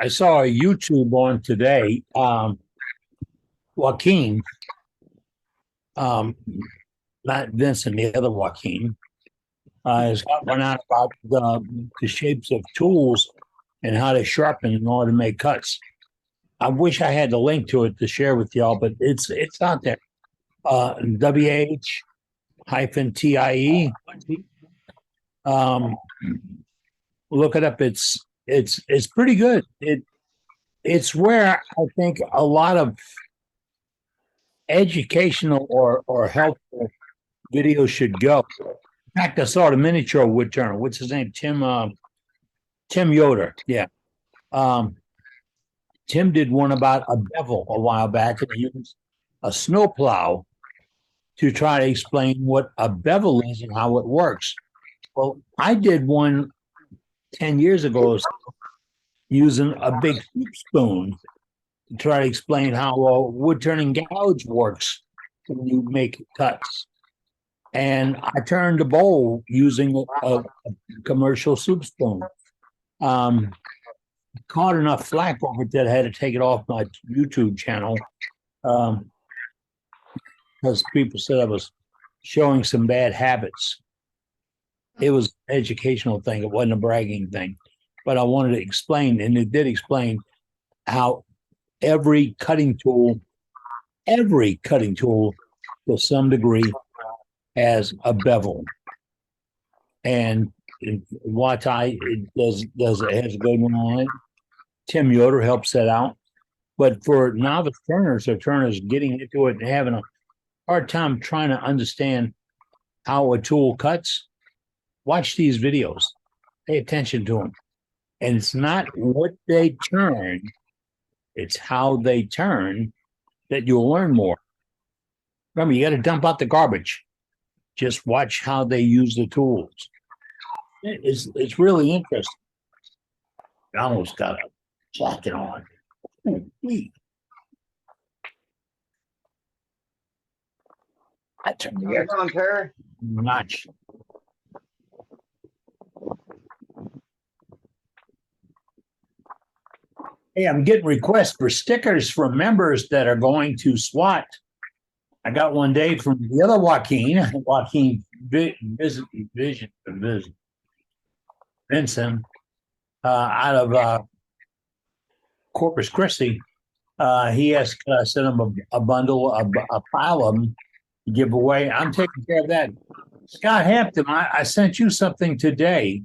I saw a YouTube on today. Joaquin, um, not Vincent, the other Joaquin, has got one out about the shapes of tools and how they sharpen in order to make cuts. I wish I had the link to it to share with y'all, but it's out there. WH-TIE. Look it up. It's pretty good. It's where I think a lot of educational or helpful videos should go. In fact, I saw the miniature wood turner. What's his name? Tim Yoder. Yeah. Tim did one about a bevel a while back, and he used a snowplow to try to explain what a bevel is and how it works. Well, I did one 10 years ago using a big soup spoon to try to explain how a wood turning gouge works when you make cuts. And I turned the bowl using a commercial soup spoon. Caught enough flack over it that I had to take it off my YouTube channel because people said I was showing some bad habits. It was an educational thing. It wasn't a bragging thing. But I wanted to explain, and it did explain how every cutting tool to some degree has a bevel. And Juatai has a good one on it. Tim Yoder helps that out. But for novice turners or turners getting into it and having a hard time trying to understand how a tool cuts, watch these videos. Pay attention to them. And it's not what they turn, it's how they turn that you'll learn more. Remember, you got to dump out the garbage. Just watch how they use the tools. It's really interesting. I almost got a jacket on. I turned the air on, Terry. notch. Hey, I'm getting requests for stickers from members that are going to SWAT. I got one day from the other Waukeene Vinson, out of Corpus Christi. He asked, I sent him a bundle, a pile of them to give away. I'm taking care of that. Scott Hampton, I sent you something today.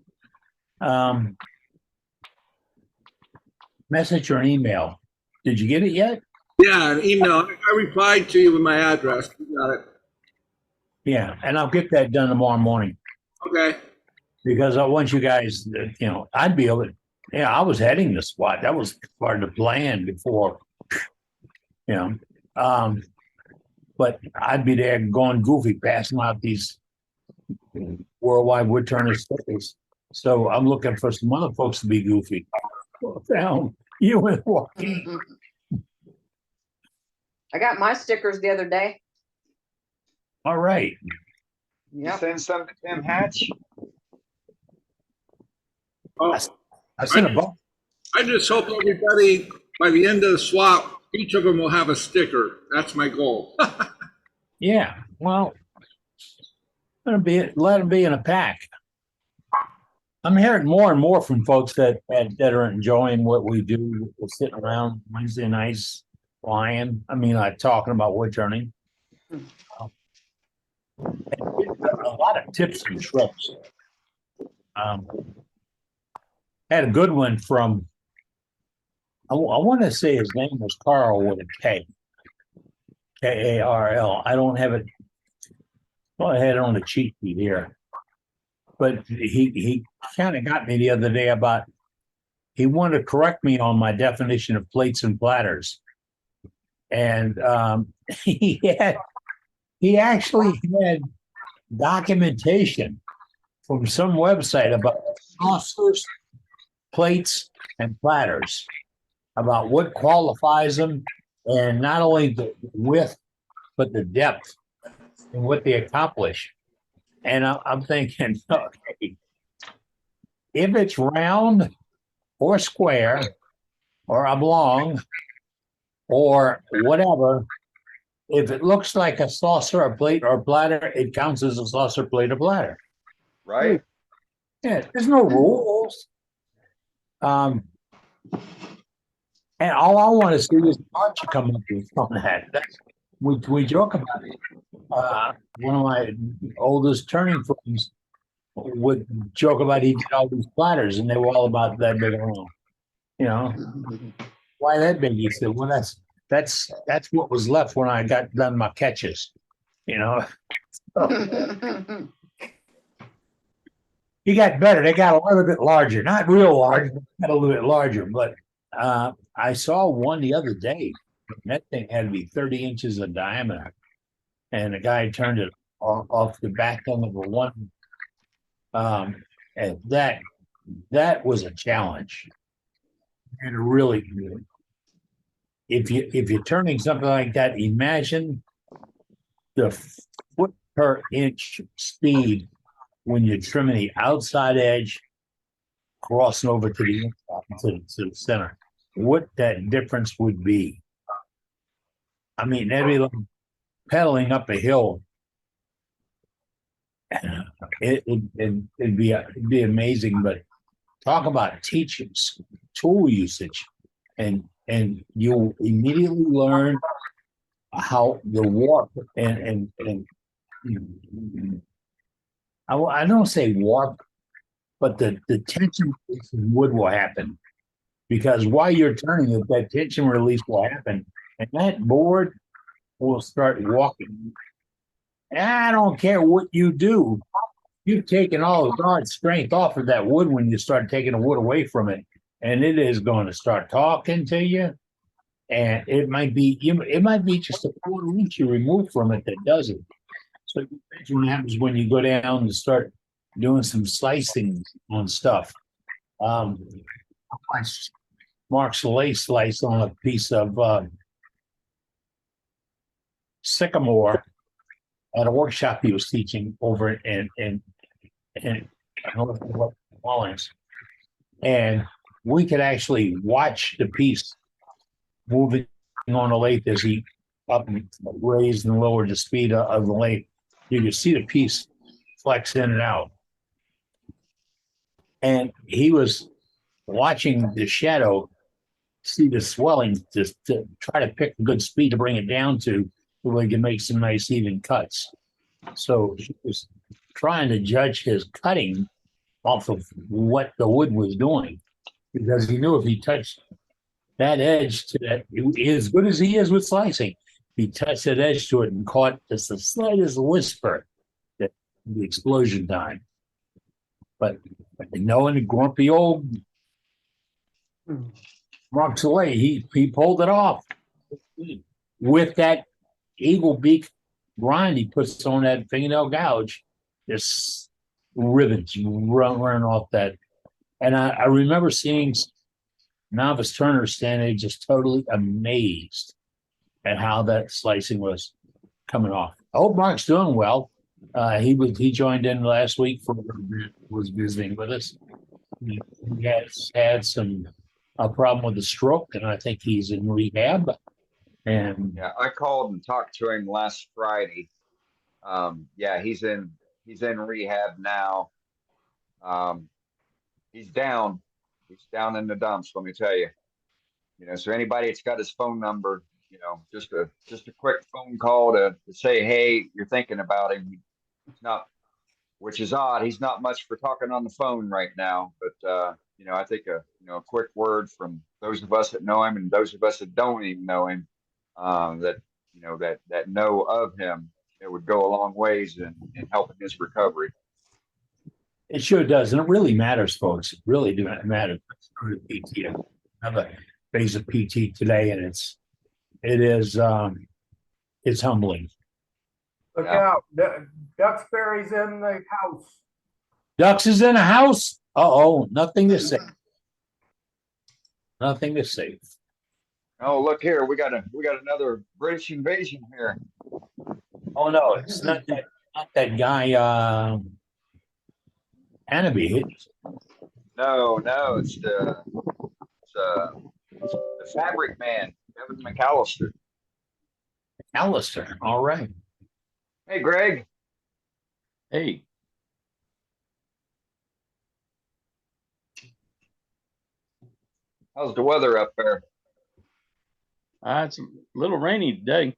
Message or an email. Did you get it yet? Yeah, an email. I replied to you with my address. You got it. Yeah, and I'll get that done tomorrow morning. Okay. Because I want you guys, I'd be able to, I was heading the SWAT. That was part of the plan before, but I'd be there going goofy, passing out these worldwide wood turner stickers. So I'm looking for some other folks to be goofy. Down, you and Joaquin. I got my stickers the other day. All right. Yeah. Send some to Tim Hatch. Oh, I sent a bunch. I just hope everybody, by the end of the swap, each of them will have a sticker. That's my goal. Yeah. Well, let them be in a pack. I'm hearing more and more from folks that are enjoying what we do. We're sitting around Wednesday nights flying. Talking about wood turning. A lot of tips and tricks. Had a good one from, I want to say his name was Carl with a K. Karl. I don't have it. Well, I had it on the cheat sheet here. But he kind of got me the other day about, he wanted to correct me on my definition of plates and platters. And he actually had documentation from some website about saucers, plates, and platters, about what qualifies them, and not only the width, but the depth and what they accomplish. And I'm thinking, okay, if it's round or square, or oblong or whatever, if it looks like a saucer, a plate, or a platter, it counts as a saucer, plate, or platter. Right? Yeah, there's no rules. And all I want to see is art you come up with on that. We joke about it. One of my oldest turning friends would joke about he did all these platters and they were all about that big around. You know, why that big? He said, well, that's what was left when I got done my catches. You know, he got better. They got a little bit larger, not real large, but got a little bit larger. But I saw one the other day. That thing had to be 30 inches of diameter, and the guy turned it off the back end of a one. And that was a challenge. And really, if you're turning something like that, imagine the foot per inch speed when you're trimming the outside edge, crossing over to the inside, to the center. What that difference would be. I mean, that'd be like pedaling up a hill. It'd be amazing, but talk about teaching tool usage, and you'll immediately learn how the warp and I don't say warp, but the tension release in wood will happen because while you're turning it, that tension release will happen, and that board will start walking. And I don't care what you do. You've taken all the guard strength off of that wood when you start taking the wood away from it, and it is going to start talking to you. And it might be just a quarter inch you remove from it that does it. So imagine what happens when you go down and start doing some slicing on stuff. I watched Mark Soleil slice on a piece of sycamore at a workshop he was teaching over in North Orleans, and we could actually watch the piece moving on the lathe as he up and raised and lowered the speed of the lathe. You could see the piece flex in and out, and he was watching the shadow see the swelling just to try to pick a good speed to bring it down to where he can make some nice even cuts. So he was trying to judge his cutting off of what the wood was doing, because he knew if he touched that edge to that, as good as he is with slicing, if he touched that edge to it and caught just the slightest whisper, that the explosion time. But knowing the grumpy old Mark Soleil, he pulled it off with that eagle beak grind he puts on that fingernail gouge. Just ribbons running off that. And I remember seeing novice turners standing there just totally amazed at how that slicing was coming off. I hope Mark's doing well. He joined in last week was visiting with us. He has had a problem with a stroke, and I think he's in rehab. And yeah, I called and talked to him last Friday. Yeah, he's in rehab now. He's down in the dumps, let me tell you. So anybody that's got his phone number, just a quick phone call to say, hey, you're thinking about him. He's not, which is odd. He's not much for talking on the phone right now, but I think a quick word from those of us that know him and those of us that don't even know him, that know of him, it would go a long ways in helping his recovery. it sure does, and it really matters, folks. It really do matter. PT. I have a phase of PT today, and it's humbling. Look out. Duxbury's in the house. Dux is in a house. Uh-oh, nothing to say. Nothing to say. Oh, look here, we got another British invasion here. Oh no, it's not that guy Hannaby. No, it's The Fabric Man, Kevin McAlister. Alistair. All right. Hey, Greg. Hey, How's the weather up there? it's a little rainy today.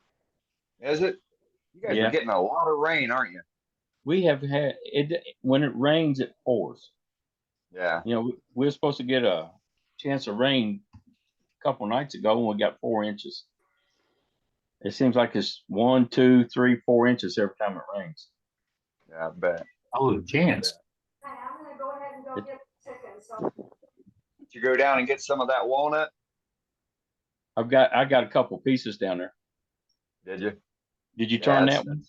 Is it? You guys Yeah. are getting a lot of rain, aren't you? We have had it when it rains, it pours. Yeah. You know, we were supposed to get a chance of rain a couple nights ago, and we got 4 inches. It seems like it's 1, 2, 3, 4 inches every time it rains. Yeah, I bet. Oh, chance. I'm gonna go ahead and go get the chicken, so. Did you go down and get some of that walnut? I got a couple pieces down there. Did you? Did you turn that's- that one?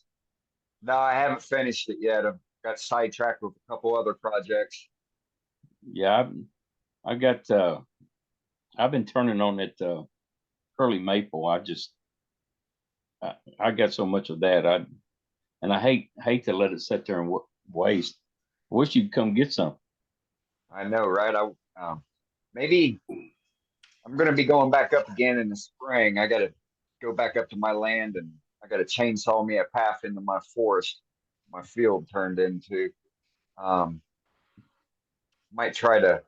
No, I haven't finished it yet. I've got sidetracked with a couple other projects. Yeah, I've been turning on it curly maple. I got so much of that. I hate to let it sit there and waste. I wish you'd come get some. I know, right? Maybe I'm going to be going back up again in the spring. I got to go back up to my land, and I got to chainsaw me a path into my forest, my field turned into. Might try to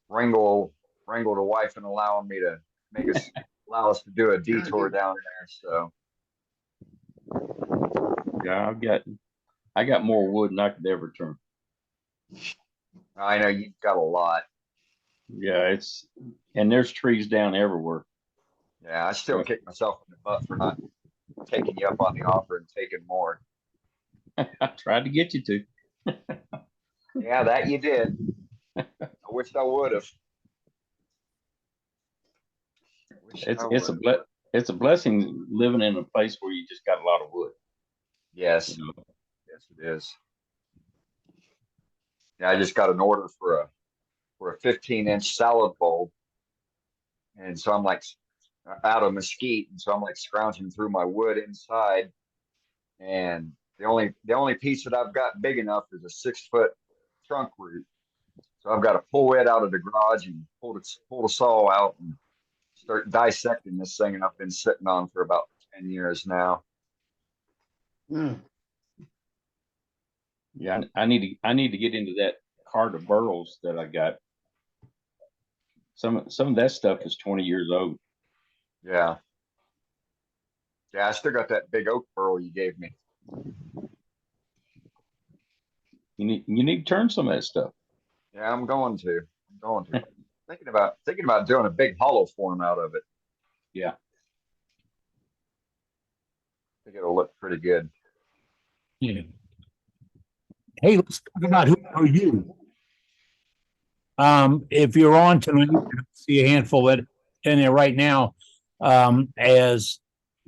wrangle the wife and allow us to do a detour down there. So Yeah, I got more wood than I could ever turn. I know you've got a lot. Yeah, and there's trees down everywhere. Yeah, I still kick myself in the butt for not taking you up on the offer and taking more. I tried to get you to. Yeah, that you did. I wish I would have. It's a blessing living in a place where you just got a lot of wood. Yes, You know? yes, it is. Yeah, I just got an order for a 15-inch salad bowl, and so I'm like out of mesquite, and so I'm like scrounging through my wood inside, and the only piece that I've got big enough is a 6-foot trunk root. So I've got to pull it out of the garage and pull the saw out and start dissecting this thing, and I've been sitting on for about 10 years now. Yeah, I need to get into that cart of burls that I got. Some of that stuff is 20 years old. Yeah. Yeah, I still got that big oak burl you gave me. You need to turn some of that stuff. Yeah, I'm going to. Thinking about doing a big hollow form out of it. Yeah. I think it'll look pretty good. Yeah. Hey, let's talk about who are you. If you're on tonight, you can see a handful of it in there right now, as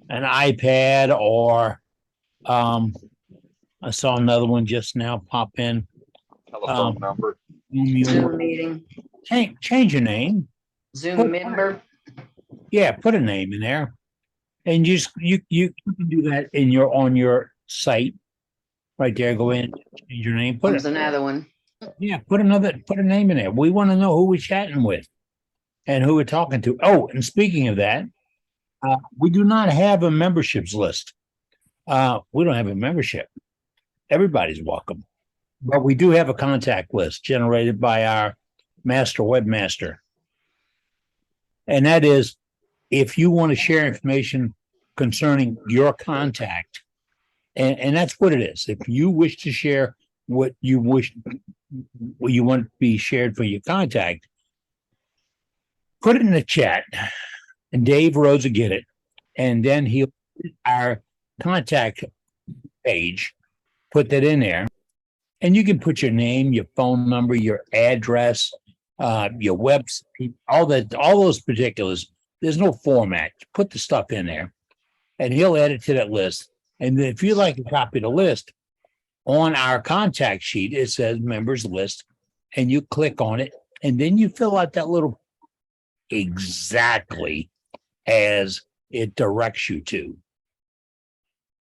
an iPad or I saw another one just now pop in. Telephone number. Zoom meeting, Change your name. Zoom member. Yeah, put a name in there, and you can do that on your site right there. Go in, change your name. There's another one. Put a name in there. We want to know who we're chatting with and who we're talking to. Oh, and speaking of that, we do not have a memberships list. We don't have a membership. Everybody's welcome, but we do have a contact list generated by our master webmaster. And that is, if you want to share information concerning your contact, and that's what it is. If you wish to share what you want to be shared for your contact, put it in the chat, and Dave Rhodes will get it, and then he'll our contact page, put that in there, and you can put your name, your phone number, your address, your website, all those particulars. There's no format. Put the stuff in there, and he'll add it to that list. And then if you like a copy of the list, on our contact sheet, it says members list, and you click on it, and then you fill out that little exactly as it directs you to.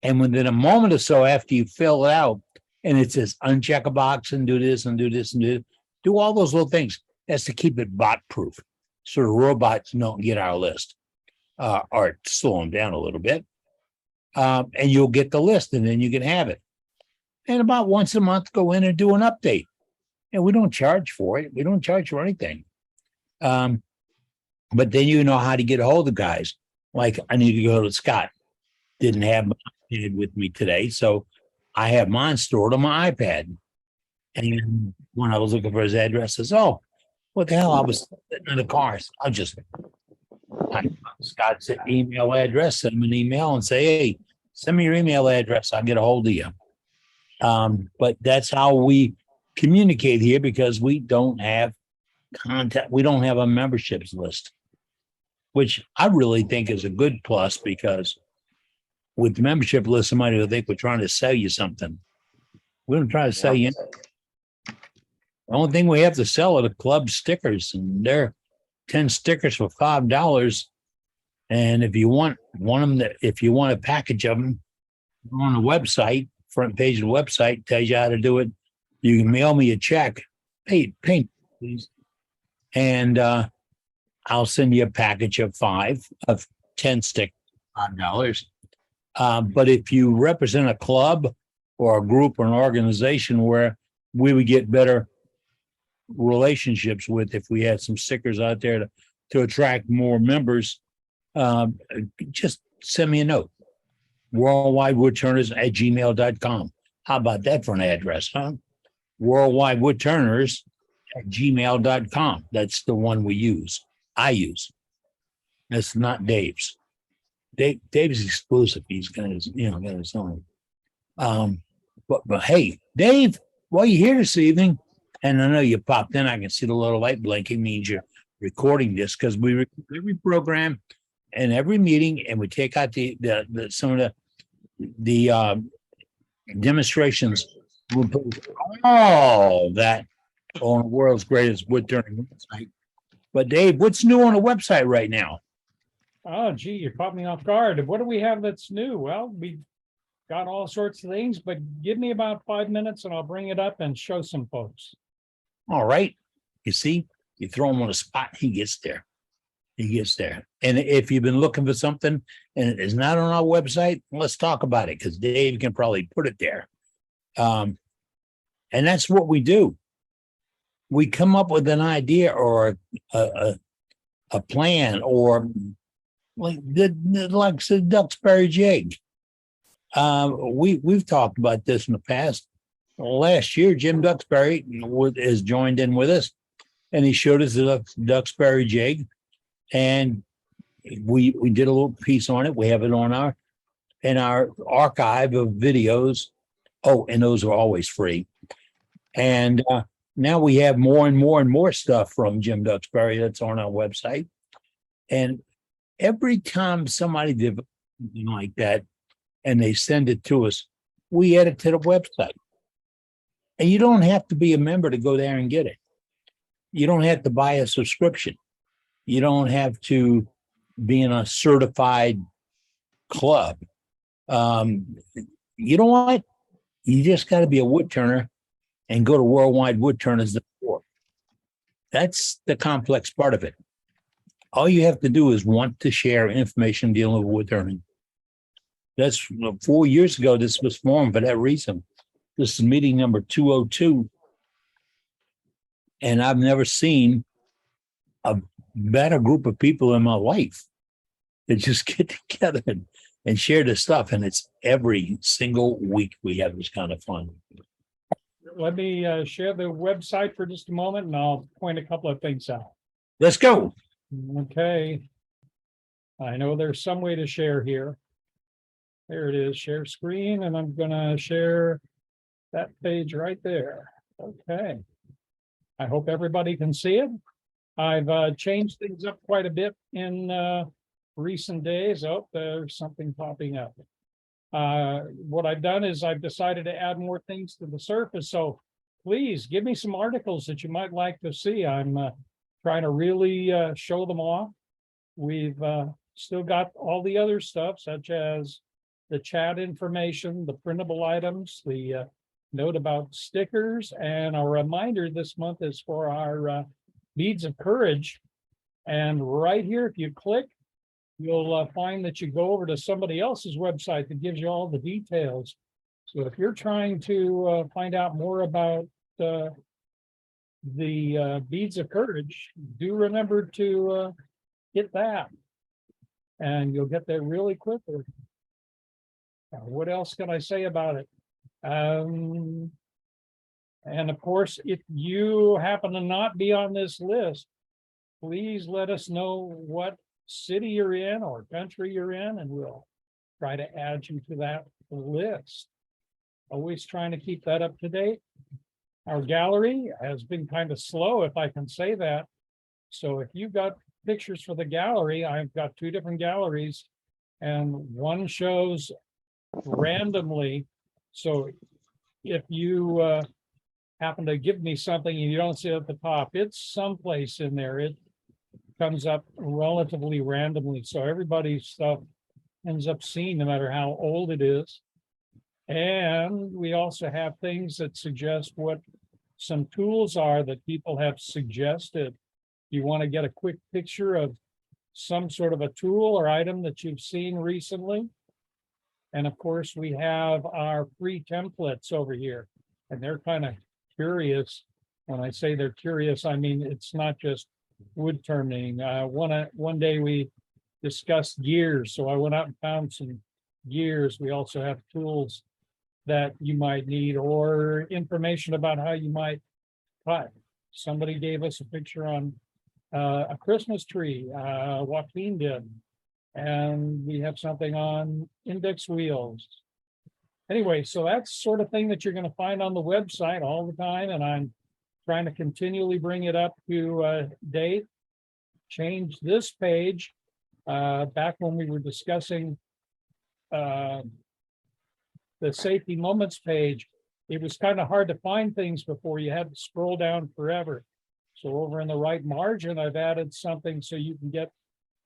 And within a moment or so after you fill it out, and it says uncheck a box and do this and do this and do all those little things. That's to keep it bot proof. so the robots don't get our list, or slow them down a little bit. And you'll get the list, and then you can have it. And about once a month, go in and do an update. And we don't charge for it. We don't charge for anything. But then you know how to get a hold of guys. Like, I need to go to Scott. Didn't have my iPad with me today, so I have mine stored on my iPad. And when I was looking for his address, I says, "Oh, what the hell?" I was sitting in the car. So I just type Scott's email address, send him an email, and say, "Hey, send me your email address. I'll get a hold of you." But that's how we communicate here, because we don't have contact. We don't have a memberships list, which I really think is a good plus, because with the membership list, somebody will think we're trying to sell you something. We don't try to sell you. The only thing we have to sell are the club stickers, and they're 10 stickers for $5. And if you want if you want a package of them, go on the website, front page of the website tells you how to do it. You can mail me a check, paint, please, and I'll send you a package of 10 stickers, $5. But if you represent a club or a group or an organization where we would get better relationships with, if we had some stickers out there to attract more members, just send me a note. worldwidewoodturners@gmail.com. How about that for an address, huh? worldwidewoodturners@gmail.com. That's the one we use. I use. That's not Dave's. Dave's exclusive. He's got his, got his own. But hey, Dave, while you're here this evening, and I know you popped in, I can see the little light blinking, means you're recording this, because we record every program and every meeting, and we take out some of the demonstrations. We'll put all that on the world's greatest wood turning website. But Dave, what's new on the website right now? Oh, gee, you caught me off guard. What do we have that's new? Well, we got all sorts of things, but give me about 5 minutes and I'll bring it up and show some folks. All right. You see, you throw him on a spot, he gets there. He gets there. And if you've been looking for something and it is not on our website, let's talk about it, because Dave can probably put it there. And that's what we do. We come up with an idea or a plan, or like the Duxbury jig. We've talked about this in the past. Last year, Jim Duxbury has joined in with us, and he showed us the Duxbury jig, and we did a little piece on it. We have it on our archive of videos. Oh, and those are always free. And now we have more and more and more stuff from Jim Duxbury that's on our website. And every time somebody did something like that and they send it to us, we add it to the website. And you don't have to be a member to go there and get it. You don't have to buy a subscription. You don't have to be in a certified club. You know what? You just got to be a wood turner and go to worldwidewoodturners.org. That's the complex part of it. All you have to do is want to share information dealing with wood turning. That's 4 years ago, this was formed for that reason. This is meeting number 202. And I've never seen a better group of people in my life that just get together and share this stuff. And it's every single week we have this kind of fun. Let me share the website for just a moment and I'll point a couple of things out. Let's go. Okay. I know there's some way to share here. There it is, share screen, and I'm gonna share that page right there. Okay. I hope everybody can see it. I've changed things up quite a bit in recent days. Oh, there's something popping up. What I've done is I've decided to add more things to the surface. So please give me some articles that you might like to see. I'm trying to really show them off. We've still got all the other stuff, such as the chat information, the printable items, the note about stickers, and a reminder this month is for our Beads of Courage And right here, if you click, you'll find that you go over to somebody else's website that gives you all the details. So if you're trying to find out more about the beads of courage, do remember to hit that. And you'll get there really quickly. Now, what else can I say about it? And of course, if you happen to not be on this list, please let us know what city you're in or country you're in, and we'll try to add you to that list. Always trying to keep that up to date. Our gallery has been kind of slow, if I can say that. So if you've got pictures for the gallery, I've got 2 different galleries, and one shows randomly. So if you happen to give me something and you don't see it at the top, it's someplace in there. It comes up relatively randomly. So everybody's stuff ends up seen no matter how old it is. And we also have things that suggest what some tools are that people have suggested. You want to get a quick picture of some sort of a tool or item that you've seen recently. And of course, we have our free templates over here, and they're kind of curious. When I say they're curious, I mean, it's not just wood turning. One day we discussed gears, so I went out and found some gears. We also have tools that you might need, or information about how you might cut. Somebody gave us a picture on a Christmas tree, Joaquin did, and we have something on index wheels. Anyway, so that's sort of thing that you're going to find on the website all the time, and I'm trying to continually bring it up to date. Change this page. Back when we were discussing the safety moments page, it was kind of hard to find things before. You had to scroll down forever. So over in the right margin, I've added something so you can get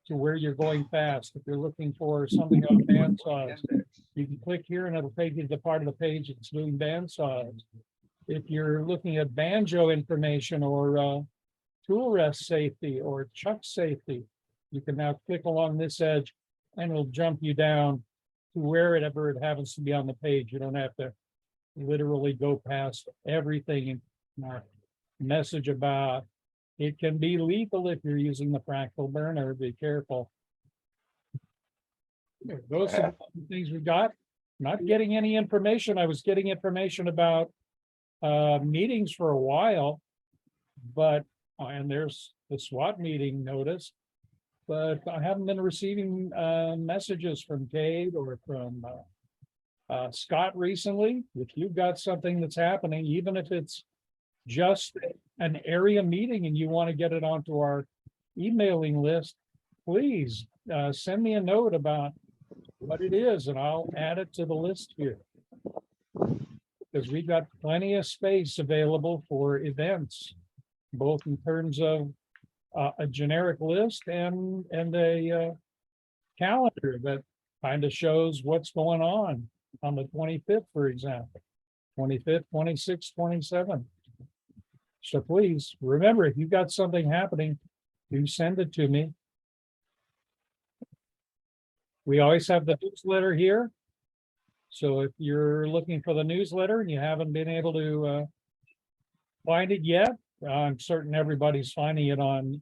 to where you're going fast. If you're looking for something on bandsaws, you can click here and it'll take you to the part of the page that's doing bandsaws. If you're looking at banjo information or tool rest safety or chuck safety, you can now click along this edge and it'll jump you down to wherever it happens to be on the page. You don't have to literally go past everything. And message about it can be lethal if you're using the fractal burner. Be careful. Those are the things we got. Not getting any information. I was getting information about meetings for a while, but and there's the SWAT meeting notice, but I haven't been receiving messages from Cade or from Scott recently. If you've got something that's happening, even if it's just an area meeting and you want to get it onto our emailing list, please send me a note about what it is and I'll add it to the list here. Because we've got plenty of space available for events, both in terms of a generic list and a calendar that kind of shows what's going on the 25th, for example, 25th, 26th, 27th. So please remember, if you've got something happening, do send it to me. We always have the newsletter here. So if you're looking for the newsletter and you haven't been able to find it yet, I'm certain everybody's finding it on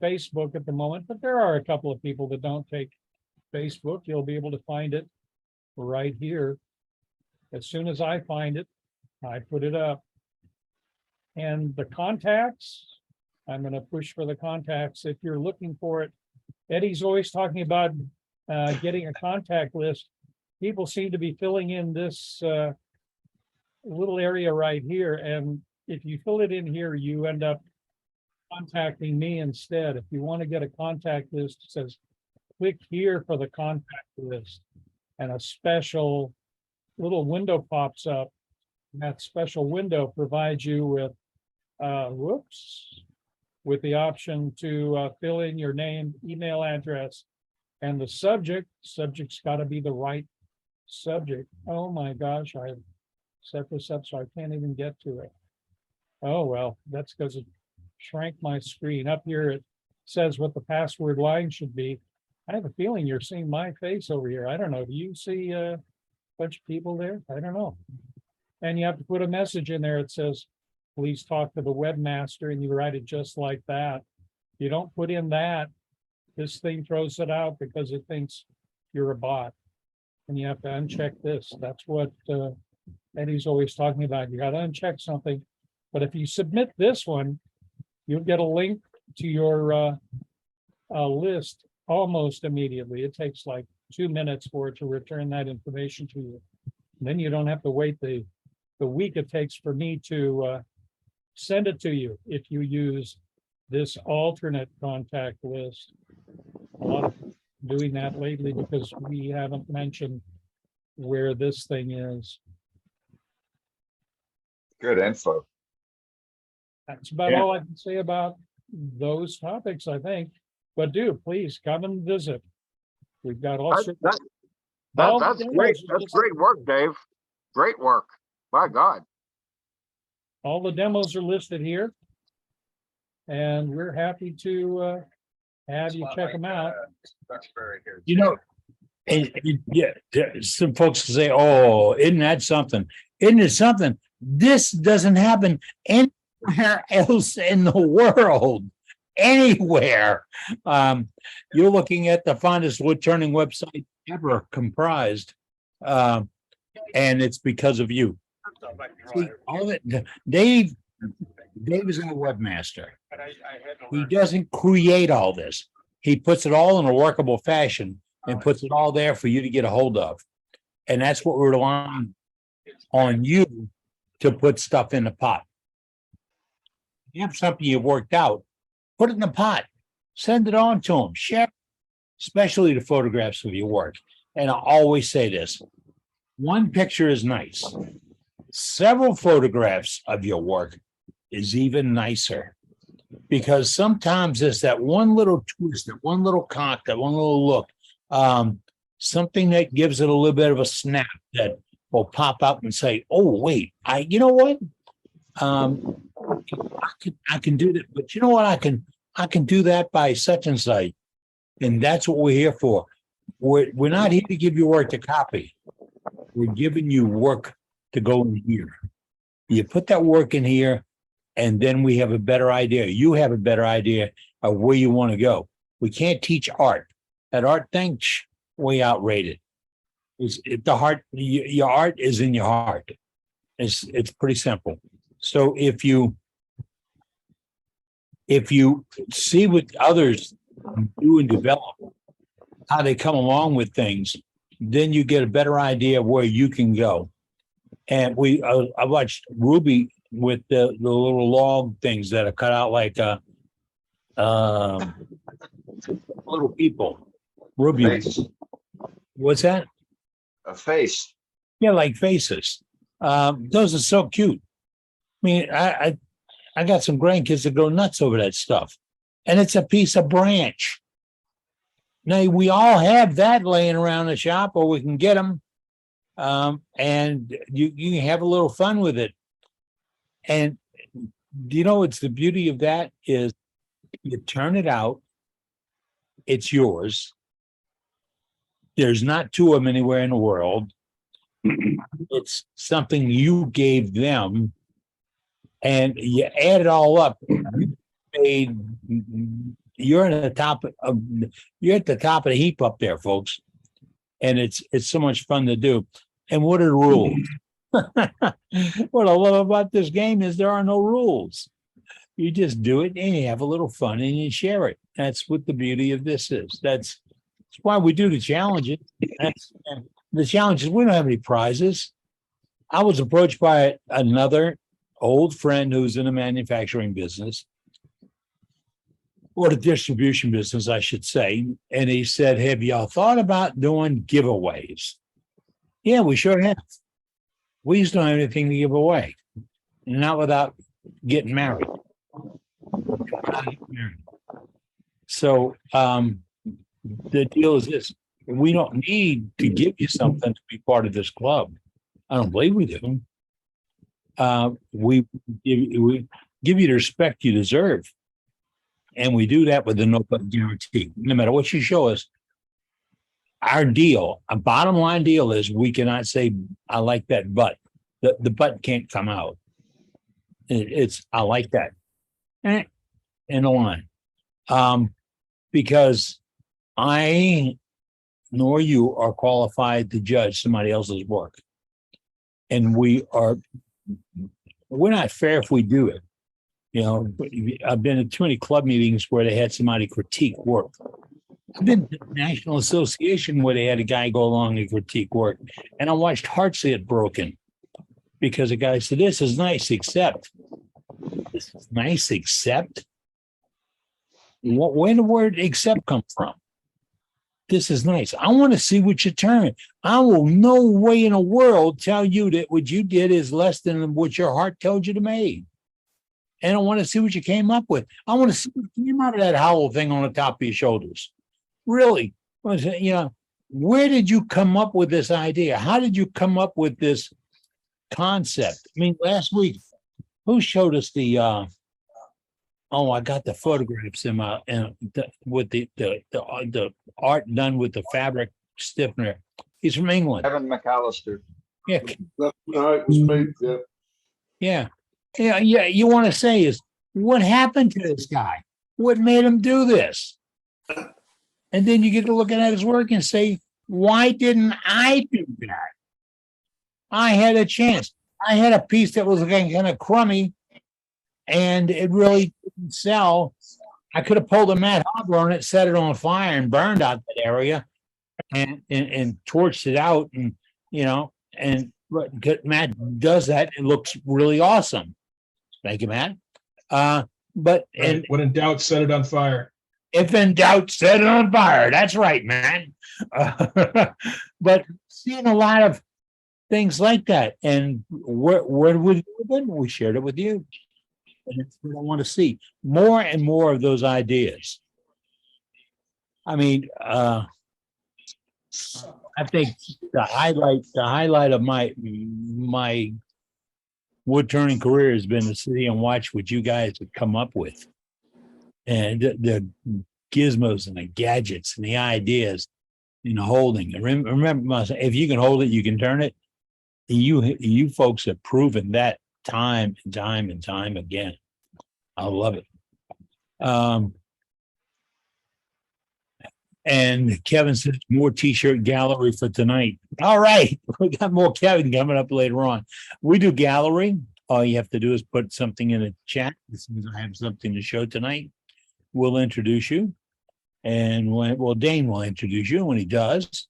Facebook at the moment, but there are a couple of people that don't take Facebook. You'll be able to find it right here. As soon as I find it, I put it up. And the contacts, I'm going to push for the contacts. If you're looking for it, Eddie's always talking about getting a contact list. People seem to be filling in this little area right here. And if you fill it in here, you end up contacting me instead. If you want to get a contact list, it says, click here for the contact list. And a special little window pops up. And that special window provides you with with the option to fill in your name, email address, and the subject. Subject's got to be the right subject. Oh my gosh, I set this up so I can't even get to it. Oh well, that's because it shrank my screen. Up here it says what the password line should be. I have a feeling you're seeing my face over here. I don't know. Do you see a bunch of people there? I don't know. And you have to put a message in there. It says, please talk to the webmaster, and you write it just like that. You don't put in that, this thing throws it out because it thinks you're a bot. And you have to uncheck this. That's what Eddie's always talking about. You got to uncheck something. But if you submit this one, you'll get a link to your list almost immediately. It takes like 2 minutes for it to return that information to you. And then you don't have to wait the week it takes for me to send it to you if you use this alternate contact list. A lot of doing that lately because we haven't mentioned where this thing is. Good info. That's about all I can say about those topics, I think. But do please come and visit. We've got all sorts. That's demos great. are That's listed- great work, Dave. Great work. My God. All the demos are listed here. And we're happy to have you check them out. You know, yeah, some folks say, "Oh, isn't that something? Isn't it something?" This doesn't happen anywhere else in the world. Anywhere. You're looking at the finest wood turning website ever comprised, and it's because of you. See, all that Dave is our webmaster. He doesn't create all this. He puts it all in a workable fashion and puts it all there for you to get a hold of. And that's what we're relying on you to put stuff in the pot. If you have something you've worked out, put it in the pot, send it on to him, share, especially the photographs of your work. And I always say this, one picture is nice. Several photographs of your work is even nicer. Because sometimes it's that one little twist, that one little cock, that one little look, something that gives it a little bit of a snap that will pop up and say, "Oh, wait, you know what? I can do that, but you know what? I can do that by such and such." And that's what we're here for. We're not here to give you work to copy. We're giving you work to go in here. You put that work in here, and then we have a better idea. You have a better idea of where you want to go. We can't teach art. That art thing, way outrated. It's the heart. Your art is in your heart. It's pretty simple. So if you see what others do and develop, how they come along with things, then you get a better idea of where you can go. And I watched Ruby with the little log things that are cut out like little people. Ruby, Face. what's that? A face. Yeah, like faces. Those are so cute. I mean, I got some grandkids that go nuts over that stuff, and it's a piece of branch. Now we all have that laying around the shop, or we can get them, and you can have a little fun with it. And you know, it's the beauty of that is you turn it out, it's yours. There's not two of them anywhere in the world. It's something you gave them, and you add it all up. You're at the top of the heap up there, folks. And it's so much fun to do. And what are the rules? What I love about this game is there are no rules. You just do it and you have a little fun and you share it. That's what the beauty of this is. That's why we do the challenges. The challenges, we don't have any prizes. I was approached by another old friend who's in the manufacturing business, or the distribution business, I should say. And he said, "Have y'all thought about doing giveaways?" Yeah, we sure have. We just don't have anything to give away. Not without getting married. So the deal is this. We don't need to give you something to be part of this club. I don't believe we do. We give you the respect you deserve. And we do that with the no cut guarantee. No matter what you show us, our deal, a bottom line deal is we cannot say, I like that butt. The butt can't come out. It's, I like that. And the line. Because I nor you are qualified to judge somebody else's work. And we're not fair if we do it. You know, I've been at too many club meetings where they had somebody critique work. I've been to the National Association where they had a guy go along and critique work. And I watched hearts get broken because the guy said, this is nice, except. This is nice, except. Where the word accept come from? This is nice. I want to see what you turn. I will no way in the world tell you that what you did is less than what your heart told you to make. And I want to see what you came up with. I want to see what came out of that howl thing on the top of your shoulders. Really, you know, where did you come up with this idea? How did you come up with this concept? I mean, last week, who showed us the oh, I got the photographs in my with the art done with the fabric stiffener. He's from England. Kevin McAlister. Yeah. Yeah. Yeah. You want to say is what happened to this guy? What made him do this? And then you get to looking at his work and say, why didn't I do that? I had a chance. I had a piece that was looking kind of crummy and it really didn't sell. I could have pulled a Matt Hobler on it, set it on fire and burned out that area and torched it out. And, you know, but Matt does that. It looks really awesome. Thank you, Matt. But and when in doubt, set it on fire. If in doubt, set it on fire. That's right, man. But seeing a lot of things like that, and where we shared it with you. And that's what I want to see more and more of those ideas. I mean, I think the highlight of my wood turning career has been to sit and watch what you guys have come up with, and the gizmos and the gadgets and the ideas in holding. Remember, if you can hold it, you can turn it. You folks have proven that time and time and time again. I love it. And Kevin says more t-shirt gallery for tonight. All right. We got more Kevin coming up later on. We do gallery. All you have to do is put something in the chat. As soon as I have something to show tonight, we'll introduce you. And Dane will introduce you when he does.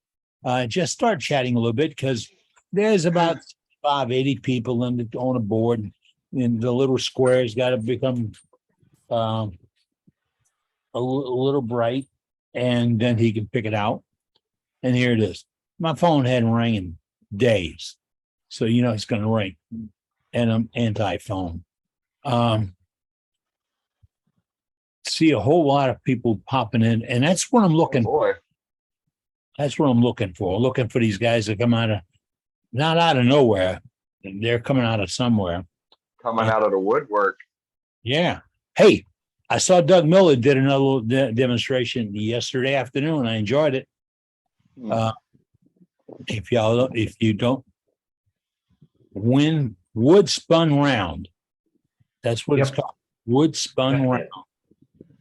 Just start chatting a little bit because there's about 80 people on a board, and the little square's got to become a little bright, and then he can pick it out. And here it is. My phone hadn't rang in days, so you know it's going to ring. And I'm anti-phone. See a whole lot of people popping in, and that's what I'm looking for. That's what I'm looking for. Looking for these guys that come not out of nowhere. They're coming out of somewhere. Coming out of the woodwork. Yeah. Hey, I saw Doug Miller did another little demonstration yesterday afternoon. I enjoyed it. If you don't win wood spun round, that's what it's called. Wood spun round.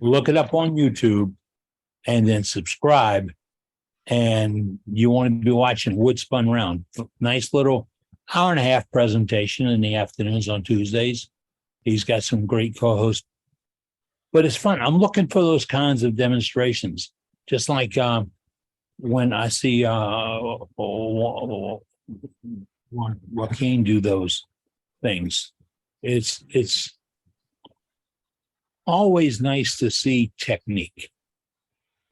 Look it up on YouTube and then subscribe. And you want to be watching wood spun round. Nice little hour and a half presentation in the afternoons on Tuesdays. He's got some great co-hosts, but it's fun. I'm looking for those kinds of demonstrations, just like when I see Joaquin do those things. It's always nice to see technique,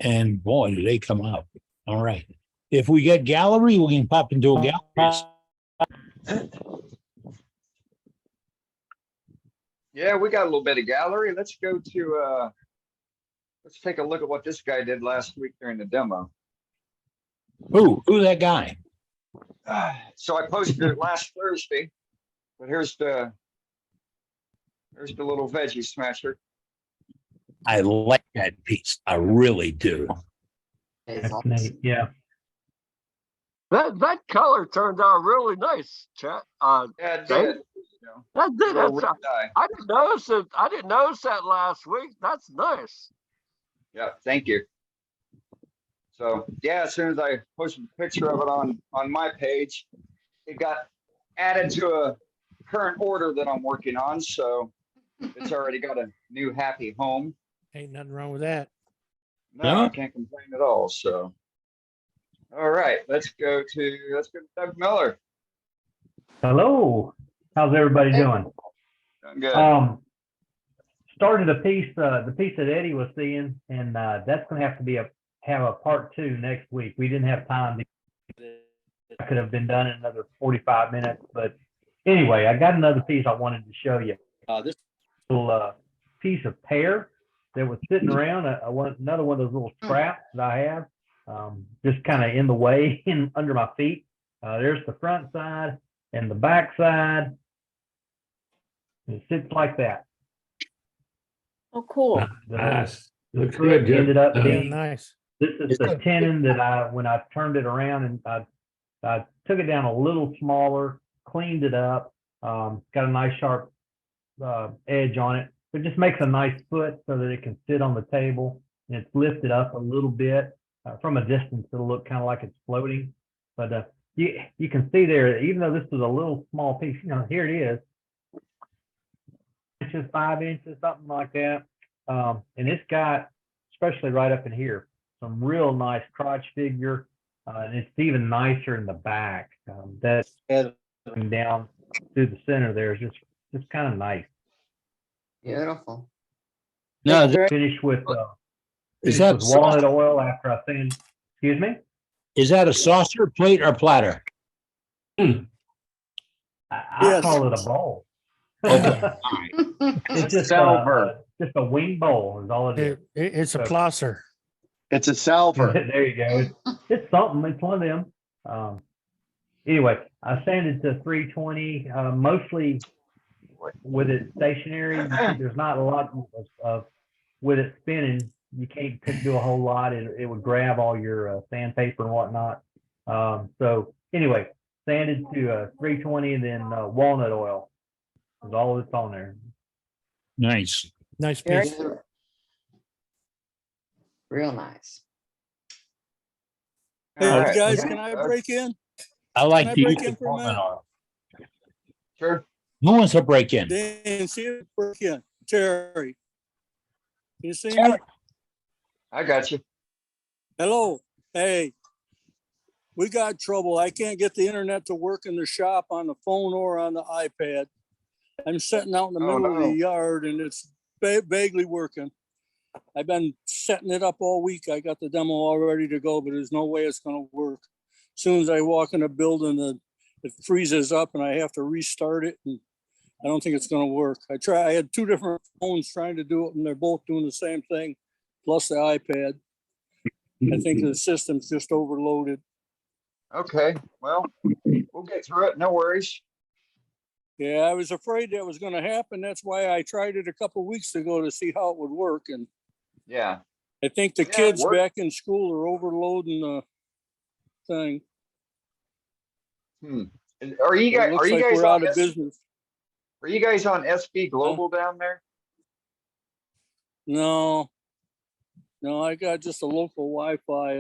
and boy, do they come out. All right. If we get gallery, we can pop into a gallery. Yeah, we got a little bit of gallery. Let's go to let's take a look at what this guy did last week during the demo. Who's that guy? So I posted it last Thursday, but here's the little veggie smasher. I like that piece. I really do. It's That's awesome. neat. Yeah. That color turned out really nice, Chet. Yeah, it Dave? did. You know, That did. little That's, red dye. I didn't notice it. I didn't notice that last week. That's nice. Yeah, thank you. So yeah, as soon as I posted a picture of it on my page, it got added to a current order that I'm working on. So it's already got a new happy home. Ain't nothing wrong with that. No, No? I can't complain at all. So all right, let's go to Doug Miller. Hello, how's everybody Hey. doing? Doing good. Started a piece, the piece that Eddie was seeing, and that's gonna have to have a part 2 next week. We didn't have time to, I could have been done in another 45 minutes, but anyway, I got another piece I wanted to show you. This little piece of pear that was sitting around, another one of those little scraps that I have, just kind of in the way under my feet. There's the front side and the back side. It sits like that. Oh, cool. Nice. The Looks fruit good, ended up Jeff. being, Nice. this is the tenon that when I turned it around and I took it down a little smaller, cleaned it up, got a nice sharp edge on it. It just makes a nice foot so that it can sit on the table, and it's lifted up a little bit. From a distance, it'll look kind of like it's floating, but you can see there, even though this is a little small piece, here it is, 5 inches, something like that. And it's got, especially right up in here, some real nice crotch figure. And it's even nicer in the back. That's going down through the center there is just kind of nice. Beautiful. No, Finish with is that walnut oil after I sand. Excuse me? is that a saucer, plate, or platter? I Yes. call it a bowl. Okay. It's just Salver. just a wing bowl is all it is. It's a plosser. It's a salver. There you go. It's something. It's one of them. Anyway, I sanded to 320, mostly with it stationary. There's not a lot of with it spinning. You can't do a whole lot. It would grab all your sandpaper and whatnot. So anyway, sanded to 320 and then walnut oil is all that's on there. Nice. Nice Very piece. good. Real nice. All Hey, right. guys, Okay. can I break in? I like Can I to break use in for a walnut minute? oil. Sure. Who wants to break in? Dan, see you break in. Terry. Can you see me? I got you. Hello. Hey. We got trouble. I can't get the internet to work in the shop on the phone or on the iPad. I'm sitting out in the Oh, middle of no. the yard and it's vaguely working. I've been setting it up all week. I got the demo all ready to go, but there's no way it's gonna work. As soon as I walk in the building, it freezes up and I have to restart it. And I don't think it's gonna work. I had 2 different phones trying to do it and they're both doing the same thing, plus the iPad. I think the system's just overloaded. Okay. Well, we'll get through it. No worries. Yeah, I was afraid that was gonna happen. That's why I tried it a couple of weeks ago to see how it would work. And Yeah. I think the Yeah, it kids worked. back in school are overloading the thing. Are you It guys? looks Are you like guys we're on? out of business. Are you guys on SB Global down there? No, I got just a local Wi-Fi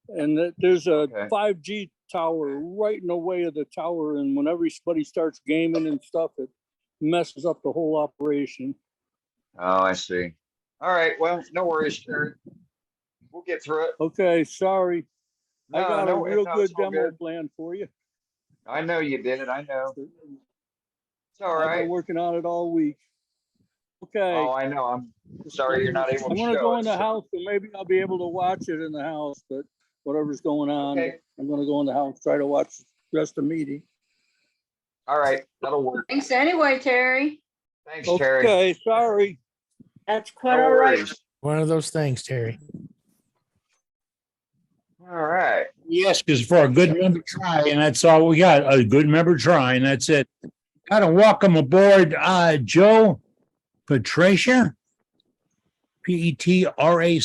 and there's a Okay. 5G tower right in the way of the tower. And when everybody starts gaming and stuff, it messes up the whole operation. Oh, I see. All right. Well, no worries, Terry. We'll get through it. Okay, sorry. I got a real no, good it's all demo good. plan for you. I know you did it. I know. It's all I've right. been working on it all week. Okay. Oh, I know. I'm sorry you're not able to I'm gonna show go it, in the so- house and maybe I'll be able to watch it in the house, but whatever's going on, Okay. I'm gonna go in the house, try to watch the rest of the meeting. All right. That'll work. Thanks anyway, Terry. Thanks, Terry. Okay, sorry. That's No quite all right. worries. One of those things, Terry. All right. Yes, because for a good member try, and that's all we got. A good member try, and that's it. Gotta welcome aboard Joe Patricia. Petracca.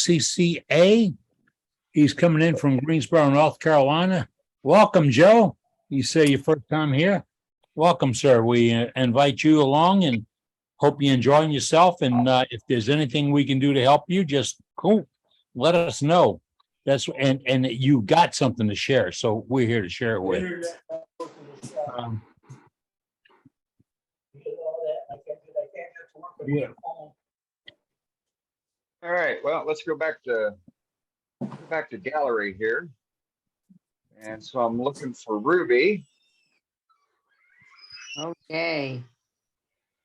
He's coming in from Greensboro, North Carolina. Welcome, Joe. You say your first time here. Welcome, sir. We invite you along and hope you're enjoying yourself. And if there's anything we can do to help you, just let us know. And you got something to share, so we're here to share it with. Yeah. All right, well, let's go back to gallery here. And so I'm looking for Ruby. Okay.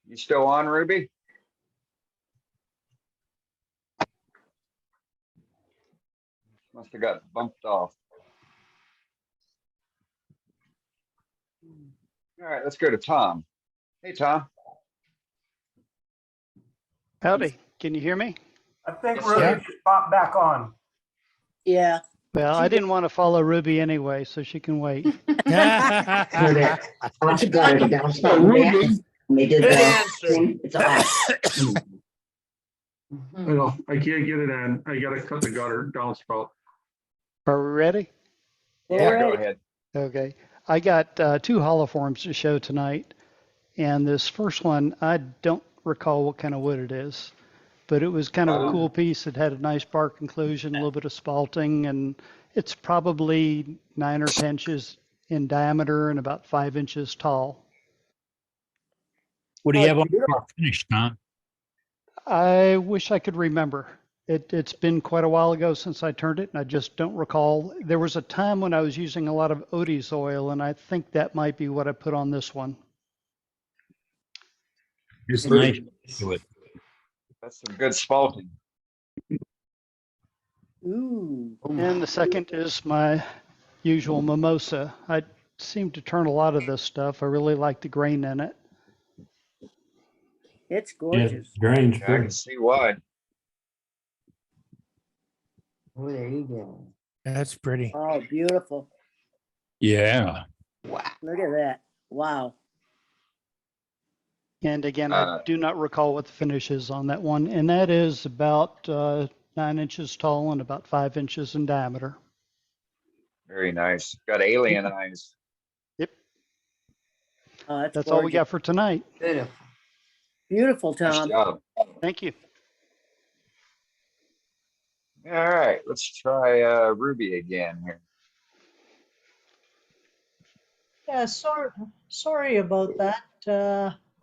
You still on, Ruby? Must have got bumped off. All right, let's go to Tom. Hey, Tom. Howdy, can you hear me? I think Yes, Ruby sir. should pop back on. Yeah. Well, I didn't want to follow Ruby anyway, so she can wait. I want to go to the downstairs. They did Good the answer. thing. It's on. Well, I can't get it on. I gotta cut the gutter downspout. Are we ready? Yeah, go ahead. Okay. I got 2 holoforms to show tonight. And this first one, I don't recall what kind of wood it is, but it was kind of a cool piece. It had a nice bark inclusion, a little bit of spalting, and it's probably 9 or 10 inches in diameter and about 5 inches tall. What do you have on your finish, Tom? I wish I could remember. It's been quite a while ago since I turned it, and I just don't recall. There was a time when I was using a lot of Odie's oil, and I think that might be what I put on this one. It's nice to it. That's some good spalting. Ooh. And the second is my usual mimosa. I seem to turn a lot of this stuff. I really like the grain in it. It's gorgeous. Yeah, I can see why. Oh, there you go. That's pretty. Oh, beautiful. Yeah. Wow. Look at that. Wow. And again, I do not recall what the finish is on that one. And that is about 9 inches tall and about 5 inches in diameter. Very nice. Got alien eyes. Yep. Oh, That's all we got for tonight. Beautiful. Beautiful, Nice Tom. job. Thank you. All right, let's try Ruby again here. Yeah, sorry about that.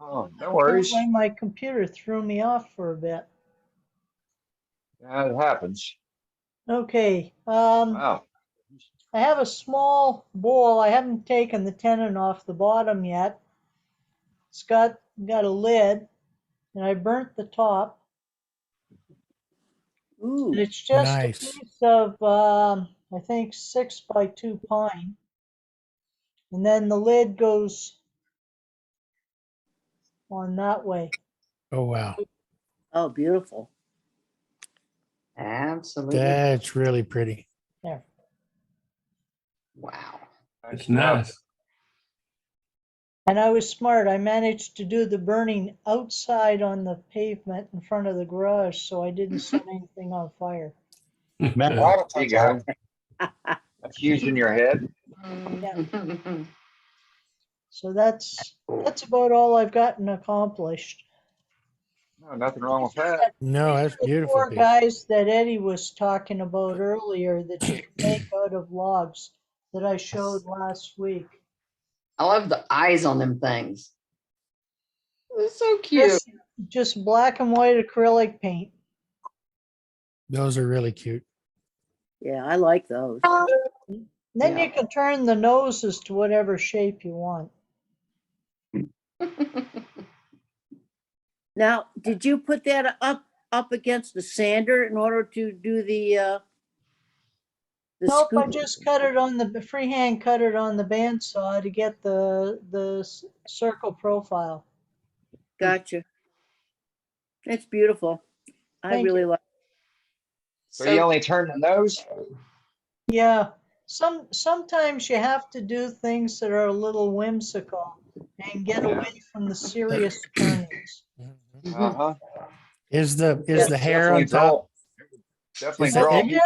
Oh, no worries. Apparently my computer threw me off for a bit. Yeah, it happens. Okay. Wow. I have a small bowl. I haven't taken the tenon off the bottom yet. It's got a lid, and I burnt the top. Ooh. And it's just Nice. a piece of I think 6x2 pine. And then the lid goes on that way. Oh, wow. Oh, beautiful. Absolutely. That's really pretty. There. Wow. It's nice. And I was smart. I managed to do the burning outside on the pavement in front of the garage, so I didn't set anything on fire. There you go. That's using your head. So that's about all I've gotten accomplished. No, nothing wrong with that. No, that's The beautiful. 4 piece. guys that Eddie was talking about earlier that you can make out of logs that I showed last week. I love the eyes on them things. It's so cute. Just black and white acrylic paint. Those are really cute. Yeah, I like those. Then Yeah. you can turn the noses to whatever shape you want. Now, did you put that up against the sander in order to do the Nope, I scoop? just cut it on the freehand cut it on the bandsaw to get the circle profile. Gotcha. It's beautiful. I Thank really you. like. So you only turn the nose? Yeah, sometimes you have to do things that are a little whimsical and get away from the serious turnings. Uh-huh. Is the hair Definitely on top? Definitely Is that- draw. it-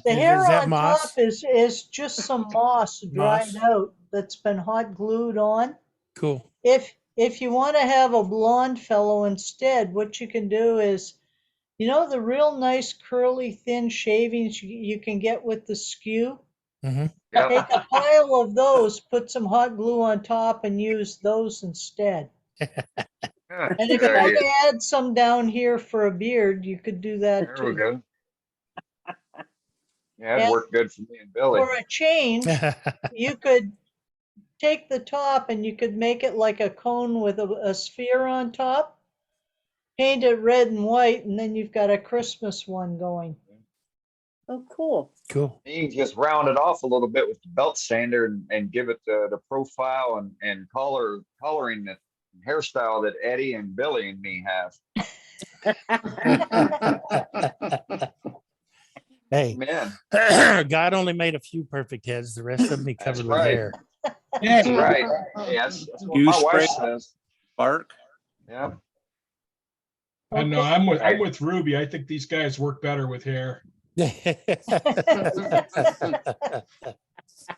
The hair that on moss? top is just some moss dried Moss? out that's been hot glued on. Cool. If you want to have a blonde fellow instead, what you can do is, the real nice curly thin shavings you can get with the skew? Mhm. Yep. Take a pile of those, put some hot glue on top and use those instead. Yeah, And if good you want idea. to add some down here for a beard, you could do that There we too. go. Yeah, it'd And work good for me and Billy. for a change, you could take the top and you could make it like a cone with a sphere on top, paint it red and white, and then you've got a Christmas one going. Oh, cool. Cool. You can just round it off a little bit with the belt sander and give it the profile and coloring the hairstyle that Eddie and Billy and me have. Hey, Man, God only made a few perfect heads. The rest of them he that's covered with right. hair. That's right. Hey, that's what You my wife spray says. bark. Yeah. I know, I'm with Ruby. I think these guys work better with hair.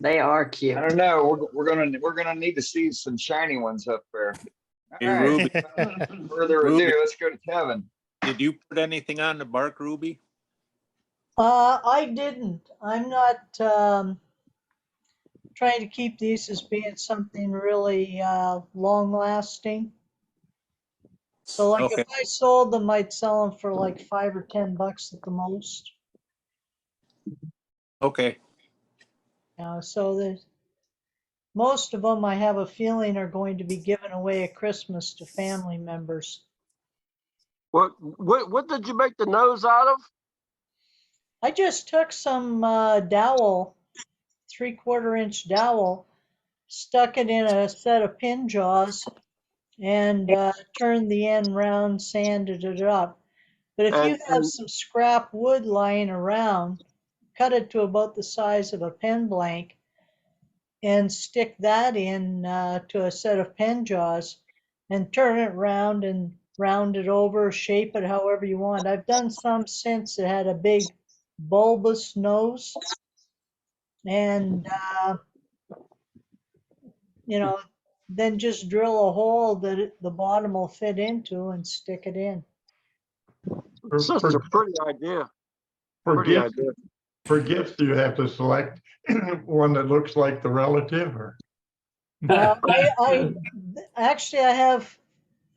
They are cute. I don't know. We're gonna need to see some shiny ones up there. Hey, All right. Ruby. Without further ado, Ruby. let's go to Kevin. Did you put anything on the bark, Ruby? I didn't. I'm not trying to keep these as being something really long lasting. So like Okay. if I sold them, I'd sell them for like $5 or $10 at the most. Okay. So there's most of them I have a feeling are going to be given away at Christmas to family members. What did you make the nose out of? I just took some dowel, 3/4 inch dowel, stuck it in a set of pin jaws, and turned the end round, sanded it up. But if you have some scrap wood lying around, cut it to about the size of a pen blank and stick that in to a set of pen jaws and turn it round and round it over, shape it however you want. I've done some since that had a big bulbous nose, and then just drill a hole that the bottom will fit into and stick it in. It's such a pretty idea. For Pretty gifts, idea. for gifts, do you have to select one that looks like the relative or? I actually I have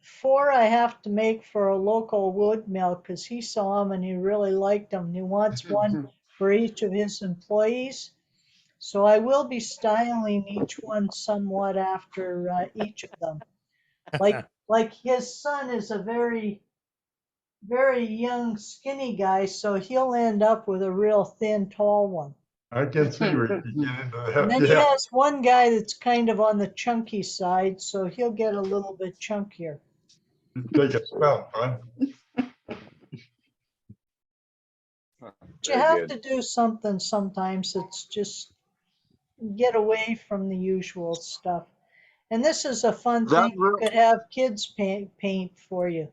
4 I have to make for a local wood mill because he saw them and he really liked them. He wants one for each of his employees. So I will be styling each one somewhat after each of them. Like his son is a very, very young, skinny guy, so he'll end up with a real thin, tall one. I can see where you get into And then that. he Yeah. has one guy that's kind of on the chunky side, so he'll get a little bit chunkier. Take a spell, right? But you have to do something sometimes that's just get away from the usual stuff. And this is a fun thing. You could have kids paint for you.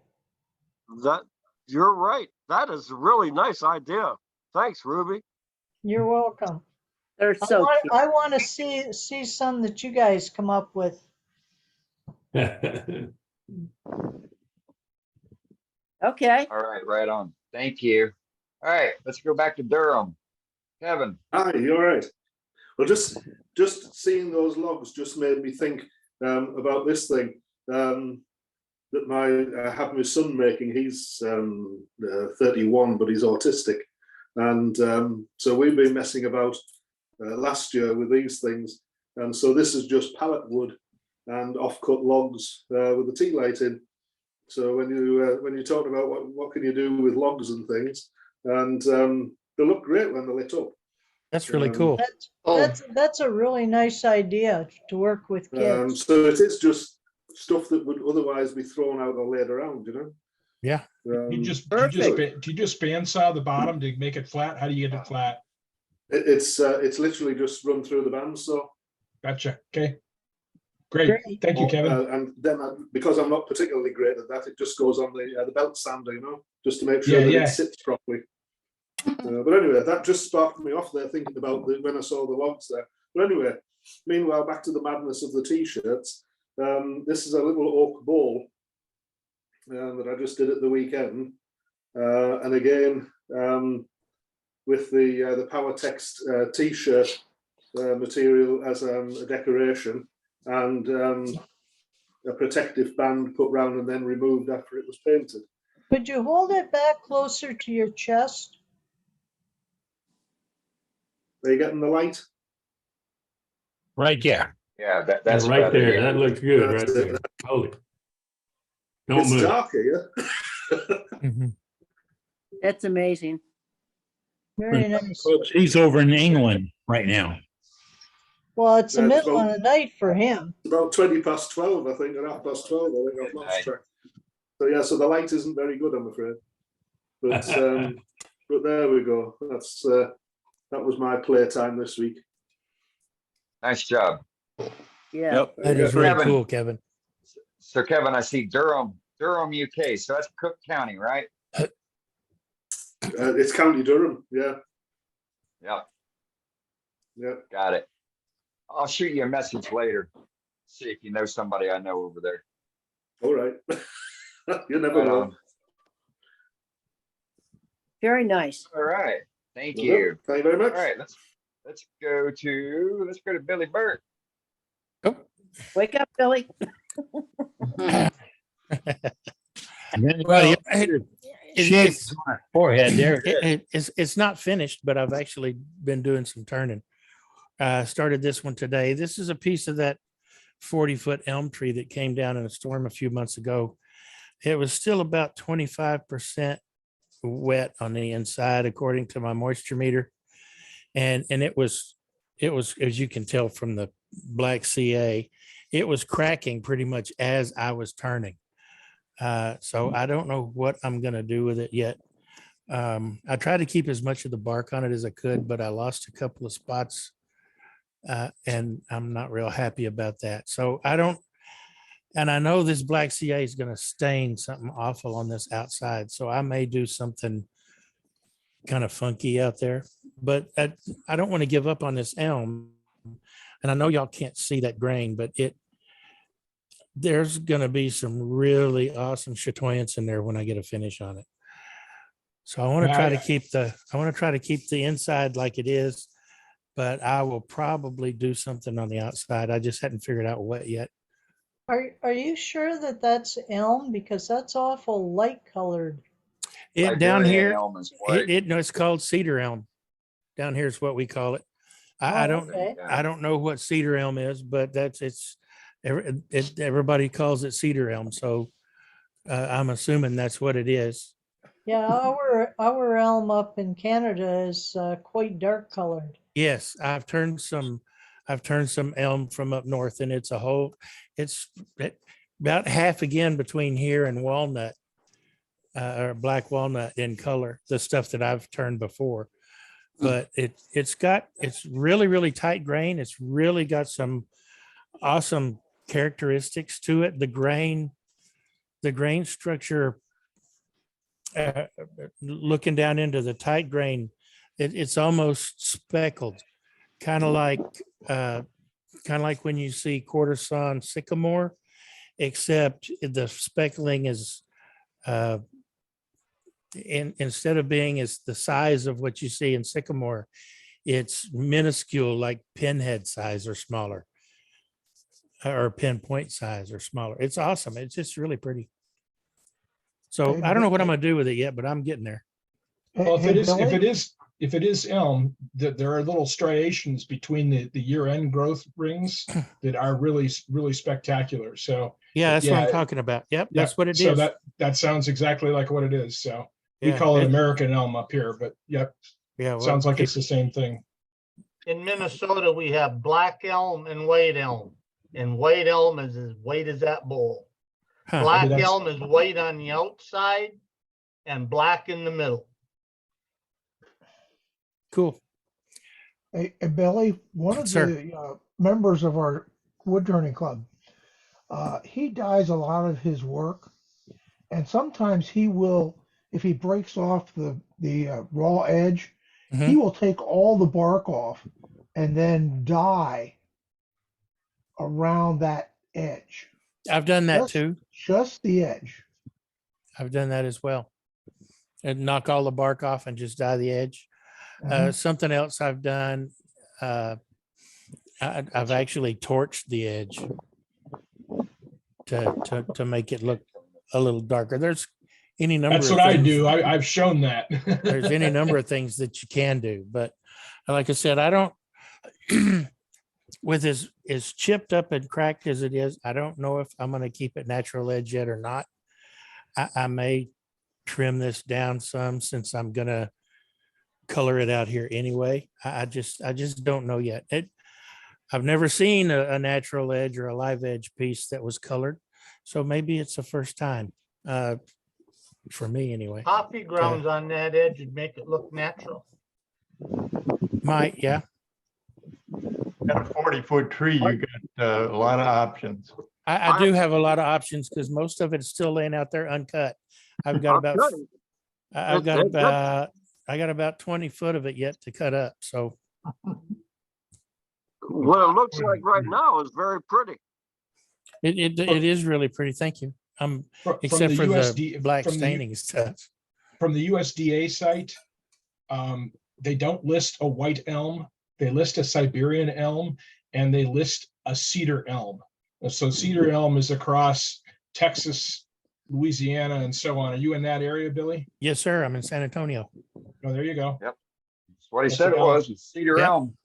You're right. That is a really nice idea. Thanks, Ruby. You're welcome. They're so cute. I want to see some that you guys come up with. Okay. All right, right on. Thank you. All right, let's go back to Durham. Kevin. Hi, you all right? Well, just seeing those logs just made me think about this thing that I have my son making. He's 31, but he's autistic, and so we've been messing about last year with these things. And so this is just pallet wood and off-cut logs with the tea light in. So when you talk about what can you do with logs and things, and they look great when they're lit up. That's really cool. That's a really nice idea to work with kids. So it is just stuff that would otherwise be thrown out or laid around, you know. Yeah. Do you just bandsaw the bottom to make it flat? How do you get it flat? It's literally just run through the bandsaw. Gotcha. Okay. Great. Thank you, Kevin. And then because I'm not particularly great at that, it just goes on the belt sander, just to make sure that it sits properly. But anyway, that just sparked me off there thinking about when I saw the logs there. But anyway, meanwhile, back to the madness of the t-shirts. This is a little oak bowl that I just did at the weekend. And again, with the Power Text t-shirt material as a decoration, and a protective band put round and then removed after it was painted. Could you hold it back closer to your chest? Are you getting the light? Right there. Yeah, that's right better, there. yeah. That looks good That's right it. there. Hold it. Don't It's move. dark here. That's amazing. Very nice. Folks, he's over in England right now. Well, it's the It's middle about- of the night for him. About 20 past 12, I think, or 12:30. I think I've lost track. So yeah, so the light isn't very good, I'm afraid. But but there we go. That's that was my playtime this week. Nice job. Yeah. Yep. That is really Kevin. cool, Kevin. So Kevin, I see Durham, UK. So that's Cook County, right? It's County Durham. Yeah. Yep. Yep. Got it. I'll shoot you a message later. See if you know somebody I know over there. All right. You never know. Very nice. All right. Thank Well, you. thank you very much. All right, let's go to Billy Burt. Wake up, Billy. Well, Shit, forehead there. it's not finished, but I've actually been doing some turning. Started this one today. This is a piece of that 40-foot elm tree that came down in a storm a few months ago. It was still about 25% wet on the inside, according to my moisture meter. And it was, as you can tell from the black CA, it was cracking pretty much as I was turning. So I don't know what I'm going to do with it yet. I tried to keep as much of the bark on it as I could, but I lost a couple of spots. And I'm not real happy about that. So and I know this black CA is going to stain something awful on this outside. So I may do something kind of funky out there, but I don't want to give up on this elm. And I know y'all can't see that grain, but there's going to be some really awesome chatoyance in there when I get a finish on it. So I want to try to keep the inside like it is, but I will probably do something on the outside. I just hadn't figured out what yet. Are you sure that that's elm? Because that's awful light colored. Down Iberian here, elm is white. no, it's called cedar elm. Down here is what we call it. I don't know what cedar elm is, but everybody calls it cedar elm. So I'm assuming that's what it is. Yeah, our elm up in Canada is quite dark colored. Yes, I've turned some elm from up north, and it's about half again between here and walnut, or black walnut in color, the stuff that I've turned before. But it's really, really tight grain. It's really got some awesome characteristics to it. The grain structure, looking down into the tight grain, it's almost speckled, kind of like when you see quartersawn sycamore, except the speckling is instead of being as the size of what you see in sycamore, it's minuscule, like pinhead size or smaller, or pinpoint size or smaller. It's awesome. It's just really pretty. So I don't know what I'm going to do with it yet, but I'm getting there. Well, if it is elm, there are little striations between the year-end growth rings that are really, really spectacular. So yeah, that's what I'm talking about. Yep, that's what it is. So that sounds exactly like what it is. So we call it American elm up here, but yep. Yeah, well, sounds like it's the same thing. In Minnesota, we have black elm and white elm, and white elm is as white as that bowl. Huh. Black elm is white on the outside and black in the middle. Cool. Hey, Billy, one of the members of our wood turning club he dyes a lot of his work, and sometimes he will, if he breaks off the raw edge, he will take all the bark off and then dye around that edge. I've done that Just, too. just the edge. I've done that as well. And knock all the bark off and just dye the edge. Something else I've done, I've actually torched the edge to make it look a little darker. There's any number That's of what I things. do. I've shown that. There's any number of things that you can do, but like I said, I don't. With as chipped up and cracked as it is, I don't know if I'm going to keep it natural edge yet or not. I may trim this down some since I'm going to color it out here anyway. I just don't know yet. I've never seen a natural edge or a live edge piece that was colored, so maybe it's the first time for me anyway. Coffee grounds on that edge would make it look natural. Might, yeah. Got a 40-foot tree, you got a lot of options. I do have a lot of options because most of it's still laying out there uncut. I've got about I got about 20 foot of it yet to cut up. So What it looks like right now is very pretty. it is really pretty. Thank you. Except for the black staining stuff. From the USDA site, they don't list a white elm. They list a Siberian elm and they list a cedar elm. So cedar elm is across Texas, Louisiana, and so on. Are you in that area, Billy? Yes, sir. I'm in San Antonio. Oh, there you go. Yep. That's what he said it was, cedar elm.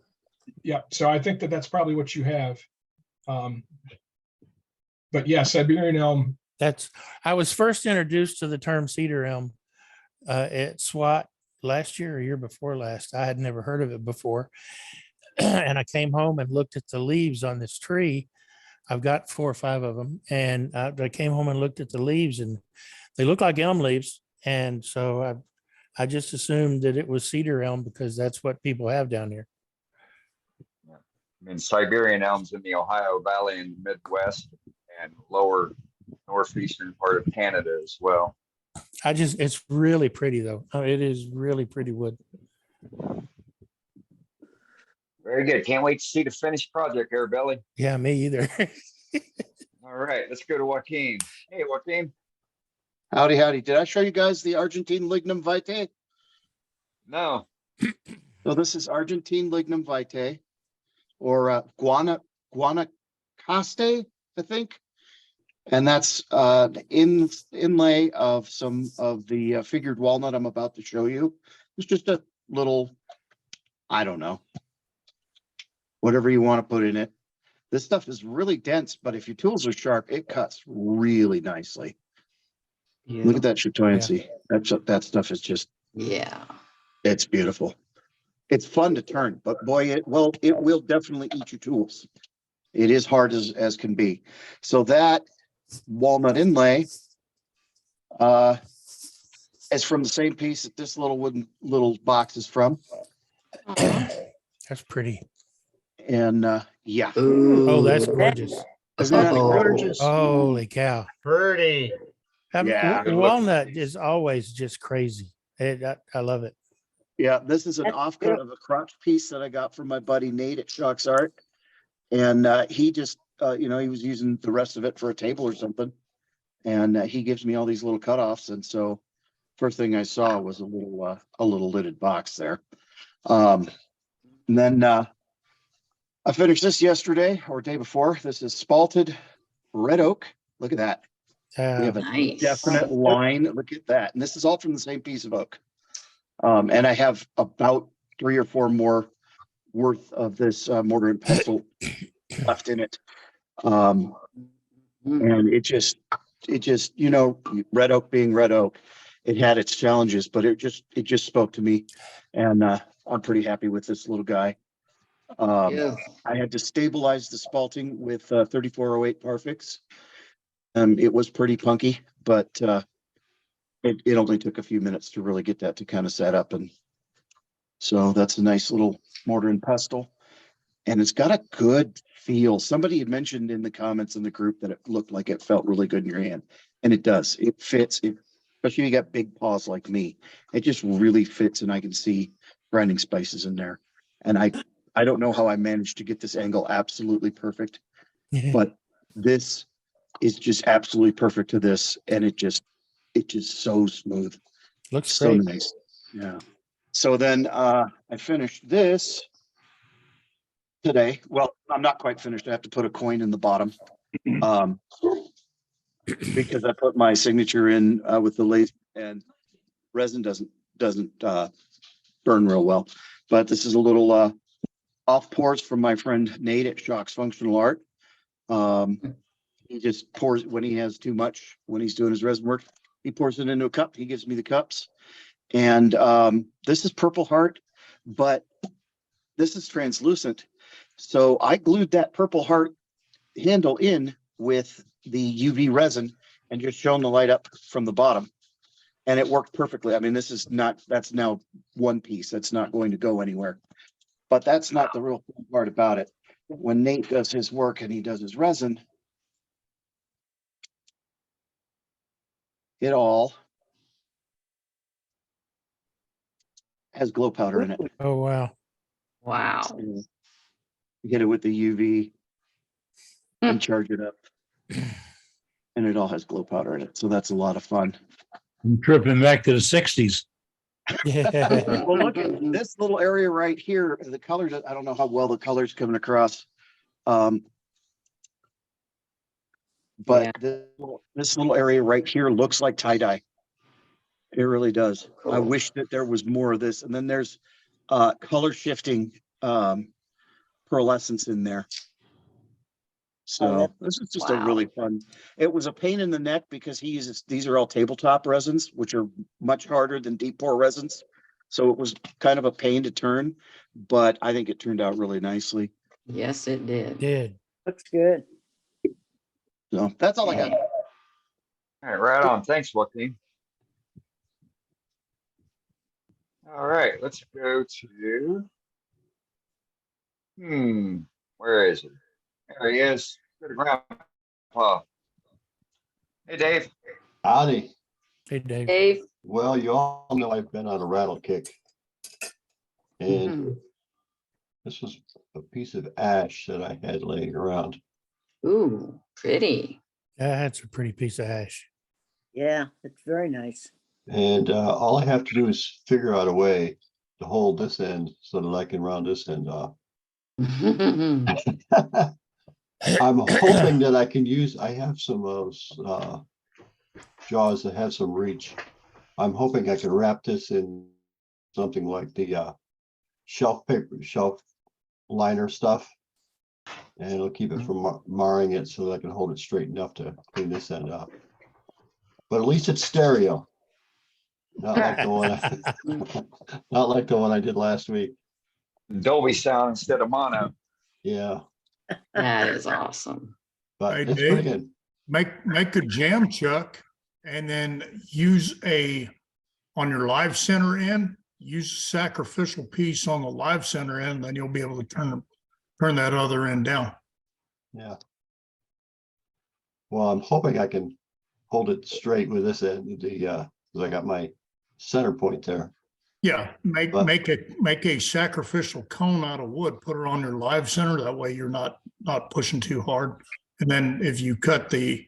Yeah. So I think that's probably what you have. But yeah, Siberian elm. I was first introduced to the term cedar elm at SWAT last year or year before last. I had never heard of it before. And I came home and looked at the leaves on this tree. I've got 4 or 5 of them. And I came home and looked at the leaves and they look like elm leaves. And so I just assumed that it was cedar elm because that's what people have down here. Yeah. I mean, Siberian elms in the Ohio Valley and Midwest and lower northeastern part of Canada as well. It's really pretty though. It is really pretty wood. Very good. Can't wait to see the finished project there, Billy. Yeah, me either. All right, let's go to Joaquin. Hey, Joaquin. Howdy, howdy. Did I show you guys the Argentine lignum vitae? No. So this is Argentine lignum vitae, or guanacaste, I think. And that's inlay of some of the figured walnut I'm about to show you. It's just a little, I don't know, whatever you want to put in it. This stuff is really dense, but if your tools are sharp, it cuts really nicely. Yeah. Look at that chatoyancy. Yeah. That stuff is just, it's beautiful. It's fun to turn, but boy, it will definitely eat your tools. It is hard as can be. So that walnut inlay is from the same piece that this little box is from. That's pretty. And yeah. Oh, that's gorgeous. Isn't that gorgeous? Holy cow. Pretty. Walnut is always just crazy. I love it. Yeah, this is an offcut of a crotch piece that I got from my buddy Nate at Shocks Art. And he just, he was using the rest of it for a table or something. And he gives me all these little cutoffs. And so first thing I saw was a little lidded box there. And then I finished this yesterday or day before. This is spalted red oak. Look at that. We have a definite line. Look at that. And this is all from the same piece of oak. And I have about 3 or 4 more worth of this mortar and pestle left in it. And it just, red oak being red oak, it had its challenges, but it just spoke to me. And I'm pretty happy with this little guy. I had to stabilize the spalting with 3408 Parfix. It was pretty punky, but it only took a few minutes to really get that to kind of set up. And so that's a nice little mortar and pestle. and it's got a good feel. Somebody had mentioned in the comments in the group that it looked like it felt really good in your hand, and it does. It fits. Especially if you got big paws like me. It just really fits, and I can see grinding spices in there. And I don't know how I managed to get this angle absolutely perfect, but this is just absolutely perfect to this, and it just so smooth. Looks So great. nice. Yeah. So then I finished this today. Well, I'm not quite finished. I have to put a coin in the bottom. Because I put my signature in with the laser, and resin doesn't burn real well. But this is a little off pours from my friend Nate at Shocks Functional Art. He just pours when he has too much, when he's doing his resin work, he pours it into a cup. He gives me the cups. And this is Purple Heart, but this is translucent. So I glued that Purple Heart handle in with the UV resin and just shown the light up from the bottom. And it worked perfectly. I mean, that's now one piece. That's not going to go anywhere. But that's not the real fun part about it. When Nate does his work and he does his resin, it all has glow powder in it. Oh, wow. Wow. So you get it with the UV and charge it up. And it all has glow powder in it. So that's a lot of fun. I'm tripping back to the 60s. Yeah. Well, look at this little area right here. The colors, I don't know how well the color's coming across. But this little area right here looks like tie-dye. It really does. I wish that there was more of this. And then there's color shifting pearlescence in there. So this is just a really fun. It was a pain in the neck because he uses, these are all tabletop resins, which are much harder than deep pour resins. So it was kind of a pain to turn, but I think it turned out really nicely. Yes, it did. Looks good. So that's all I got. All right, right on. Thanks, Joaquin. All right, let's go to, where is it? There he is. Go to Grandpa. Hey, Dave. Howdy. Hey, Dave. Dave. Well, you all know I've been on a rattle kick. And this was a piece of ash that I had laying around. Ooh, pretty. That's a pretty piece of ash. Yeah, it's very nice. And all I have to do is figure out a way to hold this end so that I can round this end off. I'm hoping that I can use, I have some of those jaws that have some reach. I'm hoping I can wrap this in something like the shelf paper, shelf liner stuff. And it'll keep it from marring it so that I can hold it straight enough to clean this end up. But at least it's stereo. Not like the one not like the one I did last week. Dolby sound instead of mono. Yeah. That is awesome. But Hey, it's Dave, pretty good. make a jam chuck and then use on your live center end, use a sacrificial piece on the live center end, then you'll be able to turn that other end down. Yeah. Well, I'm hoping I can hold it straight with this end, because I got my center point there. Yeah, make a sacrificial cone out of wood, put it on your live center. That way you're not pushing too hard. And then if you cut the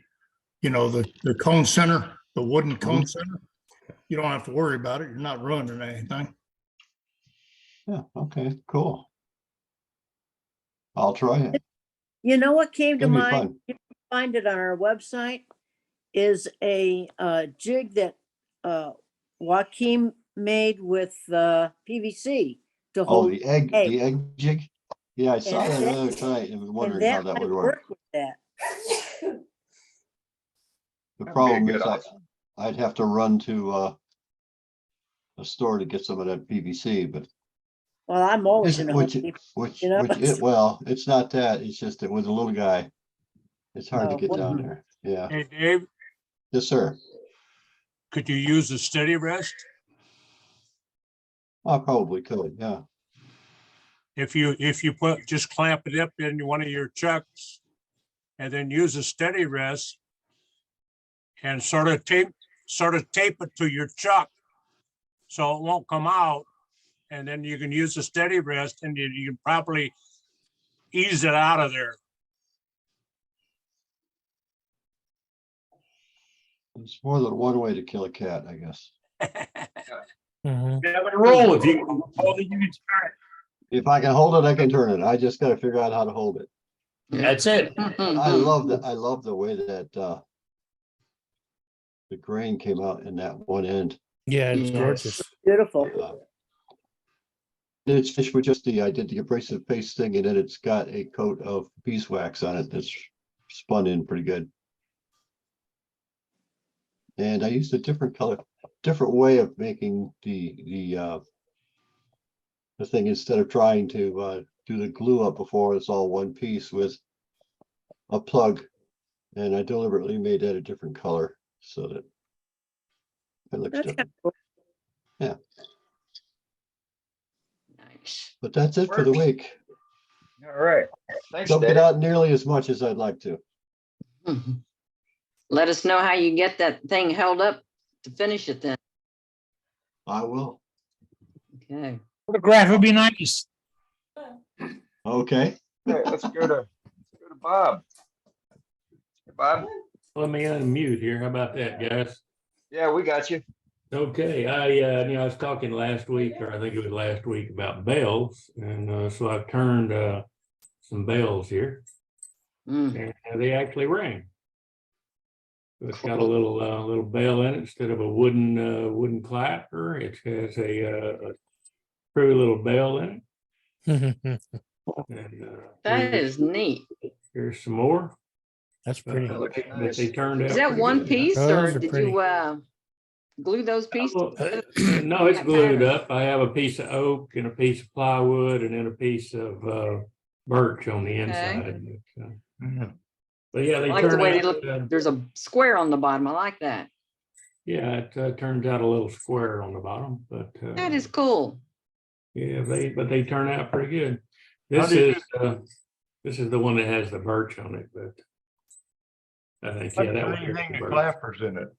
cone center, the wooden cone center, you don't have to worry about it. You're not ruining anything. Yeah, okay, cool. I'll try it. You know what came to It'll be mind? fun. You can find it on our website. Is a jig that Joaquin made with PVC to Oh, hold the egg jig. Yeah, I saw that the other night and was wondering how that would work. with that. The problem is I'd have to run to a store to get some of that PVC, but Well, I'm always in a which hurry, well, it's not that. It's just that with a little guy, it's hard to Oh, get what- down there. Yeah. Hey, Dave, Yes, sir. could you use a steady rest? I probably could. Yeah. if you just clamp it up in one of your chucks and then use a steady rest and sort of tape it to your chuck so it won't come out. And then you can use a steady rest and you can probably ease it out of there. It's more than one way to kill a cat, I guess. Mhm. Yeah, but roll if you can hold it, you can turn it. If I can hold it, I can turn it. I just got to figure out how to hold it. That's it. I love that. I love the way that the grain came out in that one end. Yeah, it's Yes. gorgeous. Beautiful. It's finished with just I did the abrasive paste thing, and then it's got a coat of beeswax on it that's spun in pretty good. And I used a different way of making the thing instead of trying to do the glue up before it's all one piece with a plug. And I deliberately made that a different color so that it looks That's different. cool. Yeah. Nice. But that's it for the week. All right. Thanks, Don't get Dave. out nearly as much as I'd like to. Mhm. Let us know how you get that thing held up to finish it then. I will. Okay. Photograph would be nice. Okay. Okay, let's go to Bob. Hey, Bob. Let me unmute here. How about that, guys? Yeah, we got you. Okay, I was talking last week, or I think it was last week, about bells, and so I've turned some bells here, and they actually ring. So it's got a little bell in it instead of a wooden clapper. It has a true little bell in it. And, That is neat. Here's some more. That's pretty. But they turned out. Is that pretty one good. piece or Those are did pretty. you glue those pieces? No, it's glued up. I have a piece of oak and a piece of plywood and then a piece of birch on the inside. But yeah, I they like the turn way they out. look. There's a square on the bottom. I like that. Yeah, it turns out a little square on the bottom, but That is cool. yeah, they turn out pretty good. How This do you is the one that has the birch on it, but I think How yeah, that do one you here's hang the the birch. clappers in it?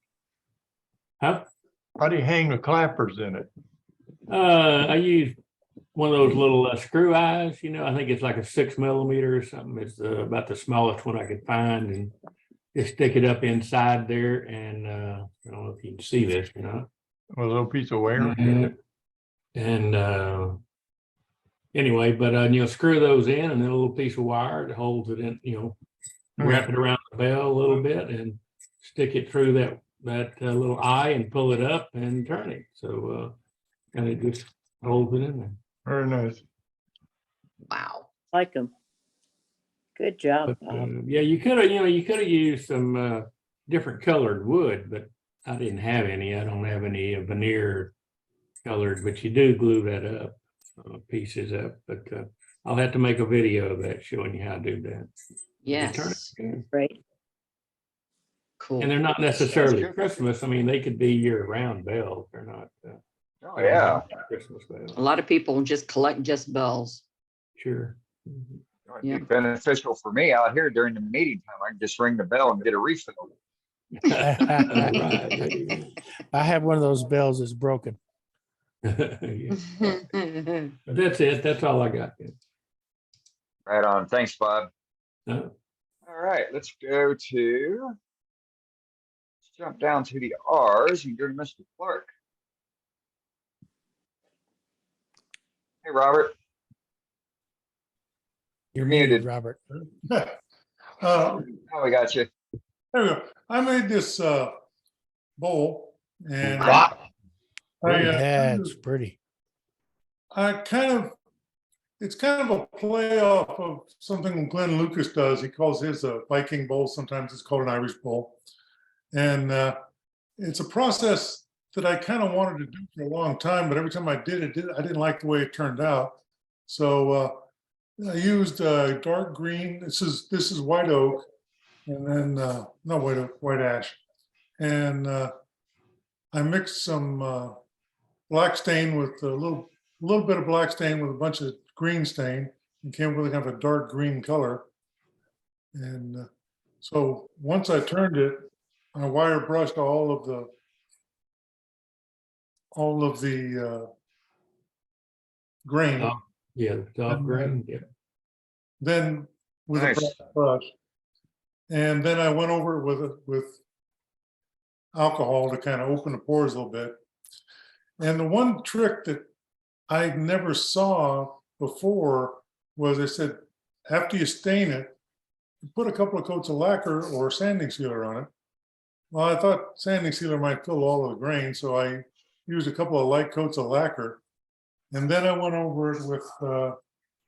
Huh? How do you hang the clappers in it? I use one of those little screw eyes, I think it's like a 6 millimeter or something. It's about the smallest one I could find, and just stick it up inside there. And I don't know if you can see this, A little piece of wire. And anyway, but screw those in, and then a little piece of wire that holds it in, wrap it around the bell a little bit and stick it through that little eye and pull it up and turn it. So and it just holds it in there. Very nice. Wow. Like them. Good job, But, Bob. yeah, you could have used some different colored wood, but I didn't have any. I don't have any veneer colored, but you do glue that up, pieces up. But I'll have to make a video of that showing you how to do that. Yes. Right. Cool. And they're not necessarily Christmas. I mean, they could be year-round bells. They're not. Oh yeah. Christmas bells. A lot of people just collect just bells. Sure. It'd be beneficial for me out here during the meeting time. I can just ring the bell and get a refill. Right. I have one of those bells that's broken. Yeah. But that's it. That's all I got. Right on. Thanks, Bob. No. All right, let's jump down to the R's and go to Mr. Clark. Hey, Robert. You're muted, Robert. Oh, we got you. There we go. I made this bowl, and Yeah, it's pretty. It's kind of a play off of something Glenn Lucas does. He calls his a Viking bowl. Sometimes it's called an Irish bowl. And it's a process that I kind of wanted to do for a long time, but every time I did it, I didn't like the way it turned out. So I used dark green. This is white oak, and then not white oak, white ash. And I mixed some black stain with a little little bit of black stain with a bunch of green stain. You can't really have a dark green color. And so once I turned it, I wire brushed all of the grain. Yeah, the top grain. Yeah. Then with Nice. a black brush, and then I went over it with alcohol to kind of open the pores a little bit. And the one trick that I never saw before was they said after you stain it, you put a couple of coats of lacquer or sanding sealer on it. Well, I thought sanding sealer might fill all of the grain, so I used a couple of light coats of lacquer. And then I went over it with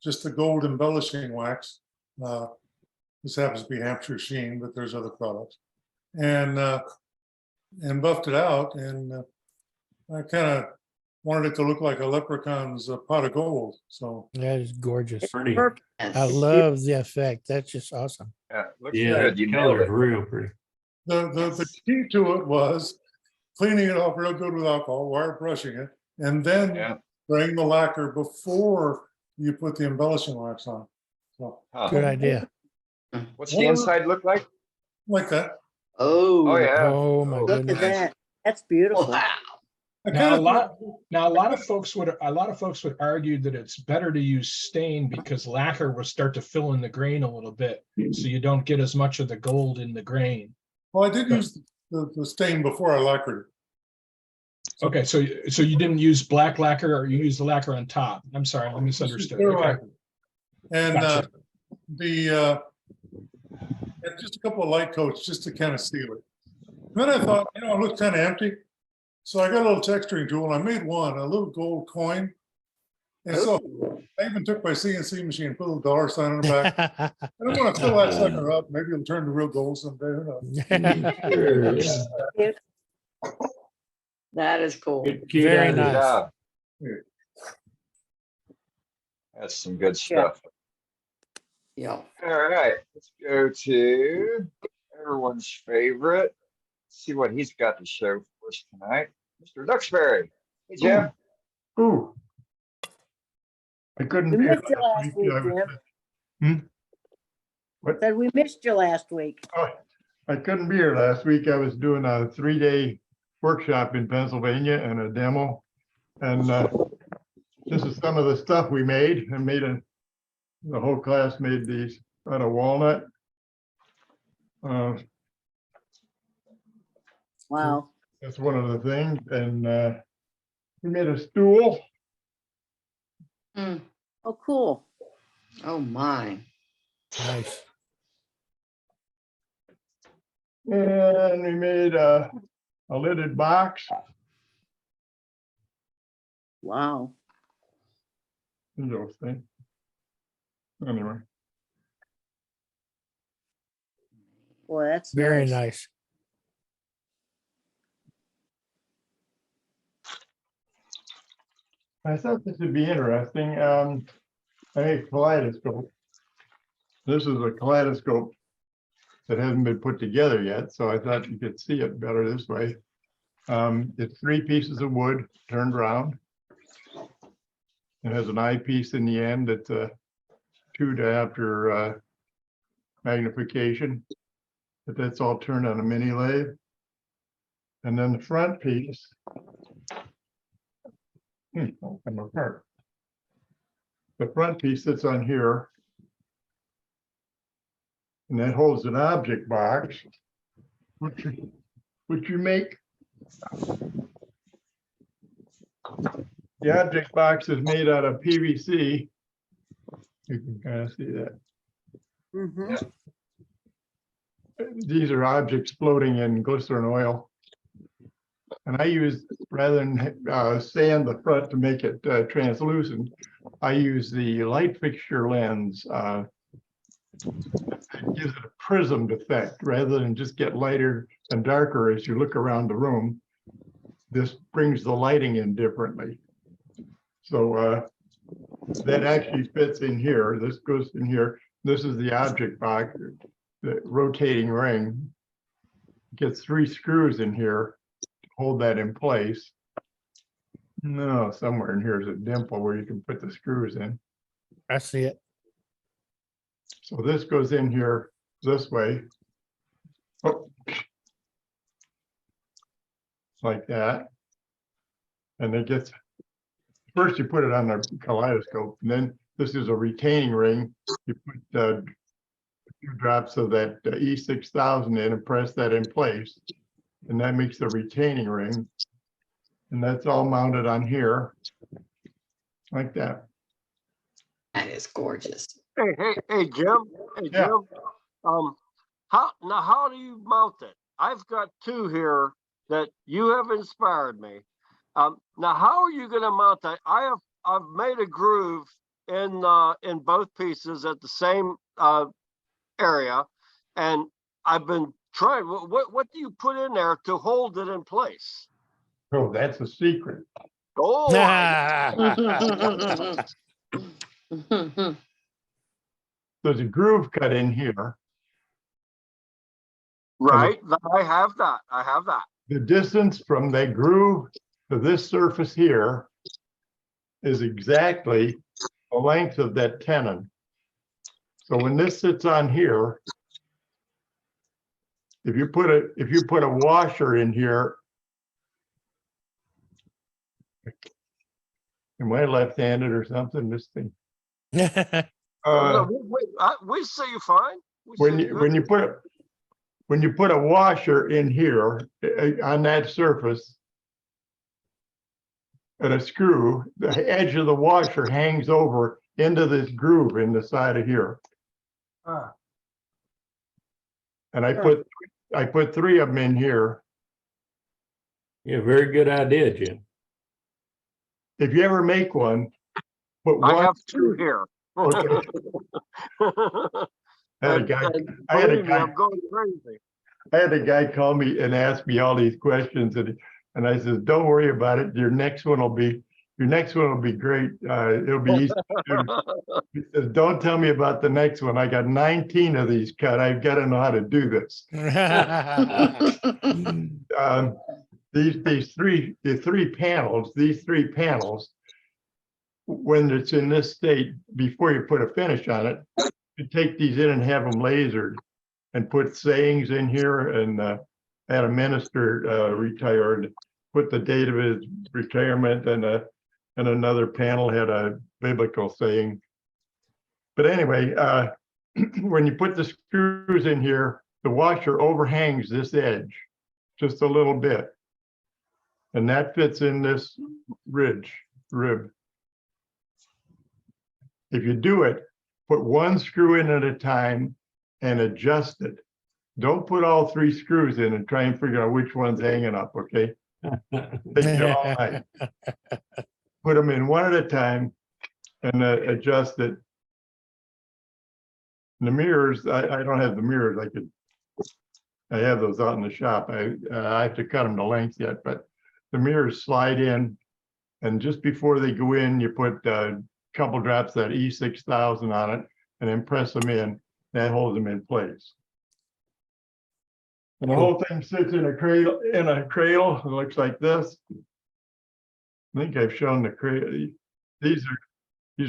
just the gold embellishing wax. This happens to be Hampshire Sheen, but there's other products. And buffed it out, and I kind of wanted it to look like a leprechaun's pot of gold. So That is gorgeous. Pretty. I love the effect. That's just awesome. Yeah, looks Yeah, good. You the nailed color's it. real pretty. the key to it was cleaning it off real good with alcohol, wire brushing it, and then spraying the lacquer before you put the embellishing wax on. So, Good idea. What's the inside look like? Like that. Oh yeah. Oh my Look goodness. at that. That's beautiful. Now a lot of folks would argue that it's better to use stain because lacquer will start to fill in the grain a little bit, so you don't get as much of the gold in the grain. Well, I did use the stain before I lacquered it. Okay, so you didn't use black lacquer, or you used the lacquer on top? I'm sorry, I misunderstood. Clear Okay. lacquer. And Gotcha. just a couple of light coats just to kind of seal it. Then I thought, it looked kind of empty. So I got a little texturing tool and I made a little gold coin. And so I even took my CNC machine, put a little dollar sign on the back. I don't want to fill that sucker up. Maybe it'll turn to real gold someday. Who knows? That is cool. Very nice. Yeah. That's some good stuff. Yeah. All right, let's go to everyone's favorite. See what he's got to show for us tonight. Mr. Duxbury. Hey, Jim. Ooh. I couldn't We be here missed you last week, I was- Jim. What? Said we missed you last week. Oh, I couldn't be here last week. I was doing a 3-day workshop in Pennsylvania and a demo. And this is some of the stuff we made. The whole class made these out of walnut. Wow. That's one of the things. And we made a stool. Oh, cool. Oh my. Nice. And we made a lidded box. Wow. Those things. Anyway. Boy, that's Very nice. I thought this would be interesting. I made Kaleidoscope. This is a kaleidoscope that hasn't been put together yet, so I thought you could see it better this way. It's 3 pieces of wood turned around. It has an eyepiece in the end that's a 2 diopter magnification, but that's all turned on a mini lathe. And then the front piece, come apart. The front piece that's on here, and that holds an object box, which you make. The object box is made out of PVC. You can kind of see that. These are objects floating in glycerin oil. And I use, rather than sand the front to make it translucent, I use the light fixture lens. It gives it a prismed effect rather than just get lighter and darker as you look around the room. This brings the lighting in differently. So that actually fits in here. This goes in here. This is the object box, the rotating ring. Gets 3 screws in here to hold that in place. No, somewhere in here is a dimple where you can put the screws in. I see it. So this goes in here this way. Oh. Like that. And it gets, first you put it on the kaleidoscope, and then this is a retaining ring. You put a few drops of that E6000 in and press that in place. And that makes the retaining ring. And that's all mounted on here, like that. That is gorgeous. Hey, Jim. Hey, Yeah. Jim. How do you mount it? I've got two here that you have inspired me. Now, how are you going to mount that? I've made a groove in both pieces at the same area, and I've been trying. What do you put in there to hold it in place? Oh, that's a secret. Oh, There's a groove cut in here. right. I have that. I have that. The distance from that groove to this surface here is exactly the length of that tenon. So when this sits on here, if you put a washer in here, am I left-handed or something? This thing. No, we see you fine. When you put a washer in here on that surface and a screw, the edge of the washer hangs over into this groove in the side of here. And I put three of them in here. Yeah, very good idea, Jim. If you ever make one, put one. I have two here. Okay. I'm going crazy. I had a guy call me and ask me all these questions, and I says, "Don't worry about it. Your next one will be great. It'll be easy." He says, "Don't tell me about the next one. I got 19 of these cut. I've got to know how to do this." These three panels, when it's in this state, before you put a finish on it, you take these in and have them lasered and put sayings in here. And I had a minister retired, put the date of his retirement, and another panel had a biblical saying. But anyway, when you put the screws in here, the washer overhangs this edge just a little bit. And that fits in this rib. If you do it, put one screw in at a time and adjust it. Don't put all three screws in and try and figure out which one's hanging up, okay? Take you all night. Put them in one at a time and adjust it. And the mirrors, I don't have the mirrors. I have those out in the shop. I have to cut them to length yet, but the mirrors slide in, and just before they go in, you put a couple drops of that E6000 on it, and then press them in. That holds them in place. And the whole thing sits in a cradle. It looks like this. I think I've shown the cradle. These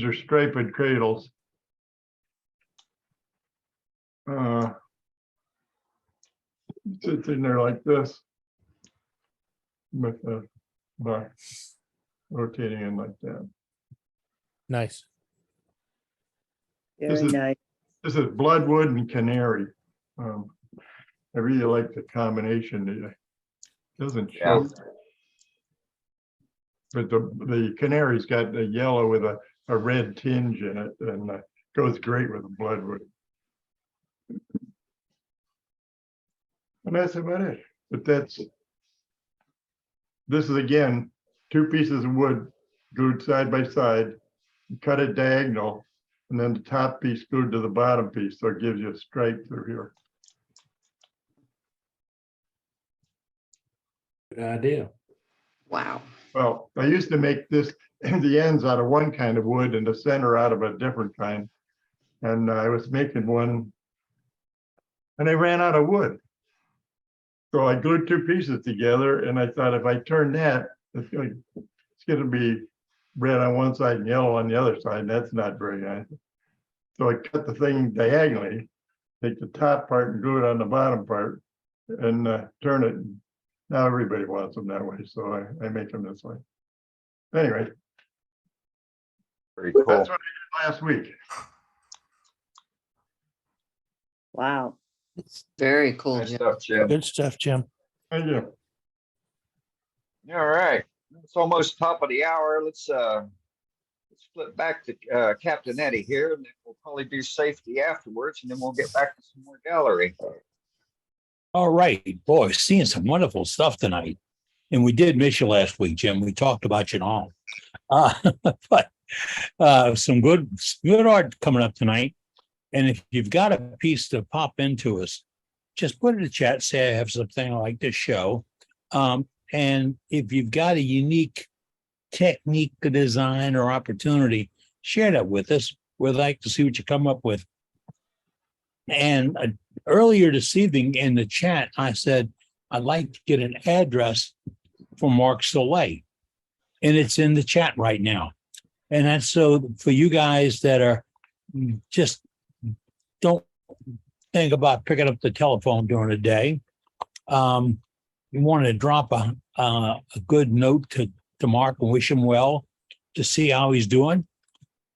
are striped cradles. Sits in there like this, with the bar rotating in like that. Nice. Very nice. This is bloodwood and canary. I really like the combination. It doesn't show, but the canary's got the yellow with a red tinge in it, and goes great with the bloodwood. And that's about it. But this is again 2 pieces of wood glued side by side, cut it diagonal, and then the top piece glued to the bottom piece, so it gives you a stripe through here. Good idea. Wow. Well, I used to make the ends out of one kind of wood and the center out of a different kind. And I was making one, and I ran out of wood. So I glued 2 pieces together, and I thought if I turn that, it's going to it's gonna be red on one side and yellow on the other side, and that's not very nice. So I cut the thing diagonally, take the top part and glue it on the bottom part, and turn it. Now everybody wants them that way, so I make them this way. Anyway, Very cool. that's what I did last week. Wow. It's very cool, Nice Jim. stuff, Jim. Good stuff, Jim. Thank you. All right, it's almost top of the hour. Let's flip back to Captain Eddie here, and then we'll probably do safety afterwards, and then we'll get back to some more gallery. All right, boy, seeing some wonderful stuff tonight. And we did miss you last week, Jim. We talked about you and all. But some good art coming up tonight. And if you've got a piece to pop into us, just put it in the chat, say I have something I like to show. And if you've got a unique technique to design or opportunity, share that with us. We'd like to see what you come up with. And earlier this evening in the chat, I said, I'd like to get an address for Mark Soleil. And it's in the chat right now. And that's so for you guys that are just don't think about picking up the telephone during the day. You want to drop a good note to Mark and wish him well to see how he's doing.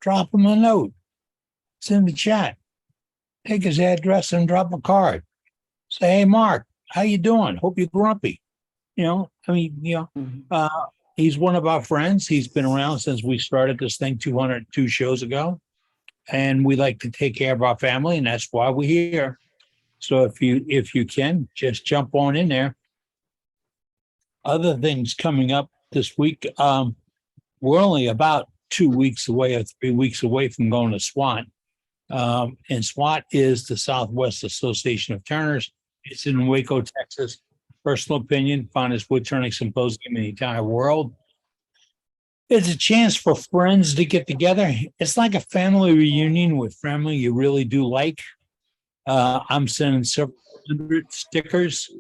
Drop him a note. It's in the chat. Take his address and drop a card. Say, hey, Mark, how you doing? Hope you're grumpy. He's one of our friends. He's been around since we started this thing 202 shows ago. And we like to take care of our family, and that's why we're here. So if you can, just jump on in there. Other things coming up this week. We're only about 2 weeks away or 3 weeks away from going to SWAT. And SWAT is the Southwest Association of Turners. It's in Waco, Texas. Personal opinion, finest wood turning symposium in the entire world. It's a chance for friends to get together. It's like a family reunion with family you really do like. I'm sending several hundred stickers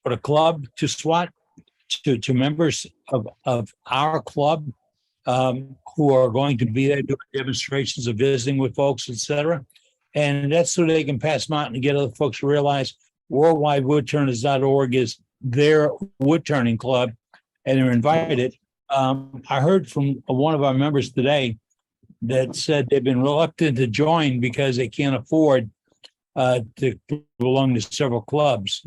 for the club to SWAT, to members of our club who are going to be there doing demonstrations of visiting with folks, etc. And that's so they can pass them out and get other folks to realize worldwidewoodturners.org is their wood turning club, and they're invited. I heard from one of our members today that said they've been reluctant to join because they can't afford to belong to several clubs.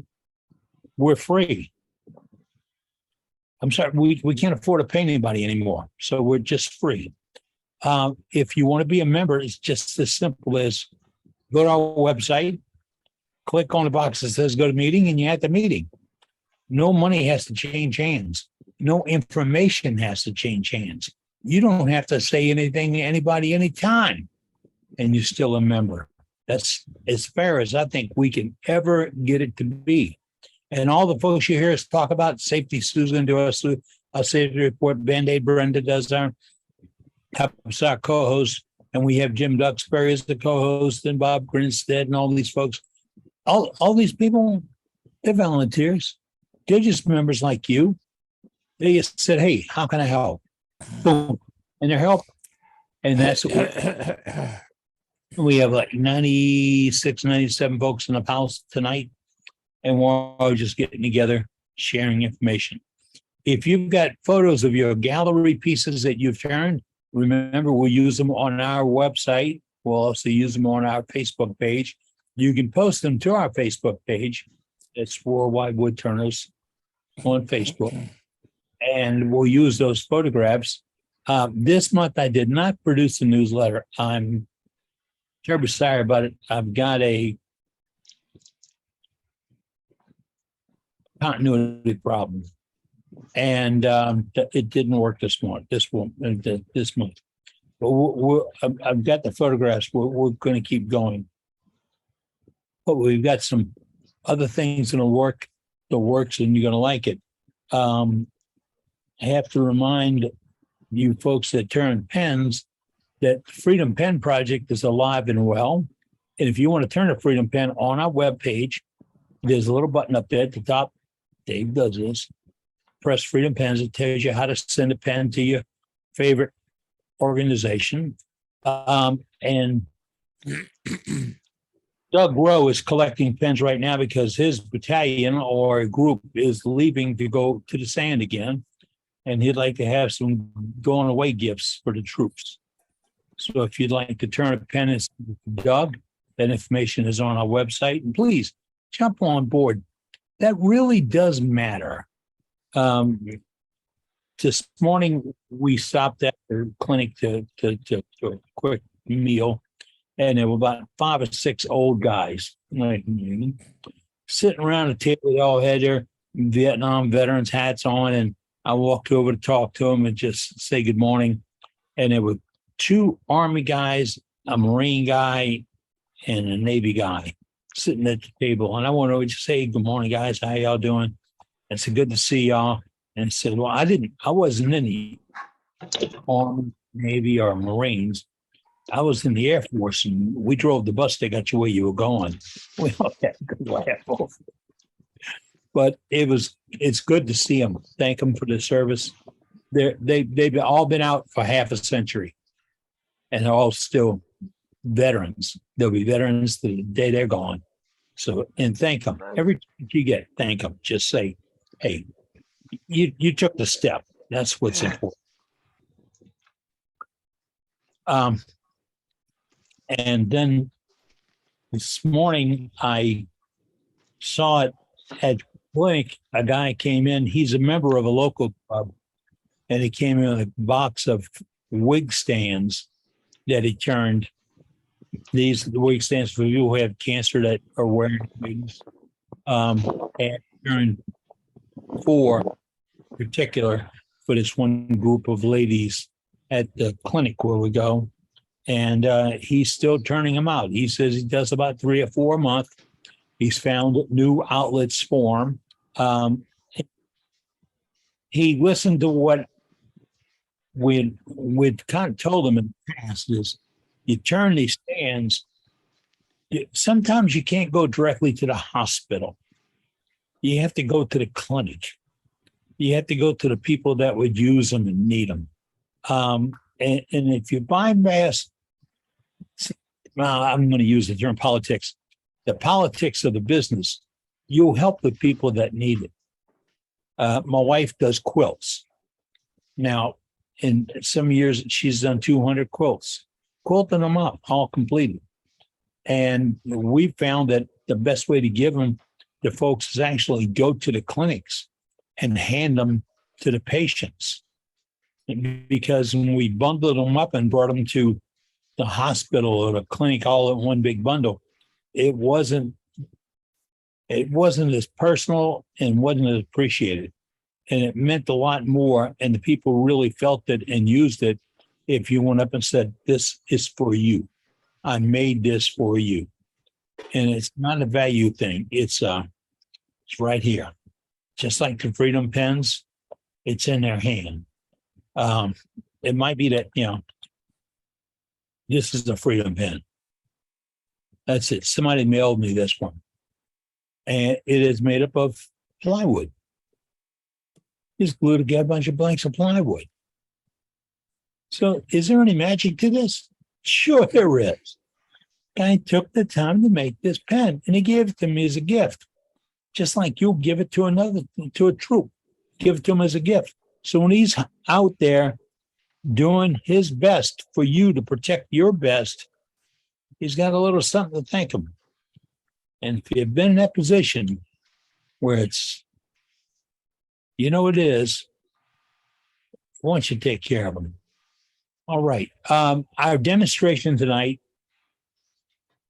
We're free. I'm sorry, we can't afford to pay anybody anymore, so we're just free. If you want to be a member, it's just as simple as go to our website, click on the box that says go to meeting, and you're at the meeting. No money has to change hands. No information has to change hands. You don't have to say anything to anybody anytime, and you're still a member. That's as fair as I think we can ever get it to be. And all the folks you hear us talk about safety, Sue's going to do a safety report. Band-Aid Brenda does our co-host, and we have Jim Duxbury as the co-host, and Bob Grinstead, and all these folks. All these people, they're volunteers. They're just members like you. They just said, hey, how can I help? Boom. And they're helping. And that's what we have like 96, 97 folks in the house tonight. And we're all just getting together, sharing information. If you've got photos of your gallery pieces that you've turned, remember, we'll use them on our website. We'll also use them on our Facebook page. You can post them to our Facebook page. It's Worldwide Wood Turners on Facebook. And we'll use those photographs. This month, I did not produce a newsletter. I'm terribly sorry about it. I've got a continuity problem. And it didn't work this month. But I've got the photographs. We're going to keep going. But we've got some other things in the works, and you're going to like it. I have to remind you folks that turn pens that the Freedom Pen Project is alive and well. And if you want to turn a Freedom Pen on our webpage, there's a little button up there at the top. Dave does this. Press Freedom Pens. It tells you how to send a pen to your favorite organization. And Doug Rowe is collecting pens right now because his battalion or group is leaving to go to the sand again. And he'd like to have some going away gifts for the troops. So if you'd like to turn a pen in Doug, that information is on our website. And please jump on board. That really does matter. This morning, we stopped at the clinic to a quick meal. And there were about 5 or 6 old guys like sitting around the table. They all had their Vietnam veterans hats on. And I walked over to talk to them and just say good morning. And there were 2 Army guys, a Marine guy, and a Navy guy sitting at the table. And I wanted to just say, good morning, guys. How y'all doing? And it's good to see y'all. And I said, well, I wasn't in the Army, Navy, or Marines. I was in the Air Force, and we drove the bus that got you where you were going. We all had a good laugh over it. But it's good to see them. Thank them for the service. They've all been out for half a century, and they're all still veterans. They'll be veterans the day they're gone. So, and thank them. Every time you get, thank them. Just say, hey, you took the step. That's what's important. And then this morning I saw it at clinic. A guy came in. He's a member of a local club, and he came in with a box of wig stands that he turned. These the wig stands for people who have cancer that are wearing wigs. And turned 4 particular for this one group of ladies at the clinic where we go. And he's still turning them out. He says he does about 3 or 4 a month. He's found new outlets for him. He listened to what we'd kind of told him in the past is you turn these stands, sometimes you can't go directly to the hospital. You have to go to the clinic. You have to go to the people that would use them and need them. And if you bypass, well, I'm going to use the term politics, the politics of the business, you'll help the people that need it. My wife does quilts. Now, in some years, she's done 200 quilts, quilting them up, all completed. And we found that the best way to give them to folks is actually go to the clinics and hand them to the patients. Because when we bundled them up and brought them to the hospital or the clinic all in one big bundle, it wasn't as personal and wasn't as appreciated. And it meant a lot more. And the people really felt it and used it if you went up and said, this is for you. I made this for you. And it's not a value thing. It's right here. Just like the Freedom Pens, it's in their hand. It might be that, this is a Freedom Pen. That's it. Somebody mailed me this one. And it is made up of plywood. Just glue together a bunch of blanks of plywood. So is there any magic to this? Sure there is. Guy took the time to make this pen and he gave it to me as a gift. Just like you'll give it to a troop. Give it to him as a gift. So when he's out there doing his best for you to protect your best, he's got a little something to thank him. And if you've been in that position where it's, it is, why don't you take care of him? All right. Our demonstration tonight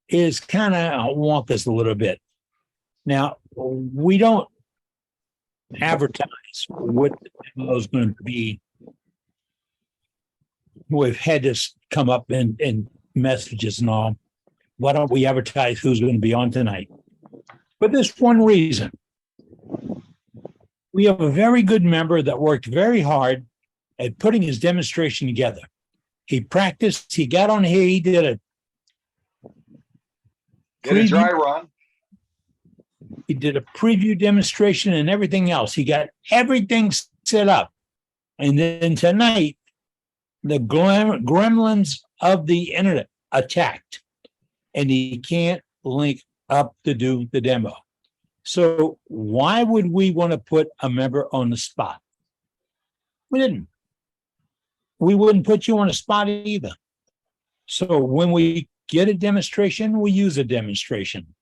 is kind of wonkus a little bit. Now, we don't advertise what the demo is going to be. We've had this come up in messages and all. Why don't we advertise who's going to be on tonight? For this one reason. We have a very good member that worked very hard at putting his demonstration together. He practiced, he got on here, he did a dry run. We did a preview demonstration and everything else. He got everything set up. And then tonight, the gremlins of the internet attacked, and he can't link up to do the demo. So why would we want to put a member on the spot? We didn't. We wouldn't put you on the spot either. So when we get a demonstration, we use a demonstration.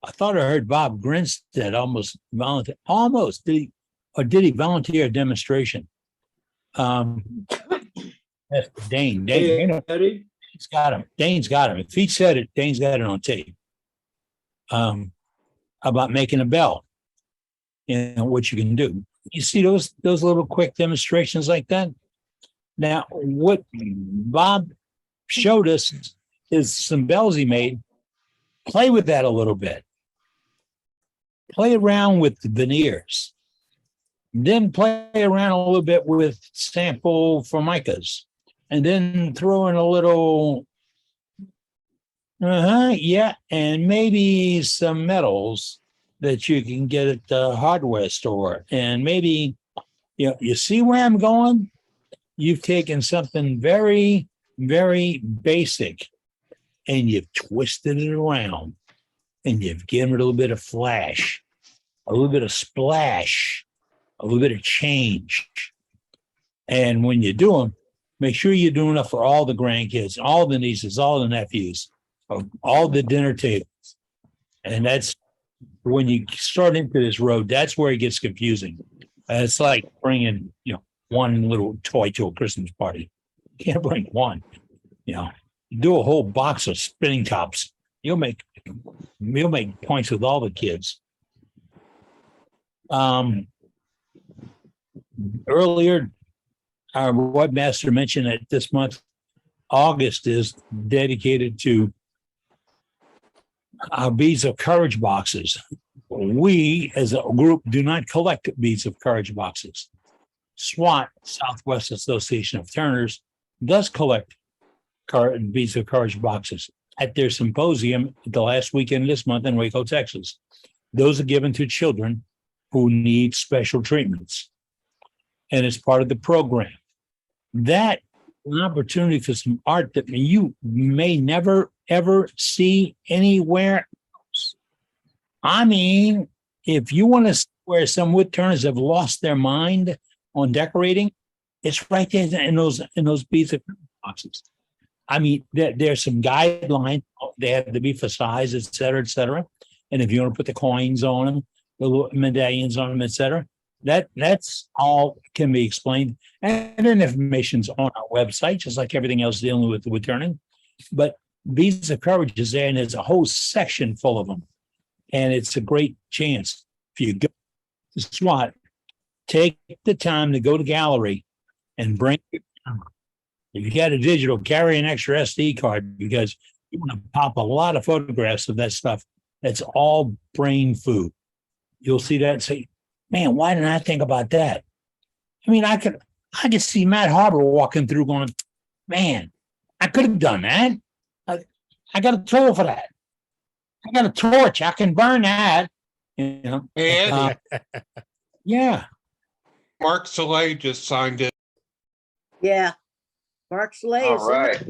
I thought I heard Bob Grinstead almost volunteer. Almost did he volunteer a demonstration? That's Dane. Dane, you know, he's got him. Dane's got him. If he said it, Dane's got it on tape. About making a bell, and what you can do. You see those little quick demonstrations like that. Now, what Bob showed us is some bells he made. Play with that a little bit. Play around with the veneers. Then play around a little bit with sample formicas. And then throw in a little, and maybe some metals that you can get at the hardware store. And maybe, you see where I'm going? You've taken something very, very basic and you've twisted it around and you've given it a little bit of flash, a little bit of splash, a little bit of change. And when you do them, make sure you're doing enough for all the grandkids, all the nieces, all the nephews, all the dinner tables. And that's when you start into this road, that's where it gets confusing. It's like bringing, one little toy to a Christmas party. You can't bring one, You do a whole box of spinning tops. You'll make points with all the kids. Earlier, our webmaster mentioned that this month, August, is dedicated to our Beads of Courage boxes. We, as a group, do not collect Beads of Courage boxes. SWAT, Southwest Association of Turners, does collect Beads of Courage boxes at their symposium the last weekend this month in Waco, Texas. Those are given to children who need special treatments. And it's part of the program. That an opportunity for some art that you may never, ever see anywhere else. I mean, if you want to see where some wood turners have lost their mind on decorating, it's right there in those beads of boxes. I mean, there's some guidelines. They have to be for size, et cetera, et cetera. And if you want to put the coins on them, the little medallions on them, et cetera, that's all can be explained. And then information's on our website, just like everything else dealing with wood turning. But Beads of Courage is there, and there's a whole section full of them. And it's a great chance. If you go to SWAT, take the time to go to gallery and bring it down. If you got a digital, carry an extra SD card, because you want to pop a lot of photographs of that stuff. That's all brain food. You'll see that and say, man, why didn't I think about that? I mean, I could see Matt Harbour walking through going, man, I could have done that. I got a tool for that. I got a torch. I can burn that. Hey, Eddie. Yeah. Mark Soleil just signed it. Yeah. Mark Soleil. All right.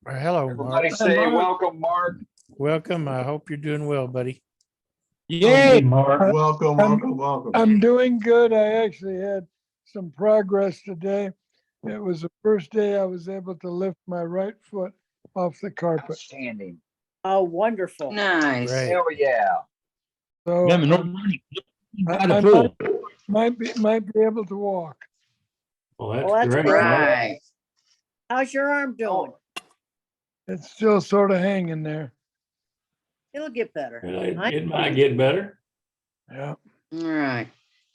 Hello, Everybody Mark. say welcome, Mark. Welcome. I hope you're doing well, buddy. Yay, Mark. Welcome. I'm doing good. I actually had some progress today. It was the first day I was able to lift my right foot off the carpet. Outstanding. Oh, wonderful. Nice. Right. Hell yeah. So Yeah, no money. I might be able to walk. Well, that's, Well, that's great. great. Right. How's your arm doing? It's still sort of hanging there. It'll get better. It might get better. Yeah. All right.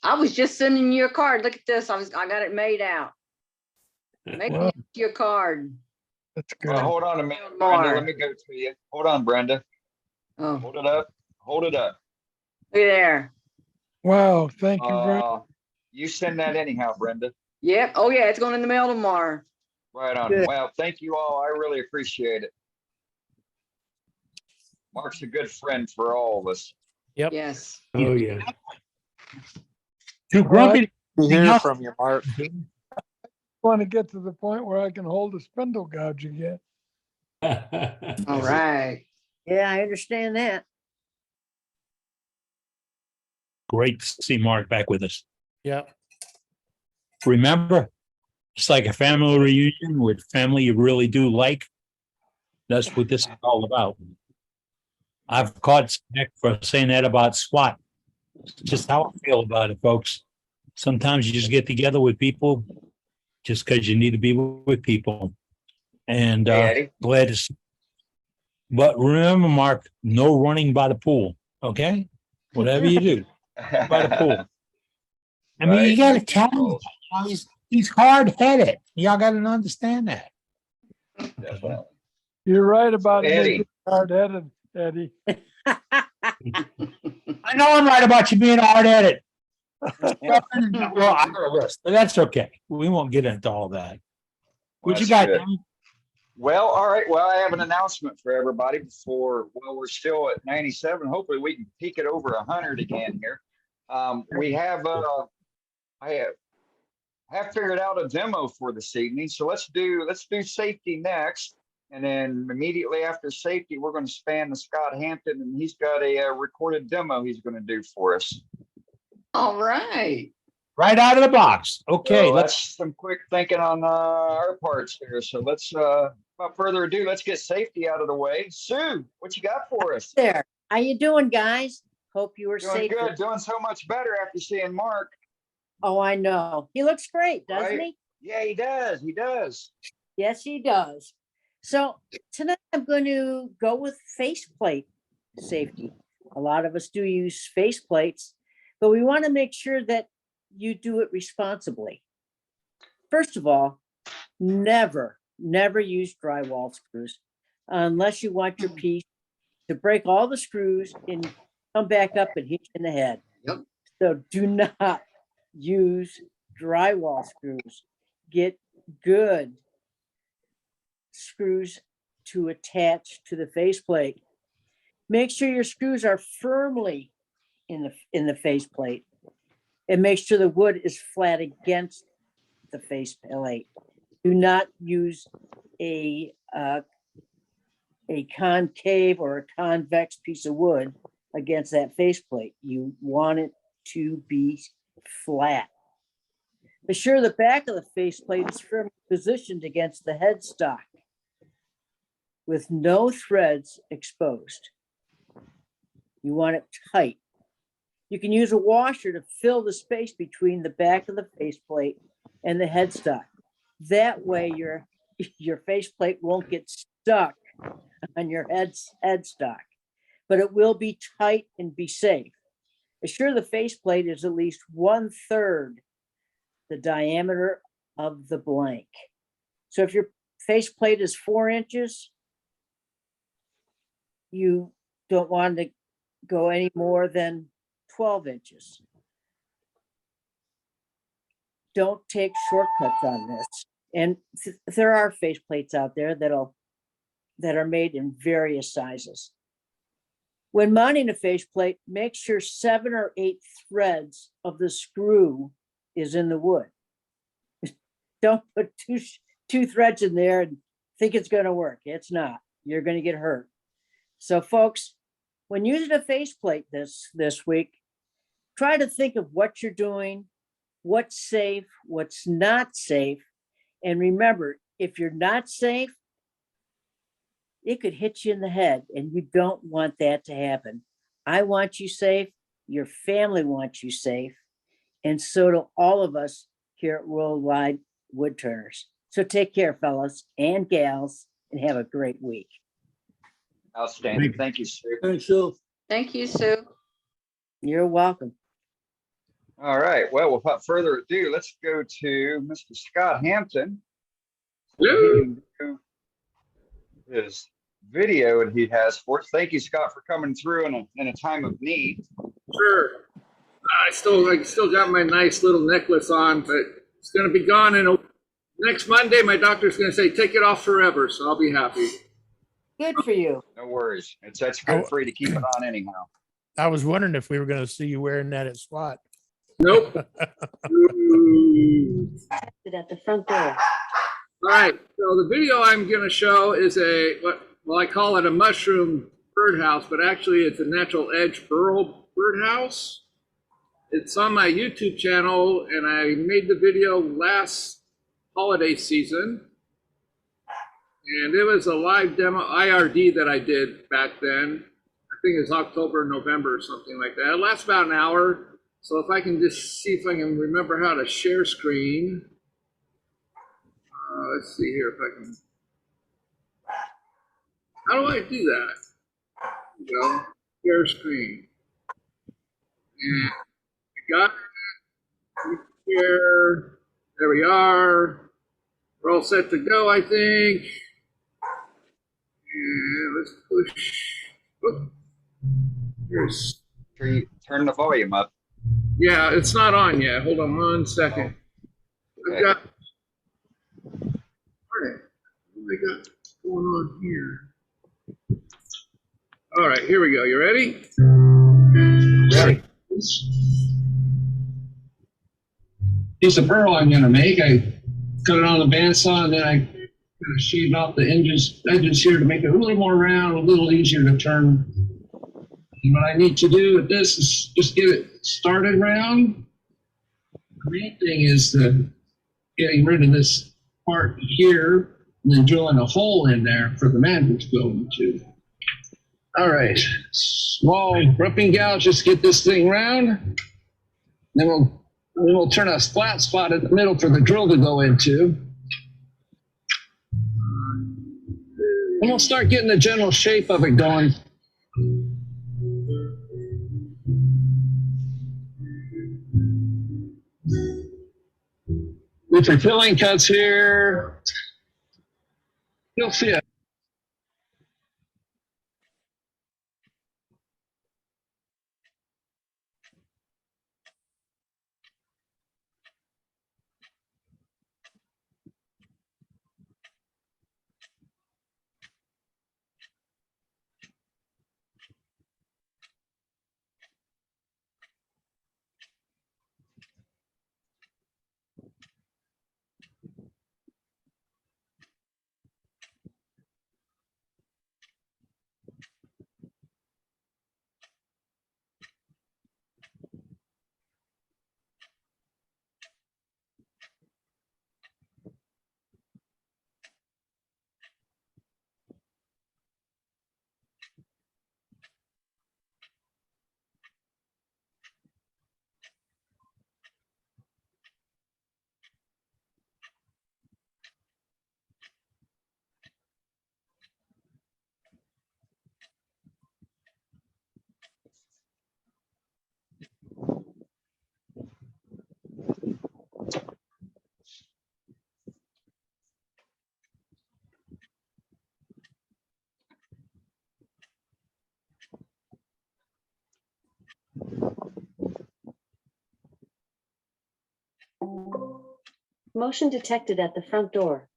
I was just sending you a card. Look at this. I got it made out. Make me your card. That's good. Well, hold on a minute, Brenda. Let me go to you. Hold on, Brenda. Oh. Hold it up. Hold it up. Look there. Wow. Thank you very much. You send that anyhow, Brenda. Yep. Oh, yeah. It's going in the mail tomorrow. Right on. Good. Well, thank you all. I really appreciate it. Mark's a good friend for all of us. Yep. Yes. Oh, yeah. Too grumpy. to hear hear from you, Mark. Want to get to the point where I can hold a spindle gouge again. All right. Yeah, I understand that. Great to see Mark back with us. Yeah. Remember, it's like a family reunion with family you really do like. That's what this is all about. I've caught Nick for saying that about SWAT. It's just how I feel about it, folks. Sometimes you just get together with people just because you need to be with people. And Hey, Eddie. glad to see. But remember, Mark, no running by the pool. Okay? Whatever you do, by the pool. I mean, you got to tell him. He's hard-headed. Y'all got to understand that. Definitely. You're right about Eddie. making hard-headed, Eddie. I know I'm right about you being hard-headed. Well, I got a list, but that's okay. We won't get into all that. What you got, Good. Danny? Well, all right. Well, I have an announcement for everybody before, well, we're still at 97. Hopefully we can peak it over 100 again here. We have, I have figured out a demo for this evening. So let's do safety next. And then immediately after safety, we're going to span to Scott Hampton, and he's got a recorded demo he's going to do for us. All right. Right out of the box. Okay, So let's. that's some quick thinking on our parts there. So let's, without further ado, let's get safety out of the way. Sue, what you got for us? There. How you doing, guys? Hope you were Doing safe. good, doing so much better after seeing Mark. Oh, I know. He looks great, doesn't Right? he? Yeah, he does. He does. Yes, he does. So tonight I'm going to go with faceplate safety. A lot of us do use faceplates, but we want to make sure that you do it responsibly. First of all, never use drywall screws unless you want your piece to break all the screws and come back up and hit you in the head. Yep. So do not use drywall screws. Get good screws to attach to the faceplate. Make sure your screws are firmly in the faceplate, and make sure the wood is flat against the faceplate. Do not use a concave or a convex piece of wood against that faceplate. You want it to be flat. Be sure the back of the faceplate is firmly positioned against the headstock with no threads exposed. You want it tight. You can use a washer to fill the space between the back of the faceplate and the headstock. That way your faceplate won't get stuck on your headstock, but it will be tight and be safe. Assure the faceplate is at least 1/3 the diameter of the blank. So if your faceplate is 4 inches, you don't want to go any more than 12 inches. Don't take shortcuts on this. And there are faceplates out there that are made in various sizes. When mounting a faceplate, make sure 7 or 8 threads of the screw is in the wood. Don't put two threads in there and think it's going to work. It's not. You're going to get hurt. So folks, when using a faceplate this week, try to think of what you're doing, what's safe, what's not safe. And remember, if you're not safe, it could hit you in the head, and you don't want that to happen. I want you safe. Your family wants you safe. And so do all of us here at Worldwide Woodturners. So take care, fellas and gals, and have a great week. Outstanding. Thank you, Sue. Thanks, Sue. Thank you, Sue. You're welcome. All right. Well, without further ado, let's go to Mr. Scott Hampton. He can do his video that he has for us. Thank you, Scott, for coming through in a time of need. Sure. I still got my nice little necklace on, but it's going to be gone next Monday. My doctor's going to say, take it off forever. So I'll be happy. Good for you. No worries. That's good for you to keep it on anyhow. I was wondering if we were going to see you wearing that at SWAT. Nope. At the front door. All right, so the video I'm going to show is well, I call it a mushroom birdhouse, but actually it's a natural edge burrow birdhouse. It's on my YouTube channel, and I made the video last holiday season. And it was a live demo IRD that I did back then. I think it's October, November, or something like that. It lasts about an hour. So if I can just see if I can remember how to share screen. Let's see here if I can. How do I do that? There we go. Share screen. And I got it. Here. There we are. We're all set to go, I think. And let's push. Oh, here's. Turn the volume up. Yeah, it's not on yet. Hold on 1 second. Okay. I've got. What do I got going on here? All right, here we go. You ready? Ready. Piece of burrow I'm gonna make. I cut it on the bandsaw, and then I kind of shaved off the edges here to make it a little more round, a little easier to turn. And what I need to do with this is just get it started round. The main thing is getting rid of this part here, and then drilling a hole in there for the mandrel to go into. All right, small roughing gouge, just get this thing round. Then we'll turn a flat spot in the middle for the drill to go into. And we'll start getting the general shape of it going. With your filling cuts here, you'll fit. Motion detected at the front door.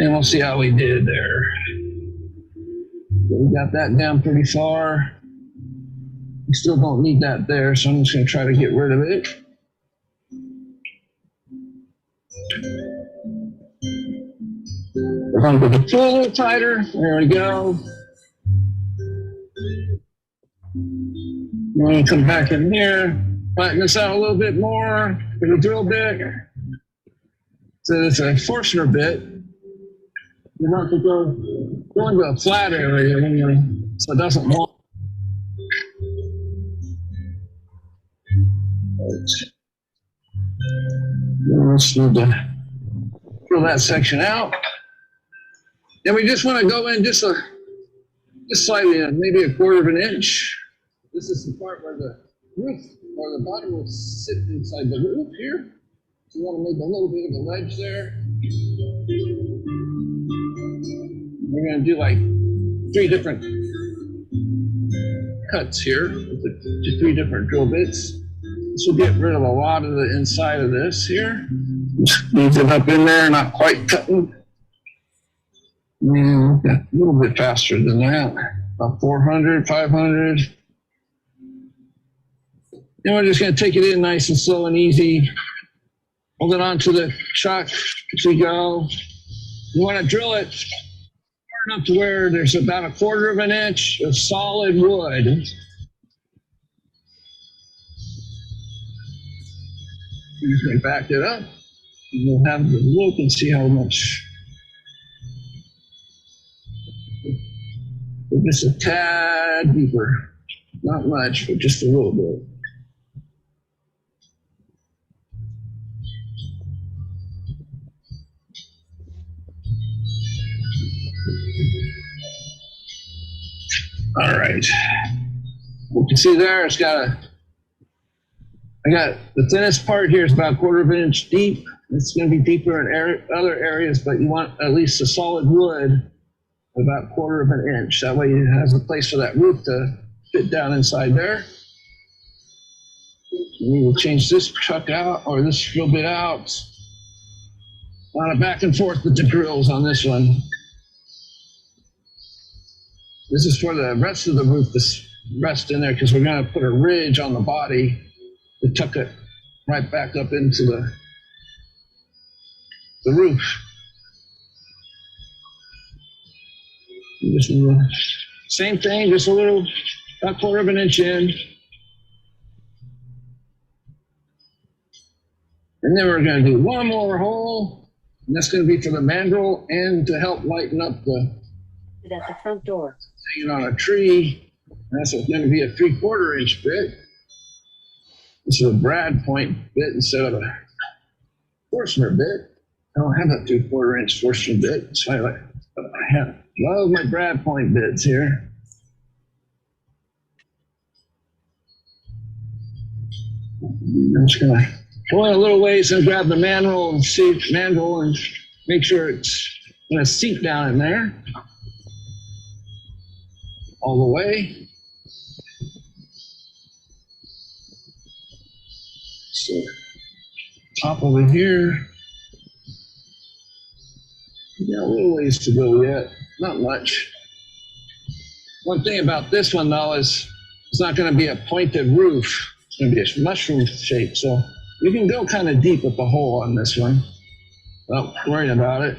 And we'll see how we did there. We got that down pretty far. We still don't need that there, so I'm just going to try to get rid of it. We're going to get the tool a little tighter. There we go. I'm going to come back in here, flatten this out a little bit more with a drill bit. So it's a Forstner bit. You want to go into a flat area anyway, so it doesn't want. just need to fill that section out. And we just want to go in just slightly, maybe a quarter of an inch. This is the part where the roof or the bottom will sit inside the roof here. So you want to make a little bit of a ledge there. We're going to do like 3 different cuts here, just 3 different drill bits. This will get rid of a lot of the inside of this here. Just leave it up in there, not quite cutting. Yeah, a little bit faster than that, about 400, 500. And we're just going to take it in nice and slow and easy. Hold it onto the chuck as we go. You want to drill it far enough to where there's about a quarter of an inch of solid wood. We're just going to back it up. And we'll have the look and see how much. Just a tad deeper. Not much, but just a little bit. All right. You can see there, I got the thinnest part here is about a quarter of an inch deep. It's going to be deeper in other areas, but you want at least a solid wood about a quarter of an inch. That way it has a place for that roof to fit down inside there. And we will change this chuck out or this drill bit out. A lot of back and forth with the drills on this one. This is for the rest of the roof to rest in there because we're going to put a ridge on the body to tuck it right back up into the roof. Just same thing, just a little, about quarter of an inch in. And then we're going to do one more hole, and that's going to be for the mandrel and to help lighten up the At the front door. hanging on a tree. And that's going to be a 3/4 inch bit. This is a brad point bit instead of a Forstner bit. I don't have a 3/4 inch Forstner bit, so I love my brad point bits here. I'm just gonna go in a little ways and grab the mandrel and make sure it's gonna seat down in there all the way. So top of it here. Got a little ways to go yet, not much. One thing about this one though is it's not going to be a pointed roof. It's going to be a mushroom shape, so you can go kind of deep with the hole on this one without worrying about it.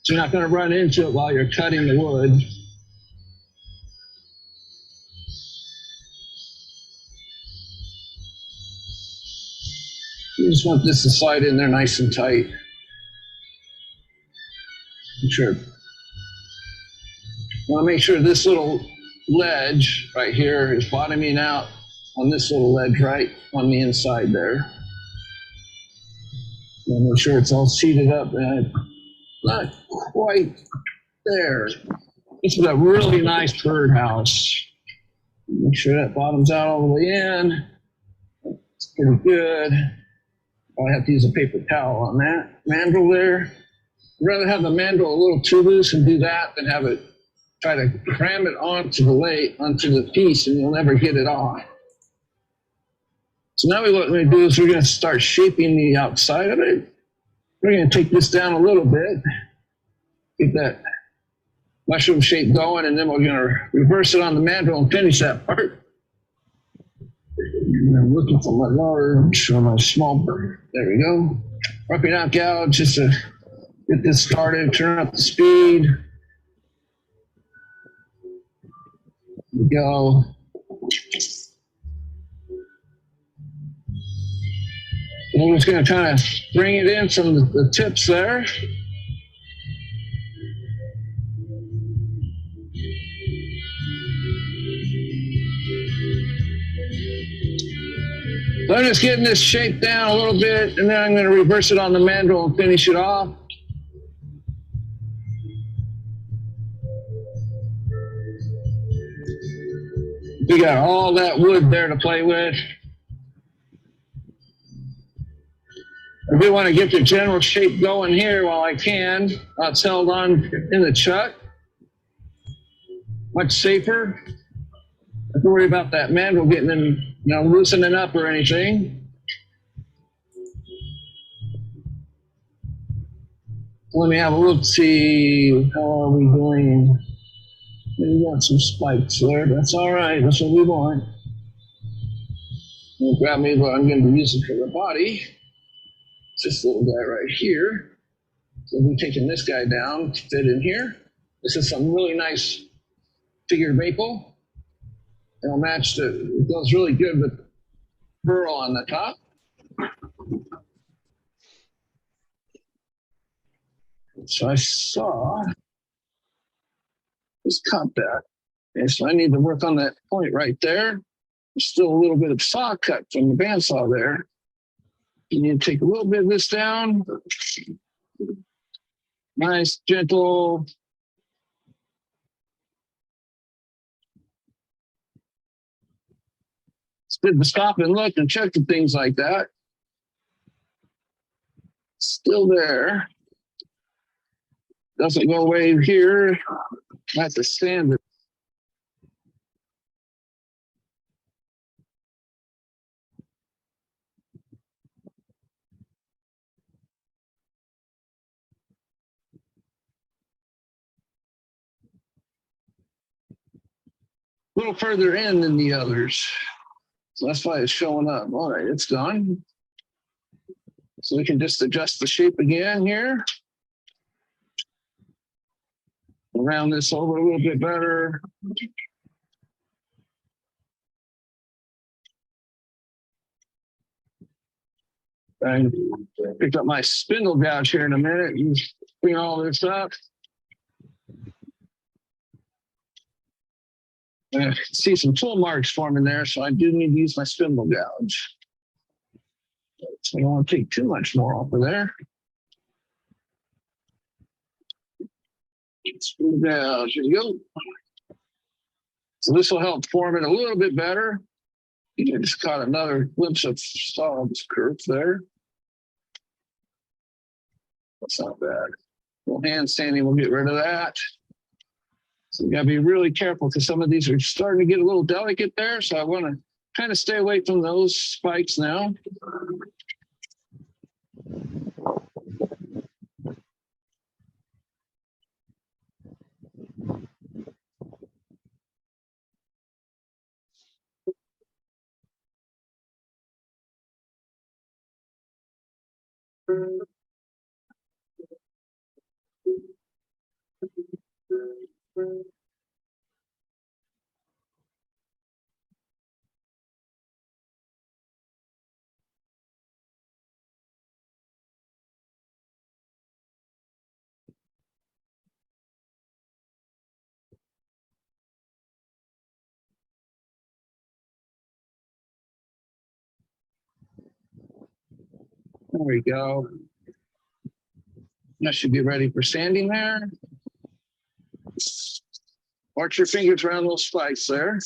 So you're not going to run into it while you're cutting the wood. You just want this to slide in there nice and tight. Sure. Want to make sure this little ledge right here is bottoming out on this little ledge right on the inside there. And make sure it's all seated up and not quite there. This is a really nice birdhouse. Make sure that bottoms out all the way in. It's pretty good. I have to use a paper towel on that mandrel there. I'd rather have the mandrel a little too loose and do that than have it try to cram it onto the piece and you'll never get it off. So now what we're going to do is we're going to start shaping the outside of it. We're going to take this down a little bit, get that mushroom shape going, and then we're going to reverse it on the mandrel and finish that part. And I'm looking for my large or my small bird. There we go. Rubbing out gouge just to get this started, turn up the speed. There we go. And we're just going to kind of bring it in from the tips there. So I'm just getting this shape down a little bit, and then I'm going to reverse it on the mandrel and finish it off. We got all that wood there to play with. I do want to get the general shape going here while I can. It's held on in the chuck. Much safer. Don't worry about that mandrel getting in, loosening up or anything. Let me have a look, see how are we doing. We got some spikes there. That's all right. That's what we want. I'll grab me what I'm going to be using for the body. It's this little guy right here. So we'll be taking this guy down to fit in here. This is some really nice figured maple. It'll match it goes really good with burl on the top. So I saw this cut that. Okay, so I need to work on that point right there. There's still a little bit of saw cut from the bandsaw there. You need to take a little bit of this down. Nice, gentle. It's good to stop and look and check and things like that. Still there. Doesn't go away here. I have to stand it. A little further in than the others. So that's why it's showing up. All right, it's done. So we can just adjust the shape again here. Round this over a little bit better. I picked up my spindle gouge here in a minute and bring all this up. I see some tool marks forming there, so I do need to use my spindle gouge. So I don't want to take too much more off of there. Spindle gouge, here you go. So this will help form it a little bit better. You just caught another glimpse of solid curve there. That's not bad. A little hand sanding will get rid of that. So you gotta be really careful because some of these are starting to get a little delicate there. So I want to kind of stay away from those spikes now. There we go. That should be ready for sanding there. Arch your fingers around those spikes there.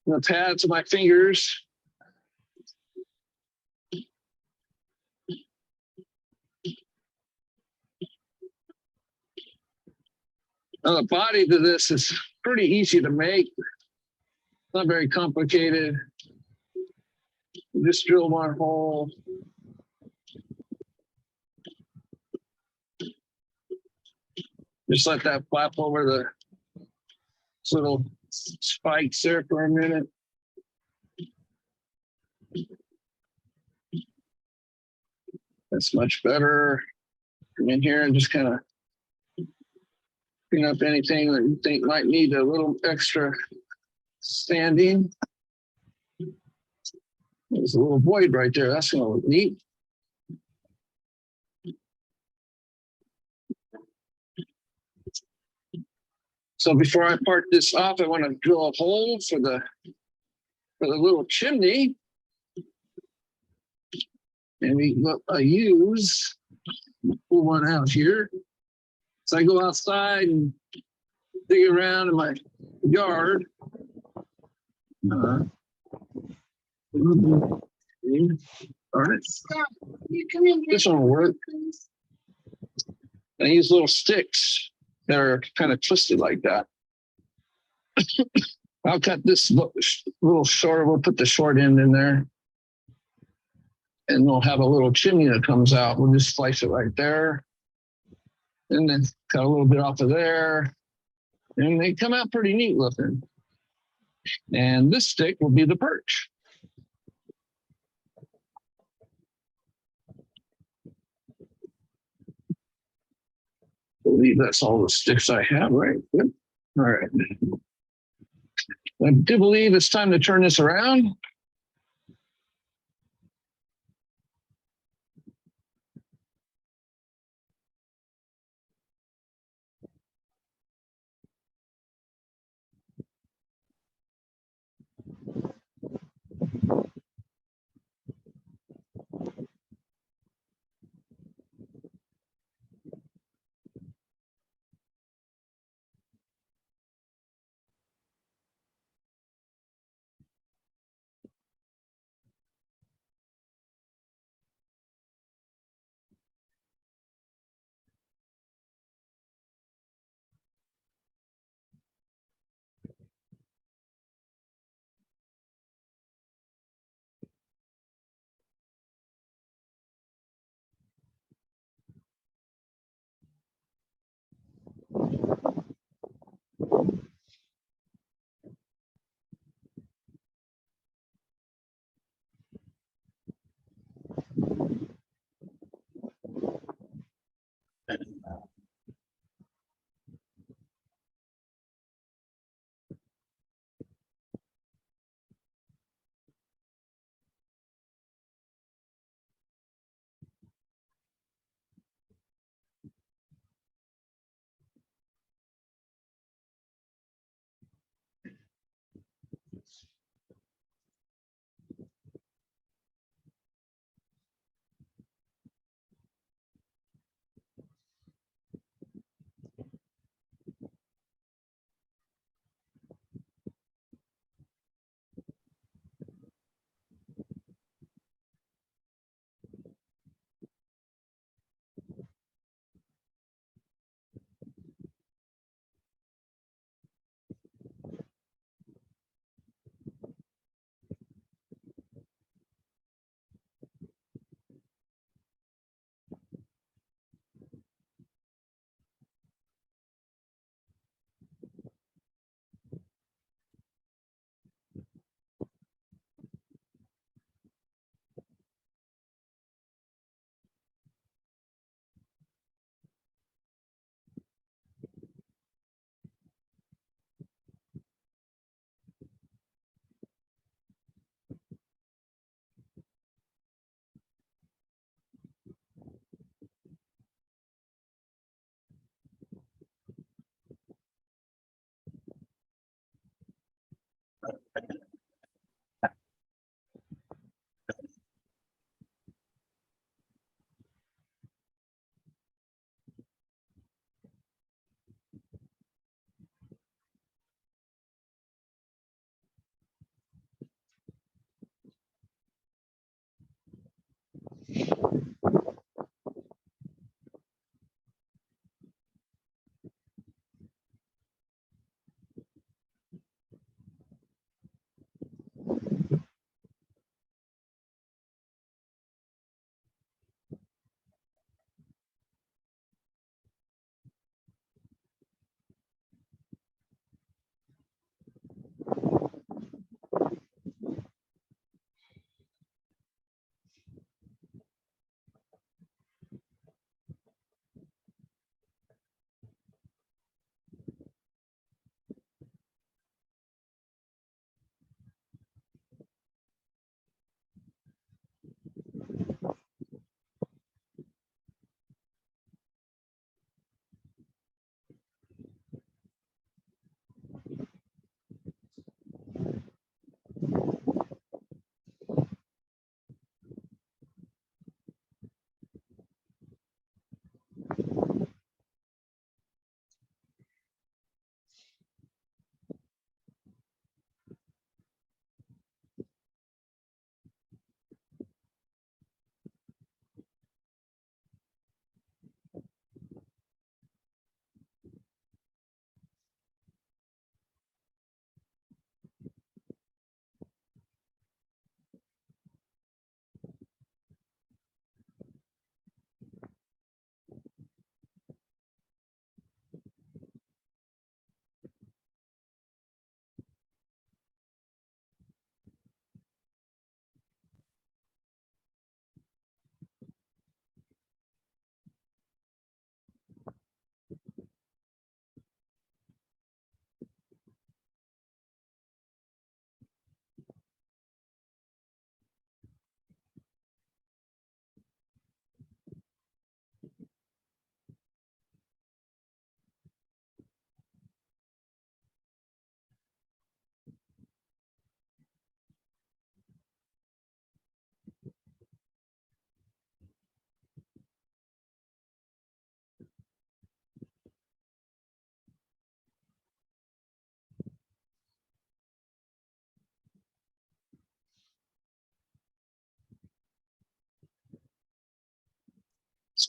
The pads of my fingers. Now the body to this is pretty easy to make. Not very complicated. You just drill one hole. Just let that flap over the little spikes there for a minute. That's much better. Come in here and just kind of clean up anything that you think might need a little extra sanding. There's a little void right there. That's going to look neat. So before I part this off, I want to drill a hole for the for the little chimney. And what I use, pull one out here. So I go outside and dig around in my yard. All right. This one will work. I use little sticks that are kind of twisted like that. I'll cut this little short. We'll put the short end in there. And we'll have a little chimney that comes out. We'll just slice it right there. And then cut a little bit off of there. And they come out pretty neat looking. And this stick will be the perch. I believe that's all the sticks I have, right? Good. All right. I do believe it's time to turn this around.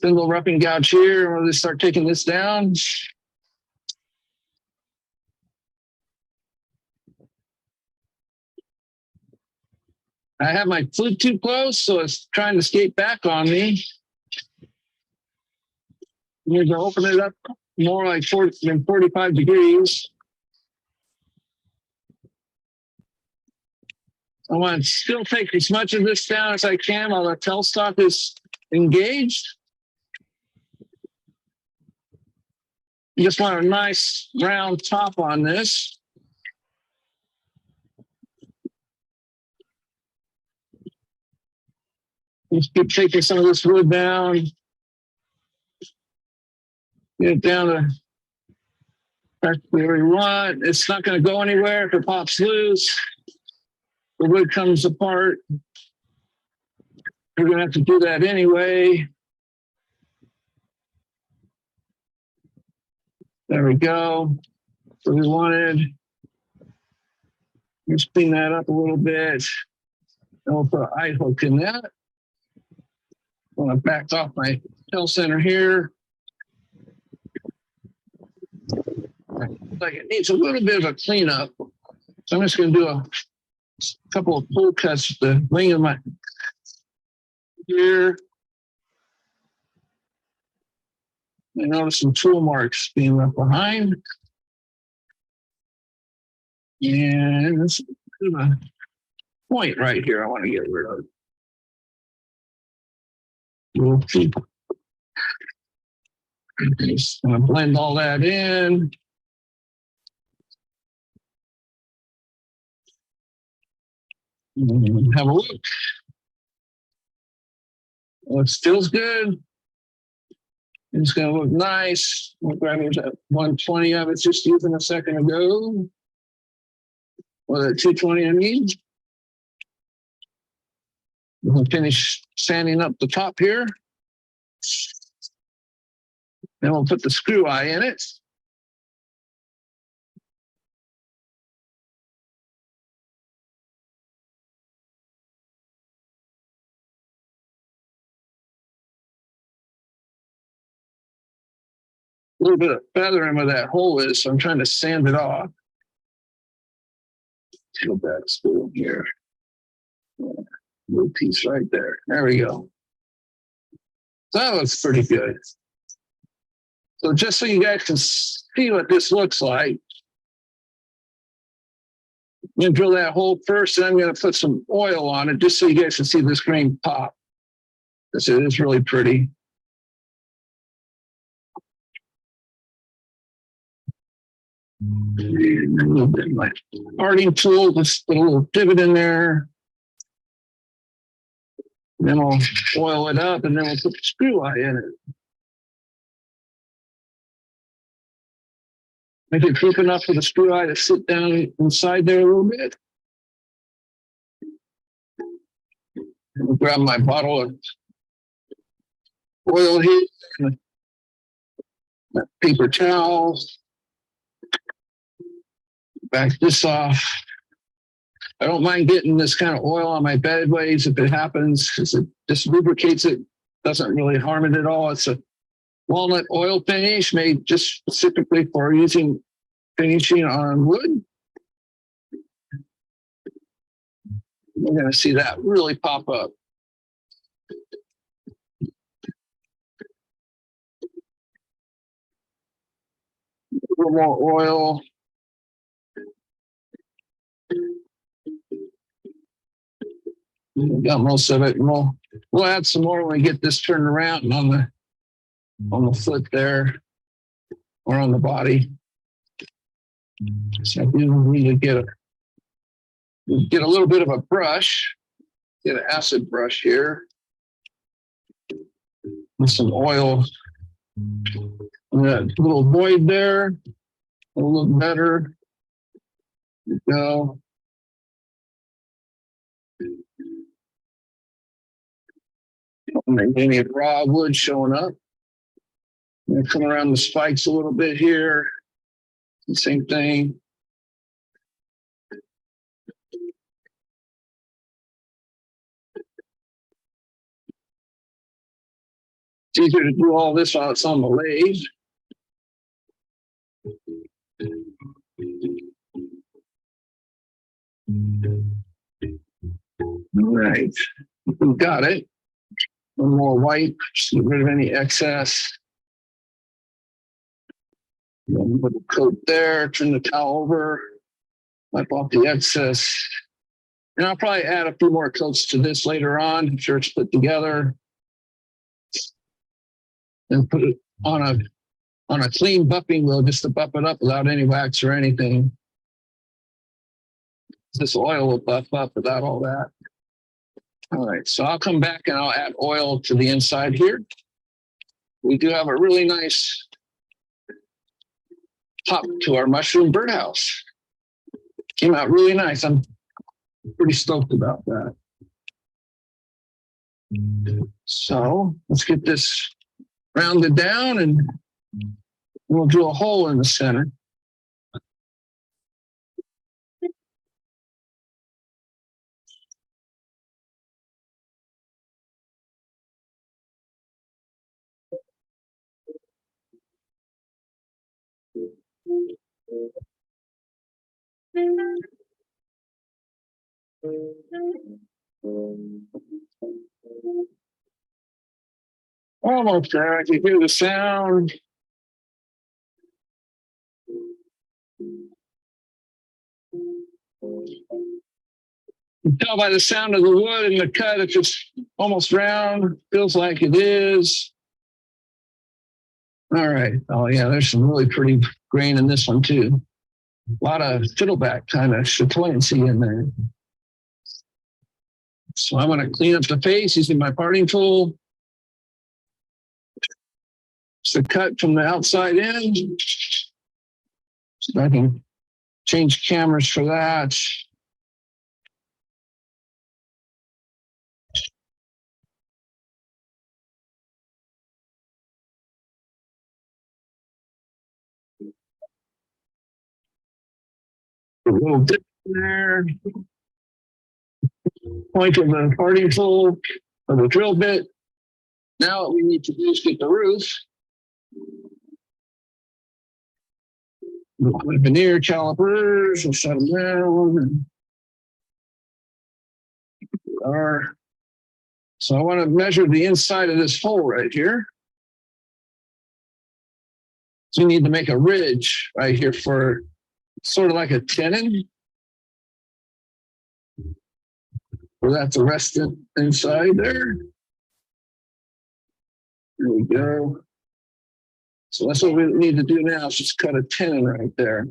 spindle roughing gouge here. We'll just start taking this down. I have my foot too close, so it's trying to skate back on me. I'm going to open it up more like 45 degrees. I want to still take as much of this down as I can while the tailstock is engaged. You just want a nice round top on this. Just keep taking some of this wood down. Get it down to practically where you want. It's not going to go anywhere if it pops loose. The wood comes apart. We're going to have to do that anyway. There we go. So we wanted. Let's clean that up a little bit. And we'll put an eye hook in that. I'm going to back off my tail center here. Like it needs a little bit of a cleanup. So I'm just going to do a couple of pull cuts the wing of my here. I notice some tool marks being left behind. And there's a point right here I want to get rid of. We'll keep. Just going to blend all that in. Have a look. Well, it feels good. It's going to look nice. We're grabbing that 120 of it just using a second ago. Or that 220, I mean. We'll finish sanding up the top here. Then we'll put the screw eye in it. A little bit of feathering where that hole is, so I'm trying to sand it off. Go back spool here. Little piece right there. There we go. So that looks pretty good. So just so you guys can see what this looks like, I'm going to drill that hole first, and I'm going to put some oil on it just so you guys can see this green pop. Because it is really pretty. And a little bit of my parting tool, just put a little divot in there. And then we'll oil it up, and then we'll put the screw eye in it. Make it deep enough for the screw eye to sit down inside there a little bit. And I'll grab my bottle of oil here, and my paper towel. Back this off. I don't mind getting this kind of oil on my bedways if it happens, because it just lubricates it, doesn't really harm it at all. It's a walnut oil finish made just specifically for using finishing on wood. We're going to see that really pop up. A little more oil. Got most of it, and we'll add some more when we get this turned around and on the foot there or on the body. So we need to get a little bit of a brush, get an acid brush here with some oil. And that little void there will look better. There we go. Don't make any raw wood showing up. I'm going to come around the spikes a little bit here. Same thing. It's easier to do all this while it's on the lathe. All right, we've got it. One more white, just get rid of any excess. Put the coat there, turn the towel over, wipe off the excess. And I'll probably add a few more coats to this later on, I'm sure it's put together. And put it on a clean buffing wheel just to buff it up without any wax or anything. This oil will buff up without all that. All right, so I'll come back and I'll add oil to the inside here. We do have a really nice top to our mushroom birdhouse. Came out really nice. I'm pretty stoked about that. So let's get this rounded down and we'll drill a hole in the center. Almost there. I can hear the sound. You can tell by the sound of the wood and the cut, if it's almost round, feels like it is. All right. Oh yeah, there's some really pretty grain in this one too. A lot of fiddleback kind of chatoyancy in there. So I'm going to clean up the face using my parting tool. It's a cut from the outside in. So I can change cameras for that. A little dip there. Point of the parting tool or the drill bit. Now what we need to do is get the roof. With veneer calipers and set them down. So I want to measure the inside of this hole right here. So we need to make a ridge right here for sort of like a tenon. For that to rest it inside there. There we go. So that's what we need to do now, is just cut a tenon right there.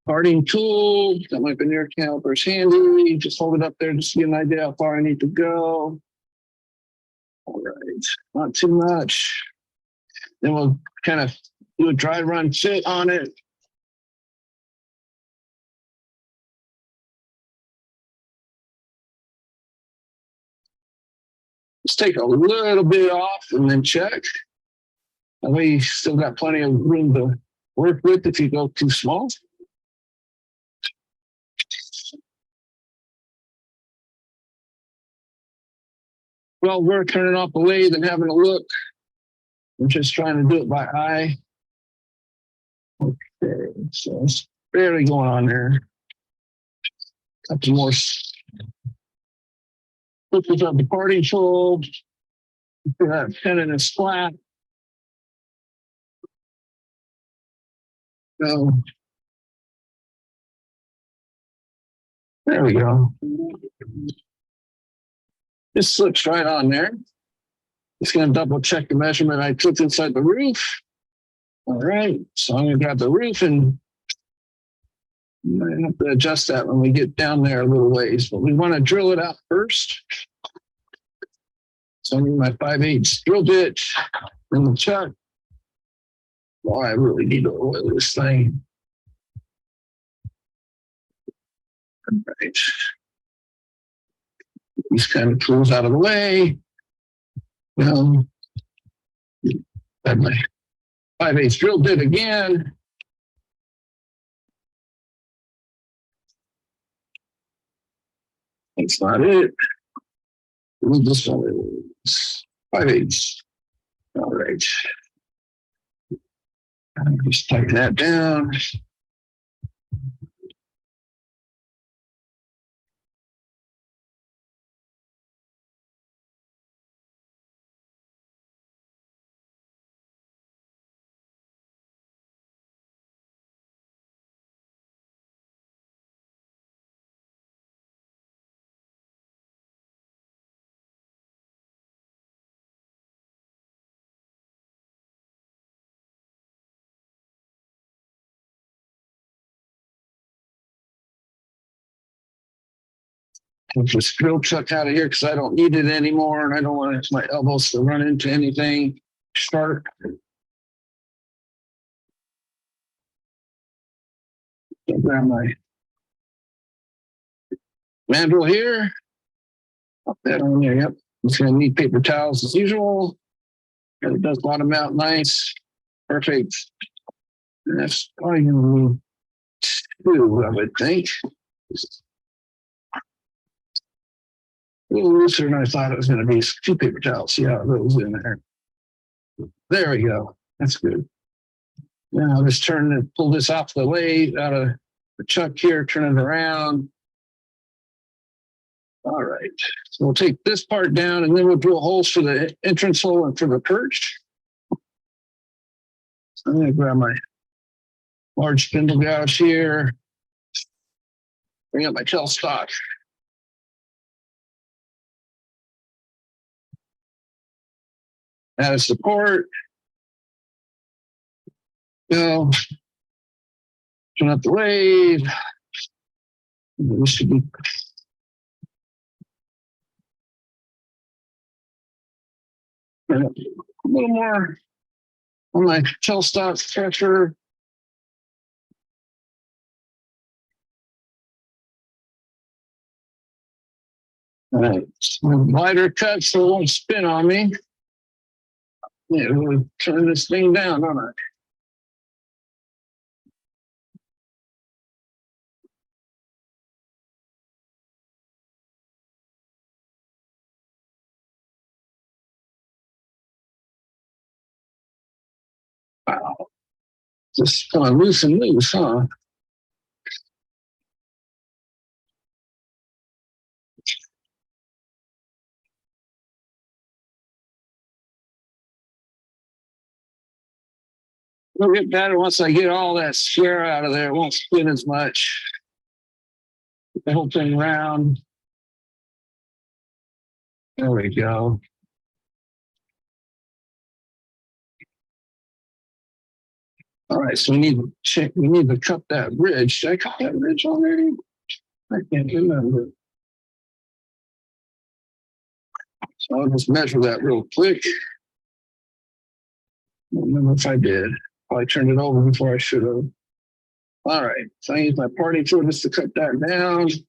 Parting tool, got my veneer calipers handy. Just hold it up there just to get an idea how far I need to go. All right, not too much. Then we'll kind of do a dry run fit on it. Let's take a little bit off and then check. That way you still got plenty of room to work with if you go too small. Well, we're turning off the lathe and having a look. I'm just trying to do it by eye. Okay, so it's barely going on there. Couple more. Put this up the parting tool. Put that tenon is flat. So there we go. This slips right on there. Just going to double check the measurement I took inside the roof. All right, so I'm going to grab the roof and I have to adjust that when we get down there a little ways, but we want to drill it out first. So I need my 5/8 drill bit in the chuck. Well, I really need to oil this thing. All right. These kind of tools out of the way. Got my 5/8 drill bit again. That's not it. This one is 5/8. All right. Just type that down. Take this drill chuck out of here because I don't need it anymore, and I don't want my elbows to run into anything sharp. I'll grab my mandrel here. Pop that on there. Yep. Just gonna need paper towels as usual. And it does bottom out nice. Perfect. And that's probably gonna need 2, I would think. A little looser than I thought it was going to be. 2 paper towels. See how it goes in there. There we go. That's good. Now let's pull this off the lathe out of the chuck here, turn it around. All right. So we'll take this part down and then we'll drill holes for the entrance hole and for the perch. So I'm going to grab my large spindle gouge here. Bring up my tailstock. Add a support. Go. Turn up the lathe. This should be. A little more on my tailstock pressure. All right, lighter cut so it won't spin on me. Yeah, we'll turn this thing down, don't I? Wow. Just kind of loose and loose, huh? It'll get better once I get all that square out of there. It won't spin as much. Get the whole thing round. There we go. All right, so we need to check. We need to cut that ridge. Did I cut that ridge already? I can't remember. So I'll just measure that real quick. I don't remember if I did. I turned it over before I should have. All right, so I use my parting tool just to cut that down. I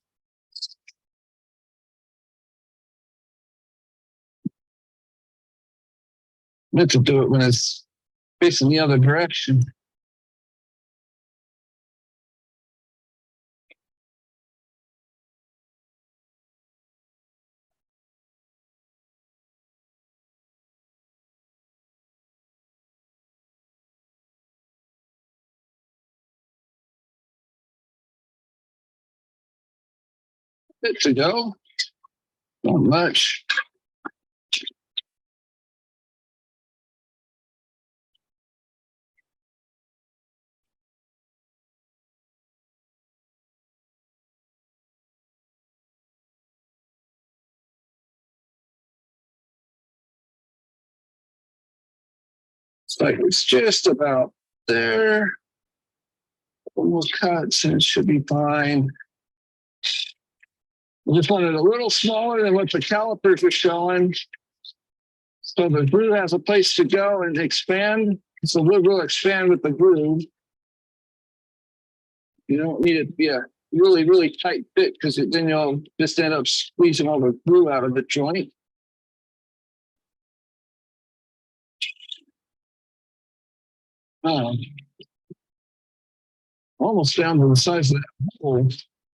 meant to do it when it's facing the other direction. Good to go. Not much. It's like it's just about there. Almost cut, so it should be fine. I just want it a little smaller than what the calipers are showing. So the groove has a place to go and expand. So the wood will expand with the groove. You don't need it to be a really, really tight fit because then you'll just end up squeezing all the glue out of the joint. Almost down to the size of that hole.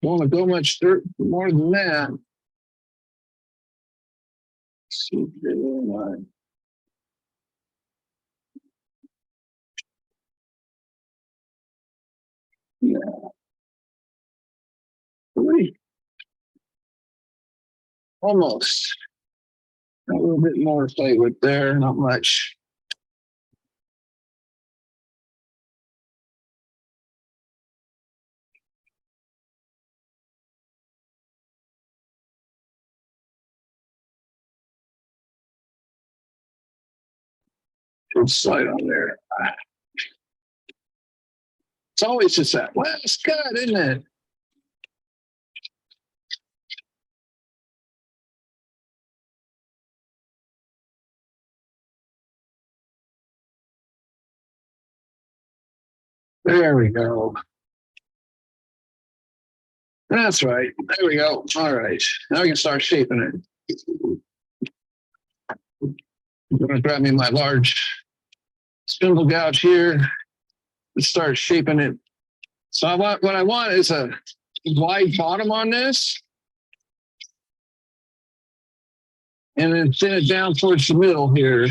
Don't want to go much more than that. Yeah. Three. Almost. A little bit more to play with there, not much. Good slide on there. It's always just that last cut, isn't it? There we go. That's right. There we go. All right. Now we can start shaping it. I'm going to grab me my large spindle gouge here and start shaping it. So what I want is a wide bottom on this. And then thin it down towards the middle here.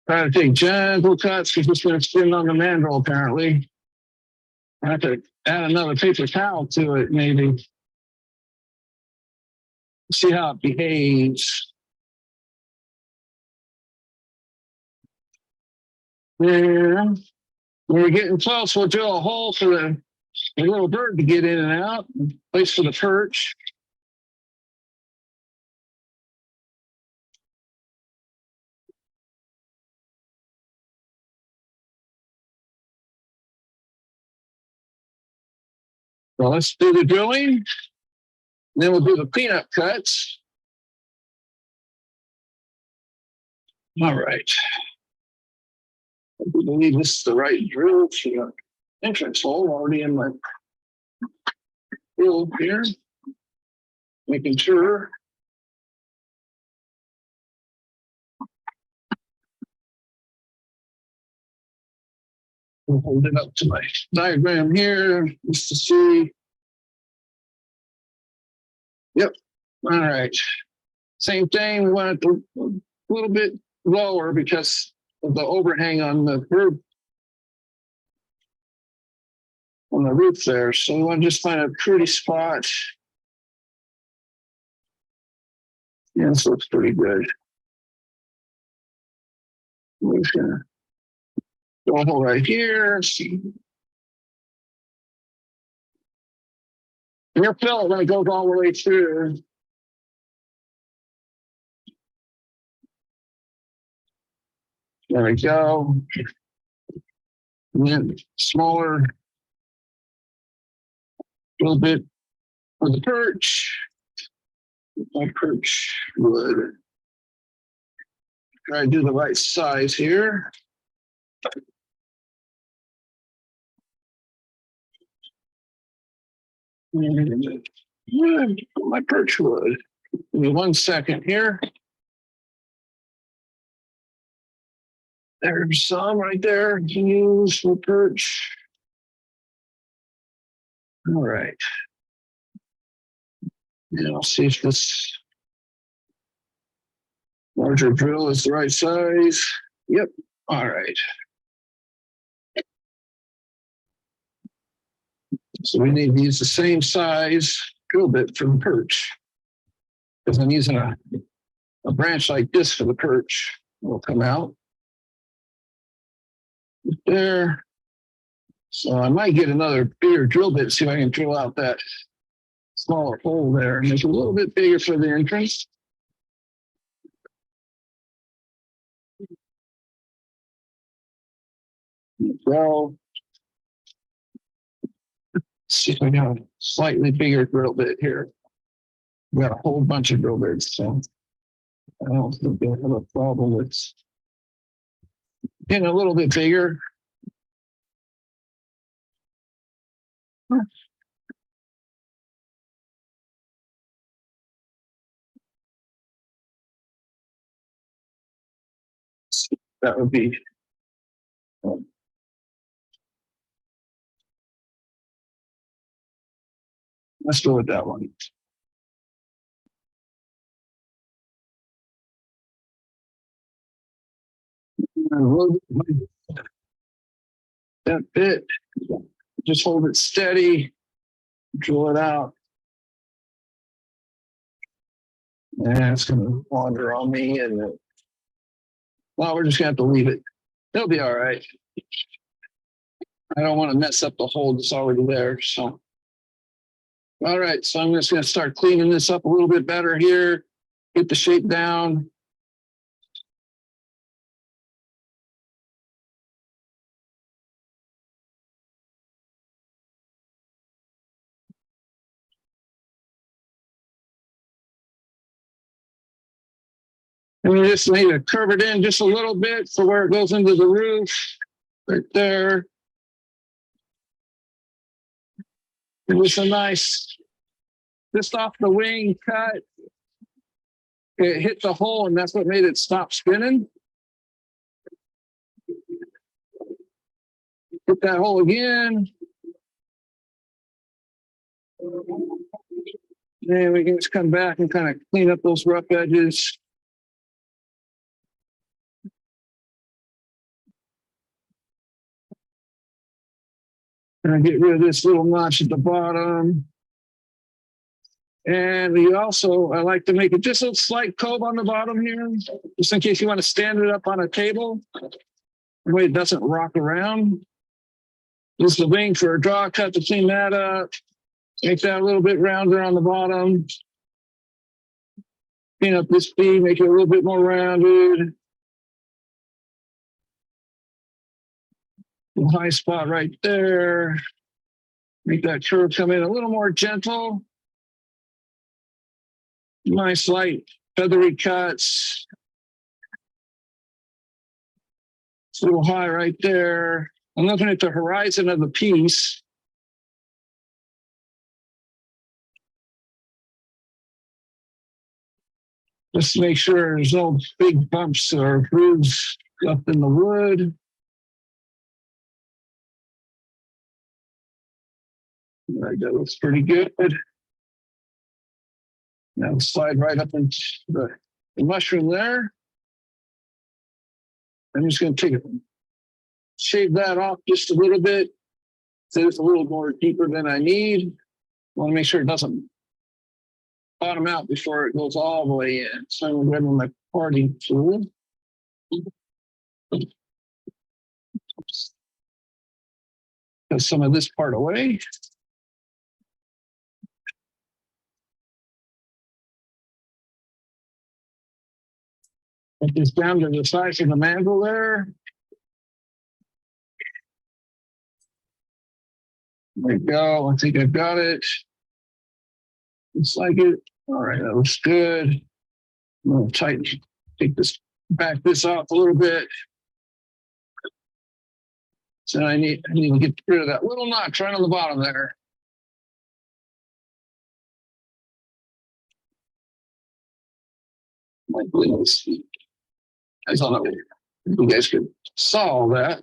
Trying to take gentle cuts because it's going to spin on the mandrel apparently. I have to add another paper towel to it maybe. See how it behaves. There. When we're getting close, we'll drill a hole for the little bird to get in and out. Place for the perch. So let's do the drilling. Then we'll do the cleanup cuts. All right. I believe this is the right drill for the entrance hole already in my drill here. Making sure. We'll hold it up to my diagram here just to see. Yep. All right. Same thing. We want it a little bit lower because of the overhang on the roof. On the roof there. So we want to just find a pretty spot. Yeah, this looks pretty good. We're just gonna go a hole right here. See. And you'll feel it when it goes all the way through. There we go. And then smaller, a little bit for the perch. My perch wood. Try to do the right size here. And my perch wood. Give me 1 second here. There's some right there. Use for perch. All right. And I'll see if this larger drill is the right size. Yep. All right. So we need to use the same size drill bit for the perch. Because I'm using a branch like this for the perch. It'll come out. There. So I might get another bigger drill bit, see if I can drill out that smaller hole there and make it a little bit bigger for the entrance. So let's see if I got a slightly bigger drill bit here. We got a whole bunch of drill bits, so I don't think they'll have a problem with getting a little bit bigger. That would be Let's go with that one. That bit, just hold it steady, drill it out. And it's going to wander on me, and well, we're just going to have to leave it. It'll be all right. I don't want to mess up the hole that's already there. So, all right. So I'm just going to start cleaning this up a little bit better here. Get the shape down. And we just need to curve it in just a little bit for where it goes into the roof. Right there. It was a nice, just off the wing cut. It hit the hole, and that's what made it stop spinning. Hit that hole again. And we can just come back and kind of clean up those rough edges. And get rid of this little notch at the bottom. And we also, I like to make it just a slight cove on the bottom here, just in case you want to stand it up on a table. That way it doesn't rock around. This is the wing for a draw cut to clean that up. Make that a little bit rounder on the bottom. Clean up this B, make it a little bit more rounded. The high spot right there. Make that curve come in a little more gentle. Nice light feathery cuts. It's a little high right there. I'm looking at the horizon of the piece. Just to make sure there's no big bumps or grooves left in the wood. All right, that looks pretty good. Now slide right up into the mushroom there. I'm just going to take it, shave that off just a little bit. So it's a little more deeper than I need. I want to make sure it doesn't bottom out before it goes all the way in. So I'm going to grab my parting tool. Cut some of this part away. Put this down to the size of the mantle there. There we go. I think I've got it. Looks like it. All right, that looks good. I'm going to tighten, take this, back this off a little bit. So I need to get rid of that little notch right on the bottom there. My goodness. I don't know if you guys could saw that.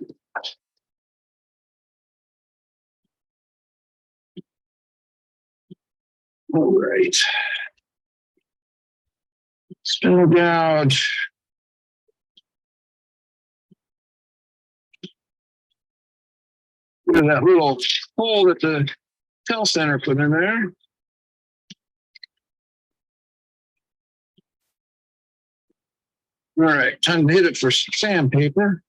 All right. Spindle gouge. Look at that little hole that the tail center put in there. All right, time to hit it for sandpaper.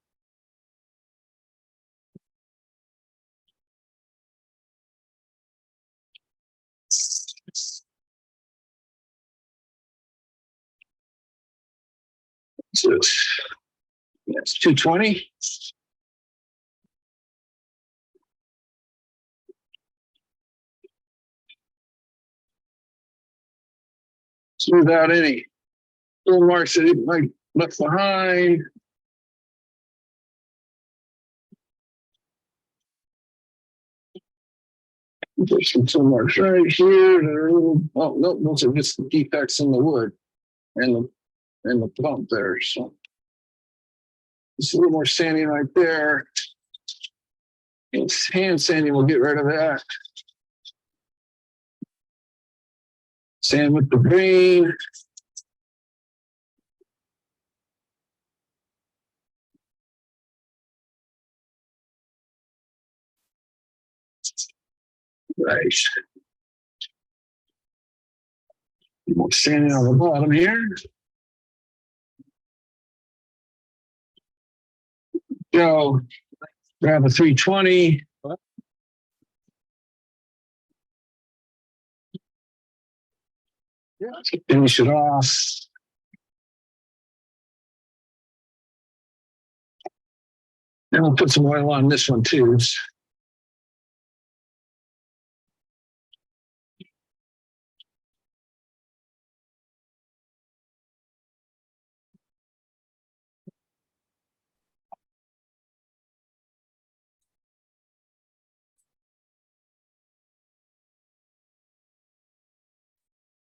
So that's 220. Smooth out any little marks that it might left behind. There's some marks right here that are a little, oh no, those are just the defects in the wood and the bump there. So just a little more sanding right there. And hand sanding will get rid of that. Sand with the green. Right. More sand on the bottom here. Go grab a 320. Finish it off. And we'll put some oil on this one too.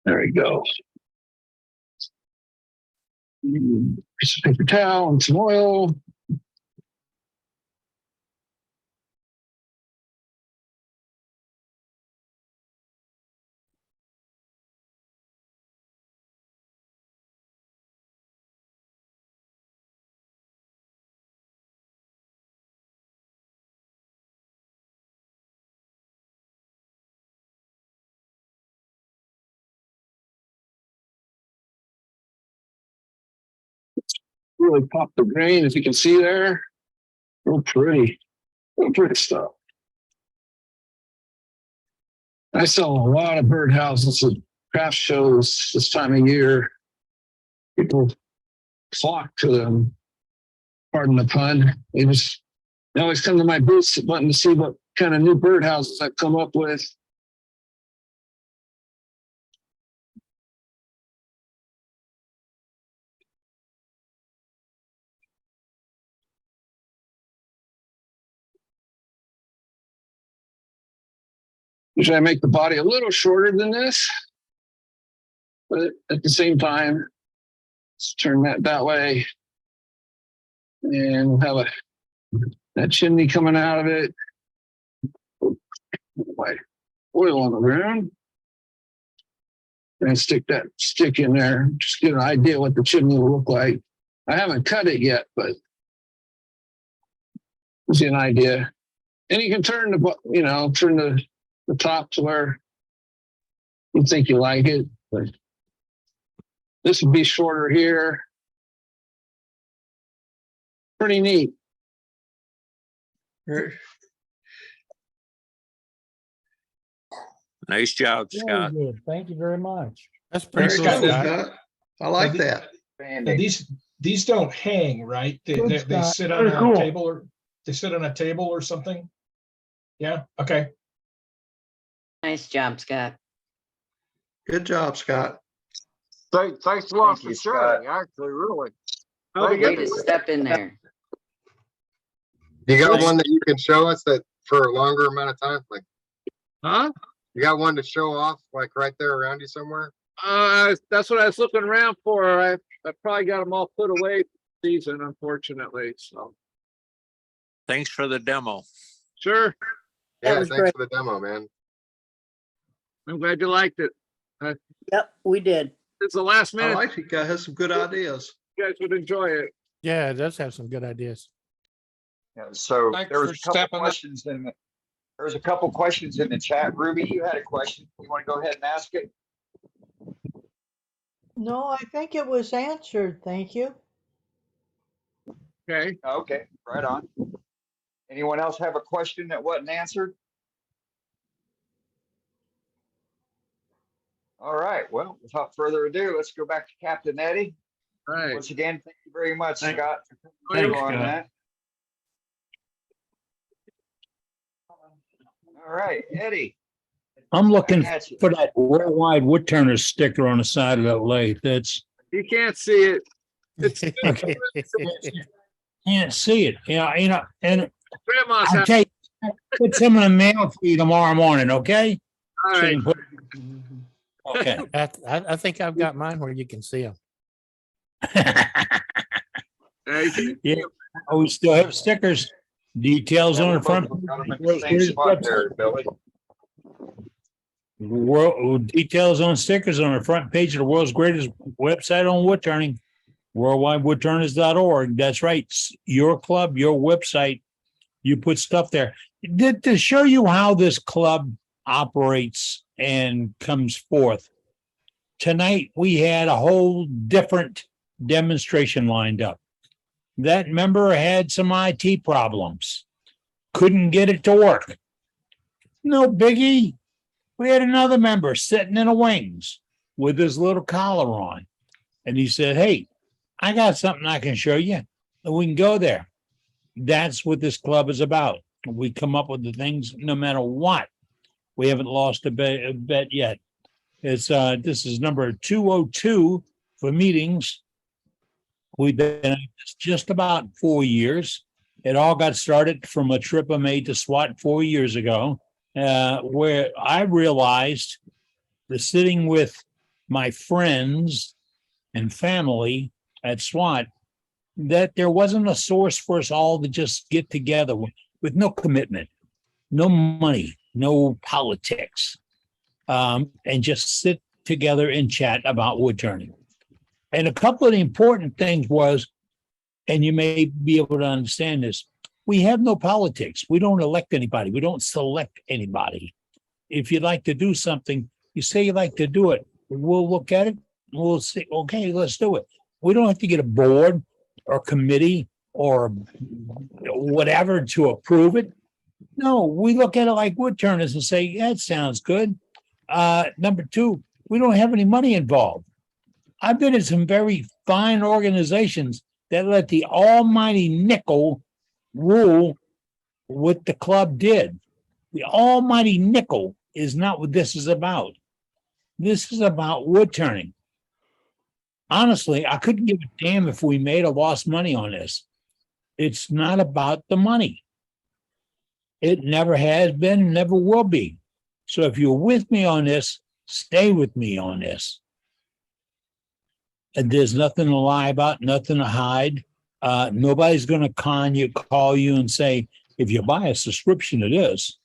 There we go. Piece of paper towel and some oil. Really pop the grain, if you can see there. Real pretty stuff. I sell a lot of birdhouses at craft shows this time of year. People flock to them. Pardon the pun. They always come to my booth wanting to see what kind of new birdhouses I've come up with. Usually I make the body a little shorter than this, but at the same time, let's turn that way. And we'll have that chimney coming out of it. My oil on the ground. And stick that stick in there, just get an idea what the chimney will look like. I haven't cut it yet, but gives you an idea. And you can turn the top to where you think you like it. But this would be shorter here. Pretty neat. Nice job, Scott. Very good. Thank you very much. That's Very pretty good, cool, Scott. Scott. I like that. Now, these don't hang, right? They sit on a table, or they sit on a table or something. Yeah. Okay. Nice job, Scott. Good job, Scott. Thanks a lot for sharing, actually, really. Way to step in there. You got one that you can show us that for a longer amount of time? Like, Huh? you got one to show off, like right there around you somewhere? That's what I was looking around for. I probably got them all put away for the season, unfortunately. So Thanks for the demo. sure. Yeah, was thanks great. for the demo, man. I'm glad you liked it. Yep, we did. It's the last minute. it. Guy has some good ideas. You guys would enjoy it. Yeah, it does have some good ideas. Yeah, so Thanks there was for a couple stepping up. questions there was a couple questions in the chat. Ruby, you had a question. You want to go ahead and ask it? No, I think it was answered. Thank you. Okay. Okay, right on. Anyone else have a question that wasn't answered? All right, well, without further ado, let's go back to Captain Eddie. All right. Once again, thank you very much, Thank- Scott, for Thanks, coming on Scott. that. All right, Eddie. I'm looking Back at you. for that worldwide wood turner sticker on the side of that lathe. That's You can't see it. It's okay. Can't see it. Yeah, and Grandma's I'll house. take put some in the mail for you tomorrow morning, okay? All So right. you can put- Okay. I think I've got mine where you can see them. Yeah. Oh, we still have stickers. Details on the front. Got 'em in the same spot there, Billy. World details on stickers on the front page of the world's greatest website on wood turning, worldwidewoodturners.org. That's right. Your club, your website, you put stuff there. To show you how this club operates and comes forth. Tonight, we had a whole different demonstration lined up. That member had some IT problems, couldn't get it to work. No biggie. We had another member sitting in the wings with his little collar on. And he said, hey, I got something I can show you, and we can go there. That's what this club is about. We come up with the things no matter what. We haven't lost a bet yet. It's this is number 202 for meetings. We've been at this just about 4 years. It all got started from a trip I made to SWAT 4 years ago, where I realized that sitting with my friends and family at SWAT, that there wasn't a source for us all to just get together with no commitment, no money, no politics, and just sit together and chat about wood turning. And a couple of the important things was, and you may be able to understand this, we have no politics. We don't elect anybody. We don't select anybody. If you'd like to do something, you say you like to do it. We'll look at it. We'll say, okay, let's do it. We don't have to get a board or committee or whatever to approve it. No, we look at it like wood turners and say, yeah, that sounds good. Number two, we don't have any money involved. I've been in some very fine organizations that let the almighty nickel rule what the club did. The almighty nickel is not what this is about. This is about wood turning. Honestly, I couldn't give a damn if we made or lost money on this. It's not about the money. It never has been, never will be. So if you're with me on this, stay with me on this. And there's nothing to lie about, nothing to hide. Nobody's going to call you and say, if you buy a subscription to this,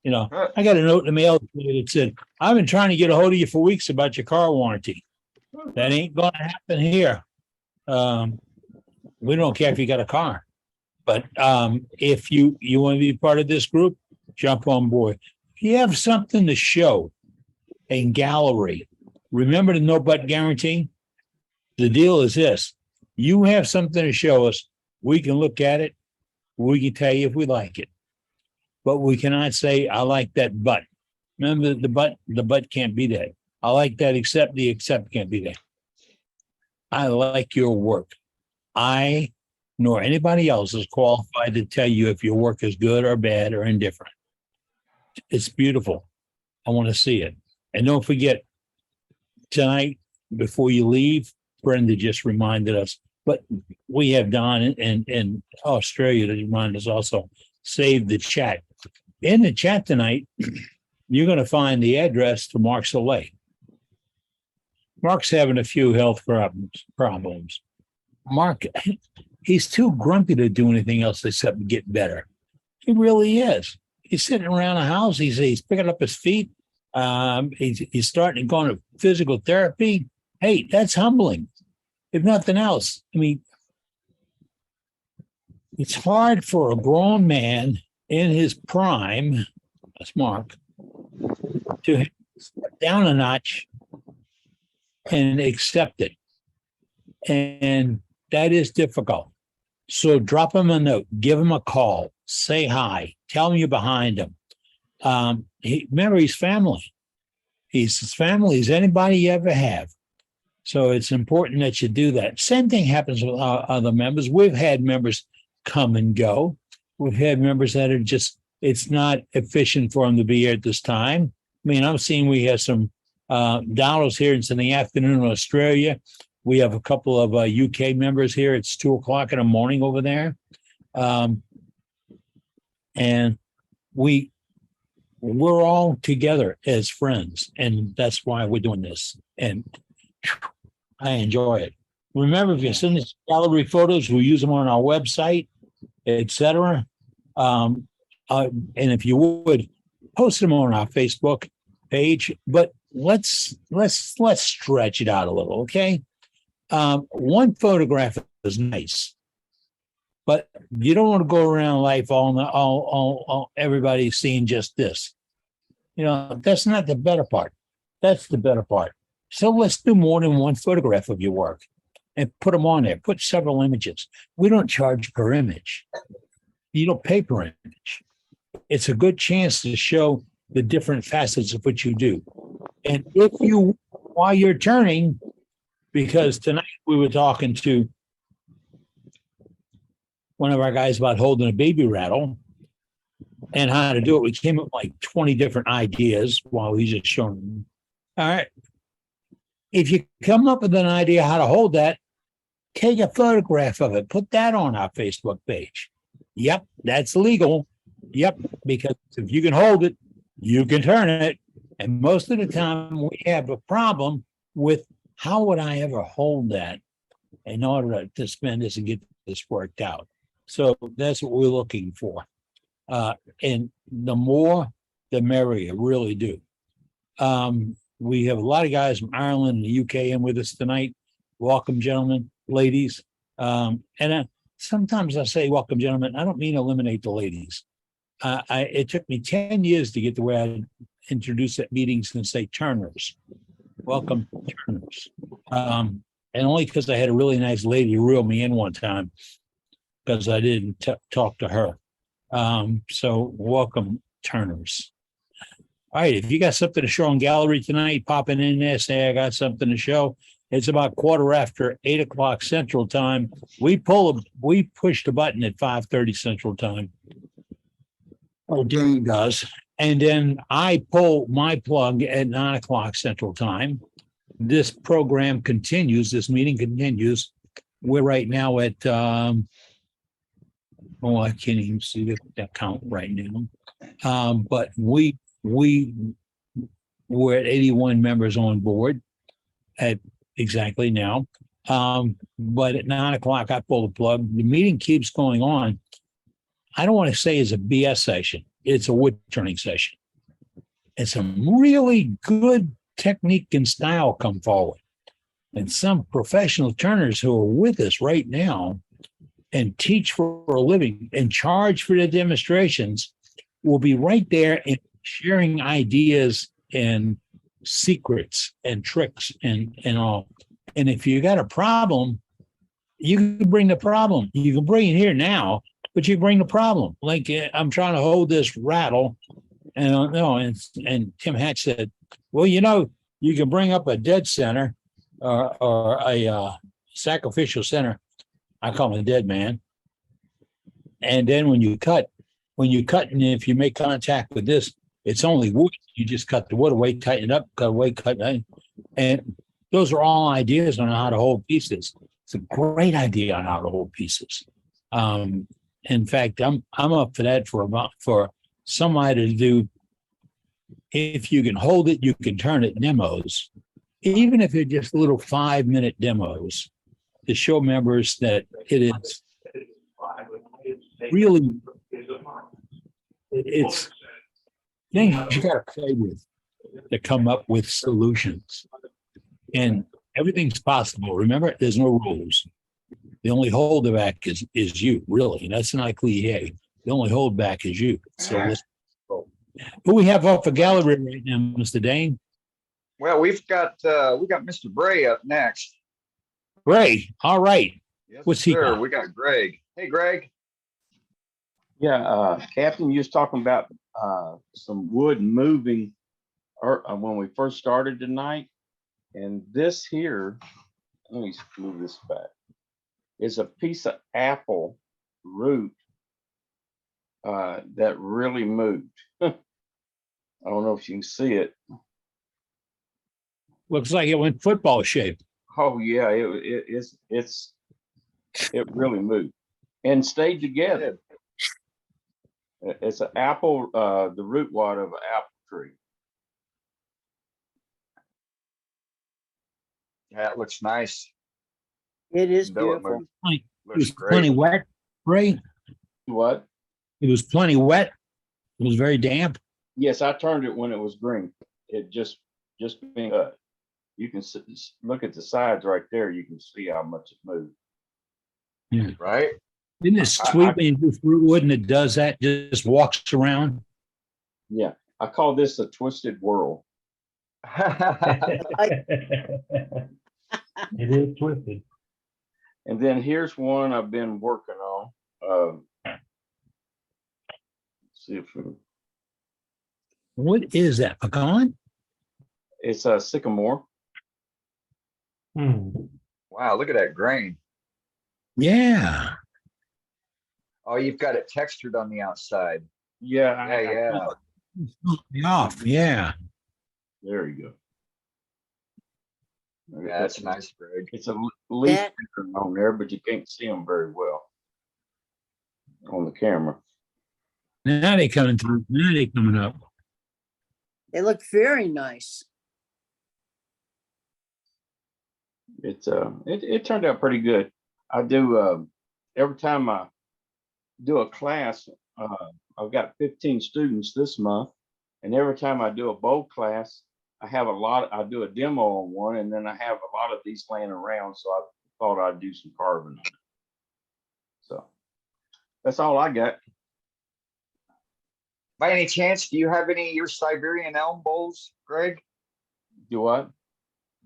you know, I got a note in the mail that said, I've been trying to get a hold of you for weeks about your car warranty. That ain't going to happen here. We don't care if you got a car. But if you want to be part of this group, jump on board. If you have something to show in gallery, remember the no but guarantee? The deal is this. You have something to show us. We can look at it. We can tell you if we like it. But we cannot say, I like that but. Remember the but can't be that. I like that except the except can't be that. I like your work. I nor anybody else is qualified to tell you if your work is good or bad or indifferent. It's beautiful. I want to see it. And don't forget, tonight, before you leave, Brenda just reminded us, but we have Don in Australia to remind us also, save the chat. In the chat tonight, you're going to find the address to Mark Soleil. Mark's having a few health problems. Mark, he's too grumpy to do anything else except get better. He really is. He's sitting around the house. He's picking up his feet. He's starting to go into physical therapy. Hey, that's humbling. If nothing else, I mean, it's hard for a grown man in his prime, that's Mark, to step down a notch and accept it. And that is difficult. So drop him a note, give him a call, say hi, tell him you're behind him. Remember, he's family. He's as family as anybody you ever have. So it's important that you do that. Same thing happens with our other members. We've had members come and go. We've had members that are just, it's not efficient for them to be here at this time. I mean, I'm seeing we have some dollars here. It's in the afternoon in Australia. We have a couple of UK members here. It's 2:00 in the morning over there. And we're all together as friends. And that's why we're doing this. And I enjoy it. Remember, if you send us gallery photos, we'll use them on our website, etc. And if you would, post them on our Facebook page, but let's stretch it out a little, okay? One photograph is nice, but you don't want to go around life all everybody seeing just this. You know, that's not the better part. That's the better part. So let's do more than one photograph of your work and put them on there. Put several images. We don't charge per image. You don't pay per image. It's a good chance to show the different facets of what you do. And if you, while you're turning, because tonight we were talking to one of our guys about holding a baby rattle and how to do it. We came up with like 20 different ideas while he's just showing them. All right. If you come up with an idea how to hold that, take a photograph of it, put that on our Facebook page. Yep, that's legal. Yep, because if you can hold it, you can turn it. And most of the time we have a problem with how would I ever hold that in order to spend this and get this worked out. So that's what we're looking for. And the more, the merrier, really do. We have a lot of guys from Ireland and the UK in with us tonight. Welcome, gentlemen, ladies. Sometimes I say welcome, gentlemen. I don't mean eliminate the ladies. It took me 10 years to get the way I introduce at meetings and say turners. Welcome, turners. And only because I had a really nice lady reel me in one time because I didn't talk to her. So welcome, turners. All right, if you got something to show on gallery tonight, popping in there, say I got something to show. It's about 8:15 Central Time. We push the button at 5:30 Central Time. Oh, Danny does. And then I pull my plug at 9:00 Central Time. This program continues. This meeting continues. We're right now at, I can't even see the count right now. But we're at 81 members on board at exactly now. But at 9:00, I pull the plug. The meeting keeps going on. I don't want to say it's a BS session. It's a wood turning session. And some really good technique and style come forward. And some professional turners who are with us right now and teach for a living and charge for the demonstrations will be right there and sharing ideas and secrets and tricks and all. And if you got a problem, you can bring the problem. You can bring it here now, but you bring the problem. Like I'm trying to hold this rattle, and Tim Hatch said, "Well, you can bring up a dead center or a sacrificial center. I call him a dead man. And then when you cut, and if you make contact with this, it's only wood. You just cut the wood away, tighten it up, cut away, cut it. And those are all ideas on how to hold pieces. It's a great idea on how to hold pieces. In fact, I'm up for that for somebody to do. If you can hold it, you can turn it demos, even if they're just little 5-minute demos to show members that it is really, it's things you got to play with to come up with solutions. And everything's possible. Remember, there's no rules. The only holdback is you, really. That's not a cliche. The only holdback is you. So let's go. Who we have up for gallery right now, Mr. Dane? Well, we got Mr. Bray up next. Bray, all right. Yes, What's he sir. got? We got Greg. Hey, Greg. Yeah, Captain, you was talking about some wood moving when we first started tonight. And this here, let me move this back, is a piece of apple root that really moved. I don't know if you can see it. Looks like it went football shape. Oh yeah, it really moved and stayed together. It's an apple, the root wad of an apple tree. That looks nice. It is Though beautiful. It Looks was great. plenty wet, Bray. What? It was plenty wet. It was very damp. Yes, I turned it when it was green. it just being cut. You can look at the sides right there. You can see how much it moved. Yeah. Right? Isn't it sweet when you do fruit wood and it does that, just walks around? Yeah, I call this a twisted whirl. It is twisted. And then here's one I've been working on. Let's see if What is that, pecan? it's a sycamore. Wow, look at that grain. Yeah. Oh, you've got it textured on the outside. Yeah. Yeah. Off. Yeah. There you go. Yeah, that's nice, Greg. It's a leaf pattern on there, but you can't see them very well on the camera. Now they coming through. Now they coming up. They look very nice. It turned out pretty good. I do every time I do a class, I've got 15 students this month, and every time I do a bowl class, I do a demo on one, and then I have a lot of these laying around, so I thought I'd do some carving on it. So that's all I got. By any chance, do you have any of your Siberian elm bowls, Greg? Do what?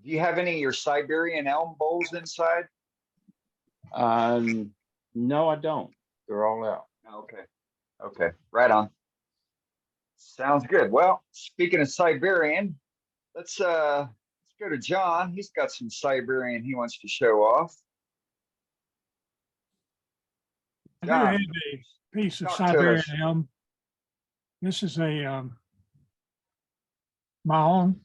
Do you have any of your Siberian elm bowls inside? No, I don't. They're all out. Okay. Okay. Right on. Sounds good. Well, speaking of Siberian, let's go to John. He's got some Siberian he wants to show off. I do have a piece of Siberian elm. This is a my own.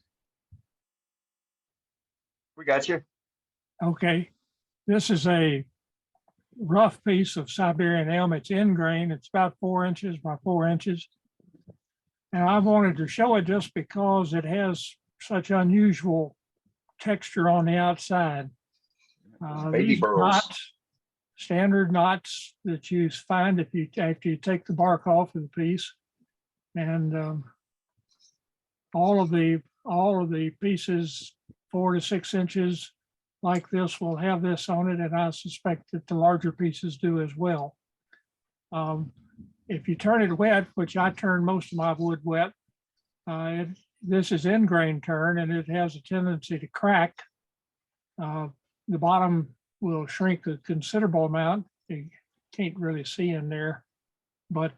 We got you. Okay. This is a rough piece of Siberian elm. It's in grain. It's about 4 inches by 4 inches. And I wanted to show it just because it has such unusual texture on the outside. Baby These are burls. knots, standard knots that you find after you take the bark off of the piece. And all of the pieces 4 to 6 inches like this will have this on it, and I suspect that the larger pieces do as well. If you turn it wet, which I turn most of my wood wet, this is in grain turn, and it has a tendency to crack. The bottom will shrink a considerable amount. You can't really see in there, but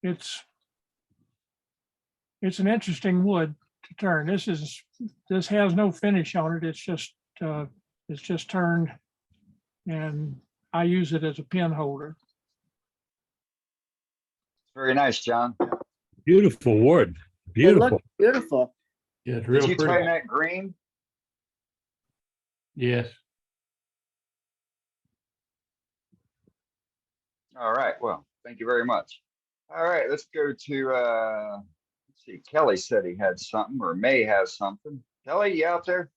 it's an interesting wood to turn. This has no finish on it. It's just turned, and I use it as a pen holder. Very nice, John. Beautiful wood. Beautiful. They look beautiful. Yeah, it's real Did you pretty. turn that green? Yes. All right. Well, thank you very much. All right, let's go to let's see. Kelly said he had something, or May has something. Kelly, you out there?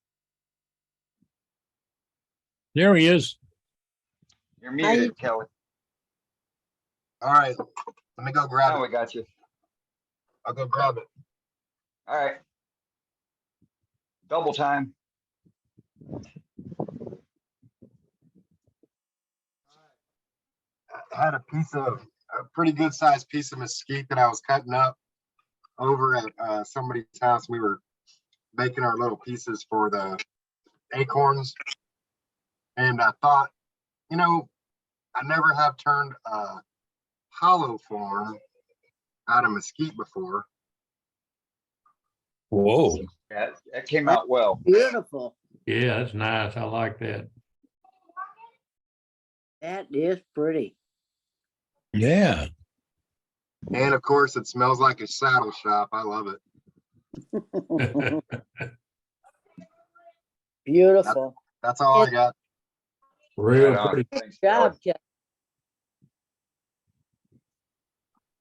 There he is. You're muted, Kelly. All right, let me go grab Now it. we got you. I'll go grab it. All right. Double time. I had a pretty good sized piece of mesquite that I was cutting up over at somebody's house. We were making our little pieces for the acorns. And I thought, I never have turned a hollow form out of mesquite before. Whoa. That came out well. Beautiful. Yeah, that's nice. I like that. That is pretty. Yeah. And of course, it smells like a saddle shop. I love it. Beautiful. That's all I got. Real Right on. pretty. Thanks, Good job, Kelly. Jeff.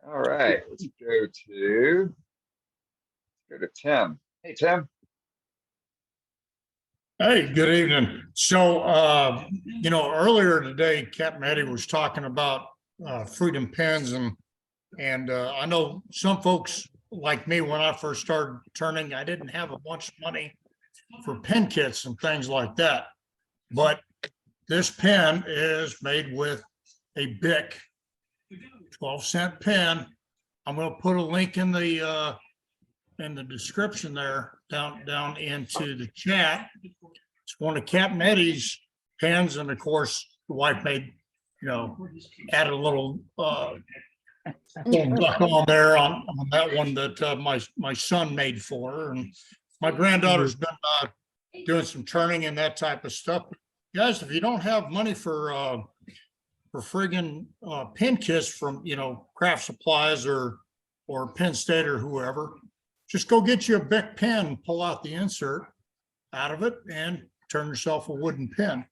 All right, let's go to Tim. Hey, Tim. Hey, good evening. So, earlier today, Captain Eddie was talking about fruit and pens, and I know some folks like me, when I first started turning, I didn't have a bunch of money for pen kits and things like that. But this pen is made with a Bic 12-cent pen. I'm going to put a link in the description there, down into the chat. It's one of Captain Eddie's pens, and of course, the wife made, added a little duck on there on that one that my son made for her, and my granddaughter's been doing some turning and that type of stuff. Guys, if you don't have money for friggin' pen kits from Craft Supplies or Penn State or whoever, just go get you a Bic pen, pull out the insert out of it, and turn yourself a wooden pen.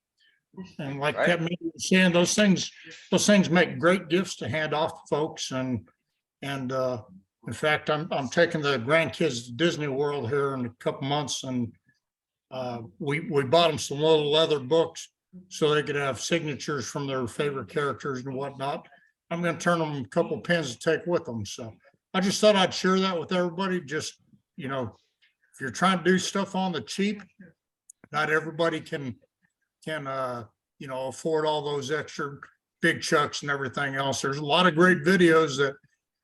And like Kevin was saying, those things make great gifts to hand off to folks. And in fact, I'm taking the grandkids to Disney World here in a couple months, and we bought them some little leather books so they could have signatures from their favorite characters and whatnot. I'm going to turn them a couple pens to take with them. So I just thought I'd share that with everybody. Just, if you're trying to do stuff on the cheap, not everybody can afford all those extra big chucks and everything else. There's a lot of great videos that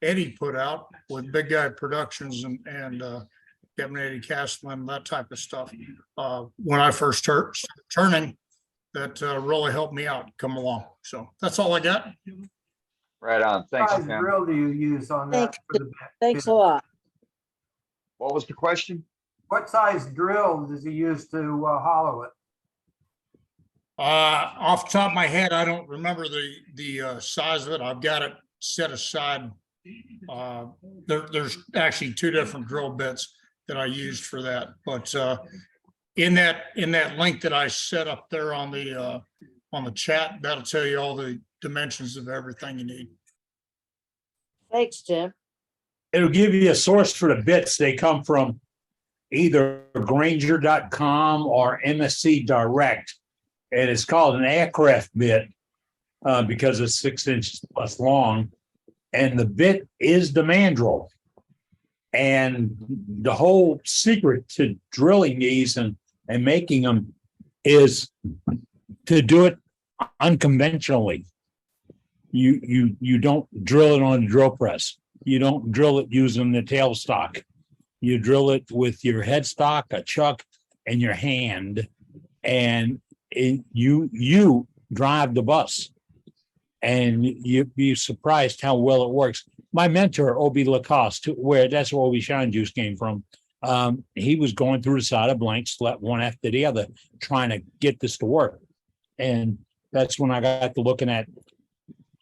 Eddie put out with Big Guy Productions and Kevin Eddie Castleman, that type of stuff. When I first started turning, that really helped me out come along. So that's all I got. Right on. Thanks, What size Tim. drill do you use on that? For the Thanks a lot. What was the question? What size drill does he use to hollow it? Off the top of my head, I don't remember the size of it. I've got it set aside. There's actually two different drill bits that I used for that. But in that link that I set up there on the chat, that'll tell you all the dimensions of everything you need. Thanks, Tim. It'll give you a source for the bits. They come from either Granger.com or MSC Direct. And it's called an aircraft bit because it's 6 inches plus long. And the bit is the mandrel. And the whole secret to drilling these and making them is to do it unconventionally. You don't drill it on a drill press. You don't drill it using the tailstock. You drill it with your headstock, a chuck, and your hand, and you drive the bus. And you'd be surprised how well it works. My mentor, Obi Lacoste, where that's where Obi Shine Juice came from, he was going through the side of blank, slept one after the other, trying to get this to work. And that's when I got to looking at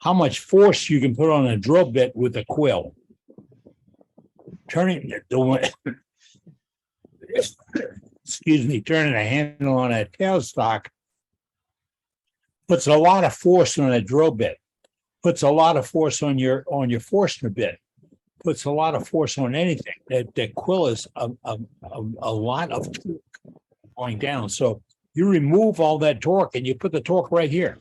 how much force you can put on a drill bit with a quill. Turning turning a handle on a tailstock puts a lot of force on a drill bit, puts a lot of force on your Forstner bit, puts a lot of force on anything. That quill is a lot of torque going down. So you remove all that torque and you put the torque right here.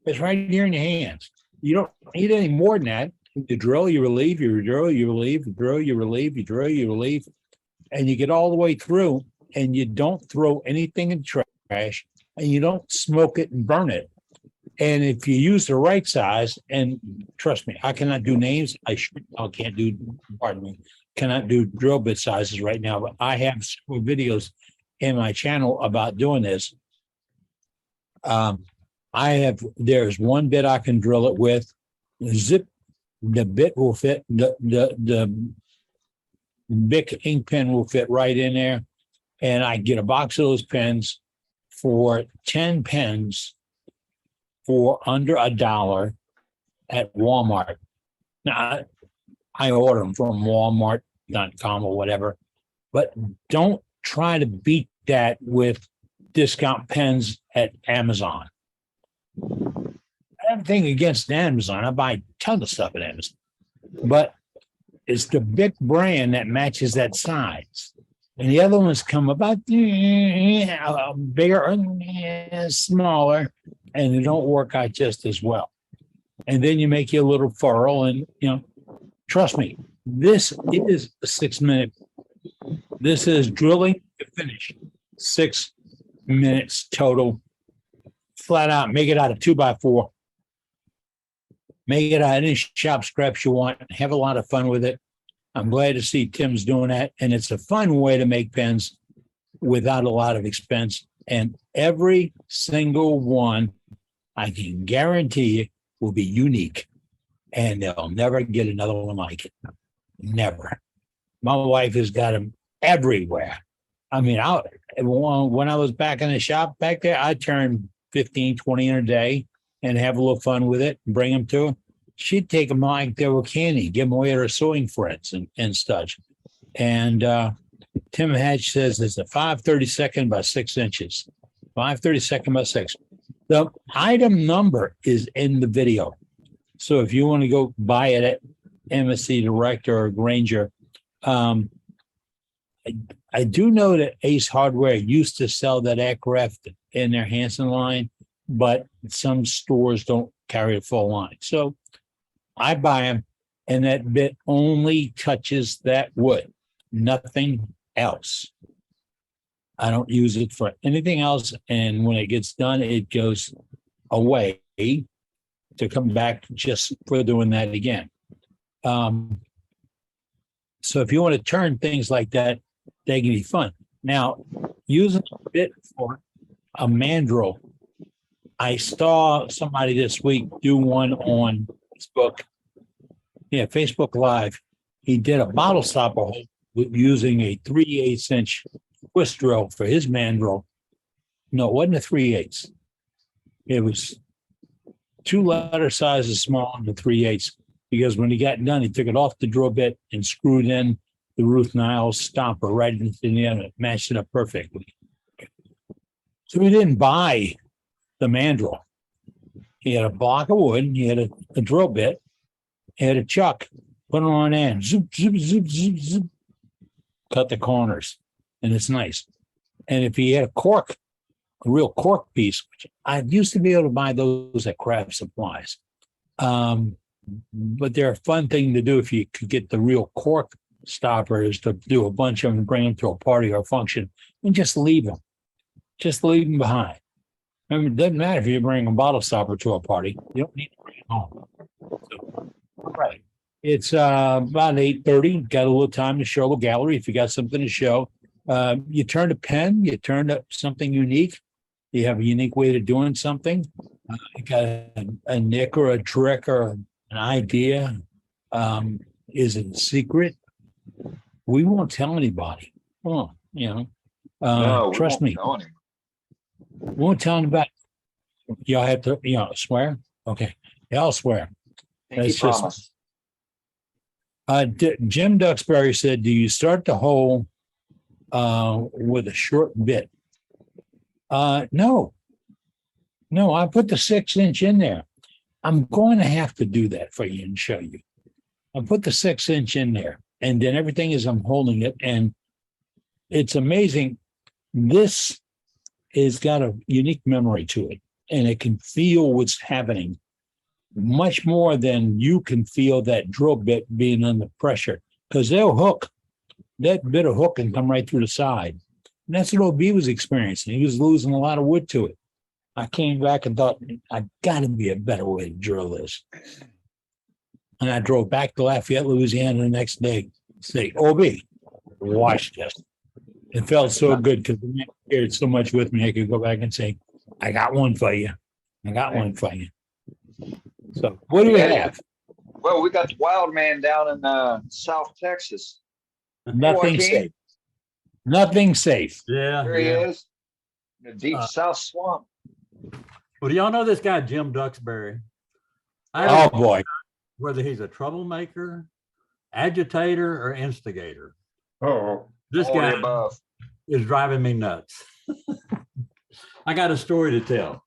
It's right here in your hands. You don't need any more than that. You drill, you relieve, you drill, you relieve, you drill, you relieve, you drill, you relieve, and you get all the way through, and you don't throw anything in trash, and you don't smoke it and burn it. And if you use the right size, and trust me, I cannot do names. Cannot do drill bit sizes right now, but I have several videos in my channel about doing this. There's one bit I can drill it with. The bit will fit, the Bic ink pen will fit right in there. And I get a box of those pens for 10 pens for under $1 at Walmart. Now, I order them from Walmart.com or whatever, but don't try to beat that with discount pens at Amazon. I have a thing against Amazon. I buy a ton of stuff at Amazon, but it's the Bic brand that matches that size. And the other ones come about bigger and smaller, and they don't work out just as well. And then you make your little furl, and trust me, This is a 6-minute. This is drilling to finish. 6 minutes total. Flat out, make it out of 2x4. Make it out of any shop scraps you want. Have a lot of fun with it. I'm glad to see Tim's doing that. And it's a fun way to make pens without a lot of expense. And every single one, I can guarantee you, will be unique. And they'll never get another one like it. Never. My wife has got them everywhere. I mean, when I was back in the shop back there, I turned 15, 20 in a day and have a little fun with it and bring them to her. She'd take them like they were candy, give them away to her sewing friends and such. And Tim Hatch says it's a 5/32 by 6 inches. 5/32 by 6. The item number is in the video. So if you want to go buy it at Embassy Direct or Granger, I do know that Ace Hardware used to sell that aircraft in their Hanson line, but some stores don't carry a full line. So I buy them, and that bit only touches that wood, nothing else. I don't use it for anything else. And when it gets done, it goes away to come back just for doing that again. So if you want to turn things like that, they can be fun. Now, using a bit for a mandrel, I saw somebody this week do one on Facebook. Yeah, Facebook Live. He did a bottle stopper hole with using a 3/8 inch twist drill for his mandrel. No, it wasn't a 3/8. It was 2 letter sizes smaller than 3/8. Because when he got done, he took it off the drill bit and screwed in the Ruth Niles stopper right into the end. It matched it up perfectly. So he didn't buy the mandrel. He had a block of wood, he had a drill bit, he had a chuck, put it on end, zoop, zoop, zoop, zoop, zoop, cut the corners, and it's nice. And if he had a cork, a real cork piece, which I used to be able to buy those at craft supplies. But they're a fun thing to do if you could get the real cork stoppers, to do a bunch of them and bring them to a party or a function and just leave them. Just leave them behind. I mean, it doesn't matter if you bring a bottle stopper to a party. You don't need to bring it home. So, right. It's about 8:30. Got a little time to show the gallery if you got something to show. You turned a pen, you turned up something unique. You have a unique way of doing something. You got a nick or a trick or an idea. Is it a secret? We won't tell anybody. Well, No, we trust won't me. tell anyone. We won't tell anybody. Y'all have to, swear. Okay, y'all swear. Pinky promise. Jim Duxbury said, "Do you start the hole with a short bit?" No. I put the 6 inch in there. I'm going to have to do that for you and show you. I put the 6 inch in there, and then everything is I'm holding it, and it's amazing. This has got a unique memory to it, and it can feel what's happening much more than you can feel that drill bit being under pressure, because they'll hook. That bit of hook can come right through the side. And that's what OB was experiencing. He was losing a lot of wood to it. I came back and thought, I've got to be a better way to drill this. And I drove back to Lafayette, Louisiana the next day, say, OB, watch this. It felt so good because the man cared so much with me. I could go back and say, I got one for you. I got one for you. So what do we have? Well, we got the wild man down in South Texas. Nothing Joaquin. safe. Nothing safe. Yeah. There he is. In the deep South swamp. Well, do y'all know this guy, Jim Duxbury? Oh, boy. Whether he's a troublemaker, agitator, or instigator. Oh, this all the guy above. is driving me nuts. I got a story to tell.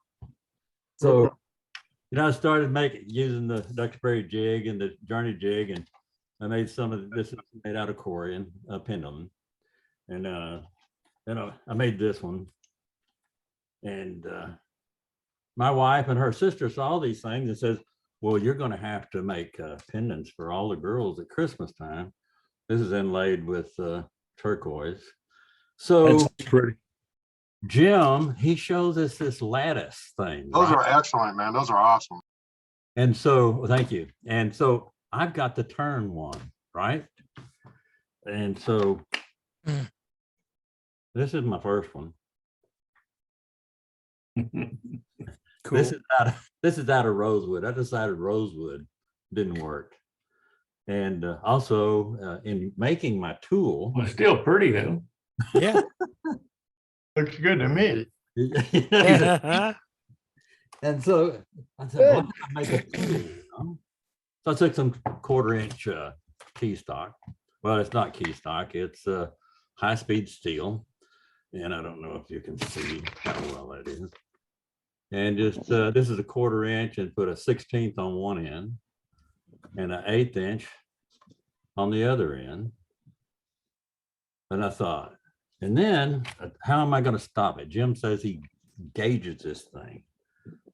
So, I started using the Duxbury jig and the Journey jig, and I made some of this made out of Corian, pendulum, and I made this one. And my wife and her sister saw these things and says, well, you're going to have to make pendants for all the girls at Christmas time. This is inlaid with turquoise. So That's pretty. Jim, he shows us this lattice thing. Those right? are excellent, man. Those are awesome. And so, thank you. And so I've got the turn one, right? And so this is my first one. Cool. This is out of rosewood. I decided rosewood didn't work. And also in making my tool. Well, still pretty though. Yeah. Looks good to me. And so I said, why don't I make a tool? You know? So I took some 1/4-inch key stock. Well, it's not key stock, it's high-speed steel. And I don't know if you can see how well that is. And just this is a 1/4-inch and put a 1/16 on one end and an 1/8 inch on the other end. And I thought, and then how am I going to stop it? Jim says he gauges this thing.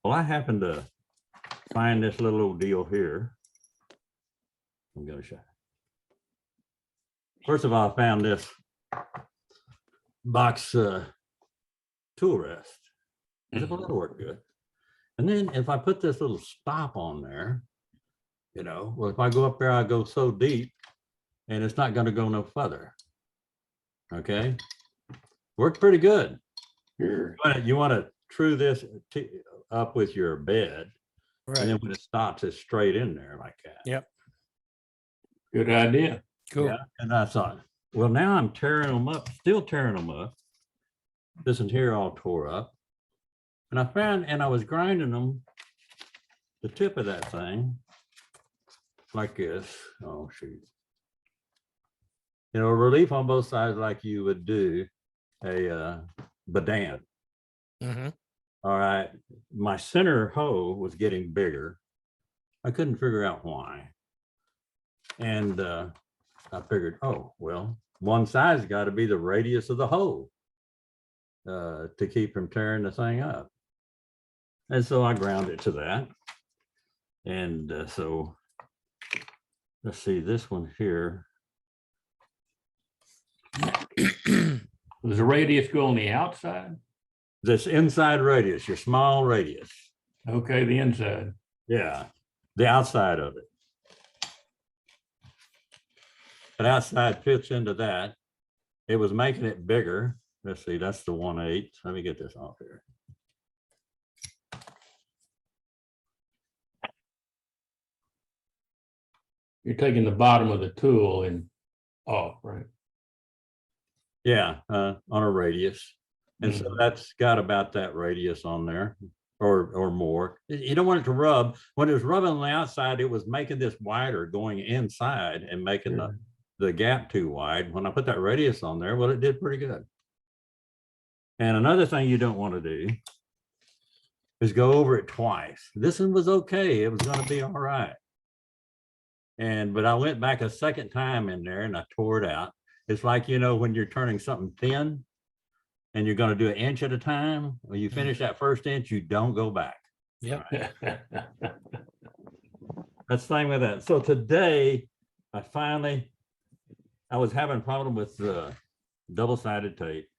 Well, I happened to find this little old deal here. I'm going to show you. First of all, I found this box tool rest. I said, well, that'll work good. And then if I put this little stop on there, you know, well, if I go up there, I go so deep and it's not going to go no further. Okay. Worked pretty good. Sure. You want to true this up with your bed. Right. And then when it stops, it's straight in there like that. Yep. Good idea. Cool. Yeah. And I thought, well, now I'm tearing them up, still tearing them up. This is here all tore up. And I found, and I was grinding them, the tip of that thing, like this. Oh, shoot. You know, relief on both sides like you would do a badant. Mm-hmm. All right. My center hole was getting bigger. I couldn't figure out why. And I figured, oh, well, one side's got to be the radius of the hole to keep from tearing the thing up. And so I ground it to that. And so let's see, this one here. Does the radius go on the outside? This inside radius, your small radius. Okay, the inside. Yeah, the outside of it. But outside fits into that. It was making it bigger. Let's see, that's the 1/8. Let me get this off here. You're taking the bottom of the tool and off, right? Yeah, on a radius. And so that's got about that radius on there or more. You don't want it to rub. When it was rubbing on the outside, it was making this wider going inside and making the gap too wide. When I put that radius on there, well, it did pretty good. And another thing you don't want to do is go over it twice. This one was okay. It was going to be all right. But I went back a second time in there and I tore it out. It's like, you know, when you're turning something thin and you're going to do 1 inch at a time, when you finish that first inch, you don't go back. Yep. Right. That's the thing with that. So today, I was having a problem with the double-sided tape.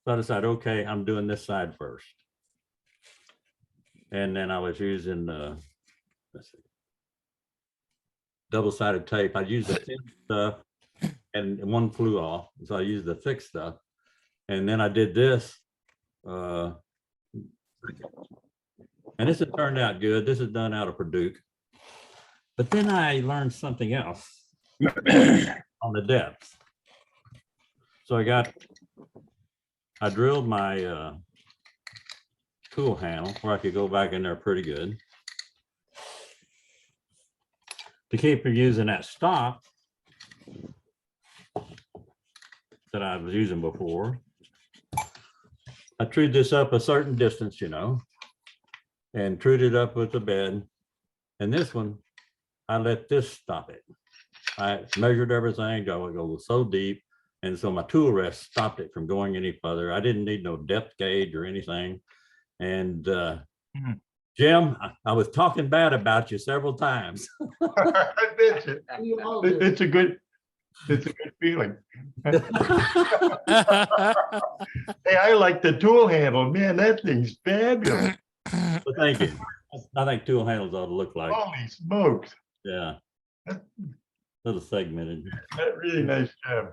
So I decided, okay, I'm doing this side first. And then I was using let's see, double-sided tape. I used the thin stuff and one flew off. So I used the thick stuff. And then I did this. And this has turned out good. This is done out of Purdue. But then I learned something else on the depth. So I drilled my tool handle where I could go back in there pretty good. To keep from using that stop that I was using before, I trued this up a certain distance, you know, and trued it up with the bed. And this one, I let this stop it. I measured everything, I would go so deep. And so my tool rest stopped it from going any further. I didn't need no depth gauge or anything. And Jim, I was talking bad about you several times. I bet you. It's a good feeling. Hey, I like the tool handle. Man, that thing's fabulous. Well, thank you. I think tool handles ought to look like. Holy smokes. Yeah. Little segmented. That really nice job.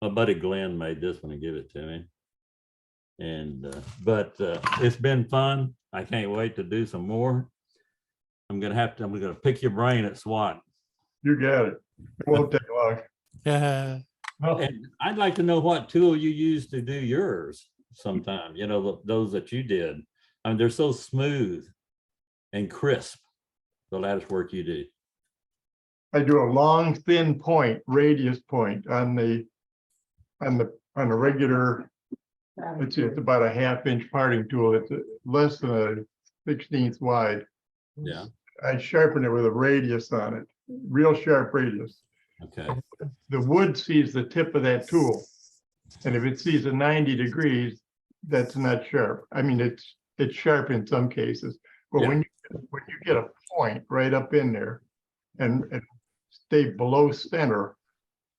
My buddy Glenn made this one and give it to me. And but it's been fun. I can't wait to do some more. I'm gonna pick your brain at SWAT. You got it. It won't take long. And I'd like to know what tool you use to do yours sometime, you know, those that you did. I mean, they're so smooth and crisp, the lattice work you do. I do a long, thin point, radius point on the regular, let's see, it's about a 1/2 inch parting tool. It's less than a 1/16 wide. Yeah. I sharpen it with a radius on it, real sharp radius. Okay. The wood sees the tip of that tool. And if it sees a 90 degrees, that's not sharp. I mean, it's sharp in some cases, but when you get a point right up in there and stay below center,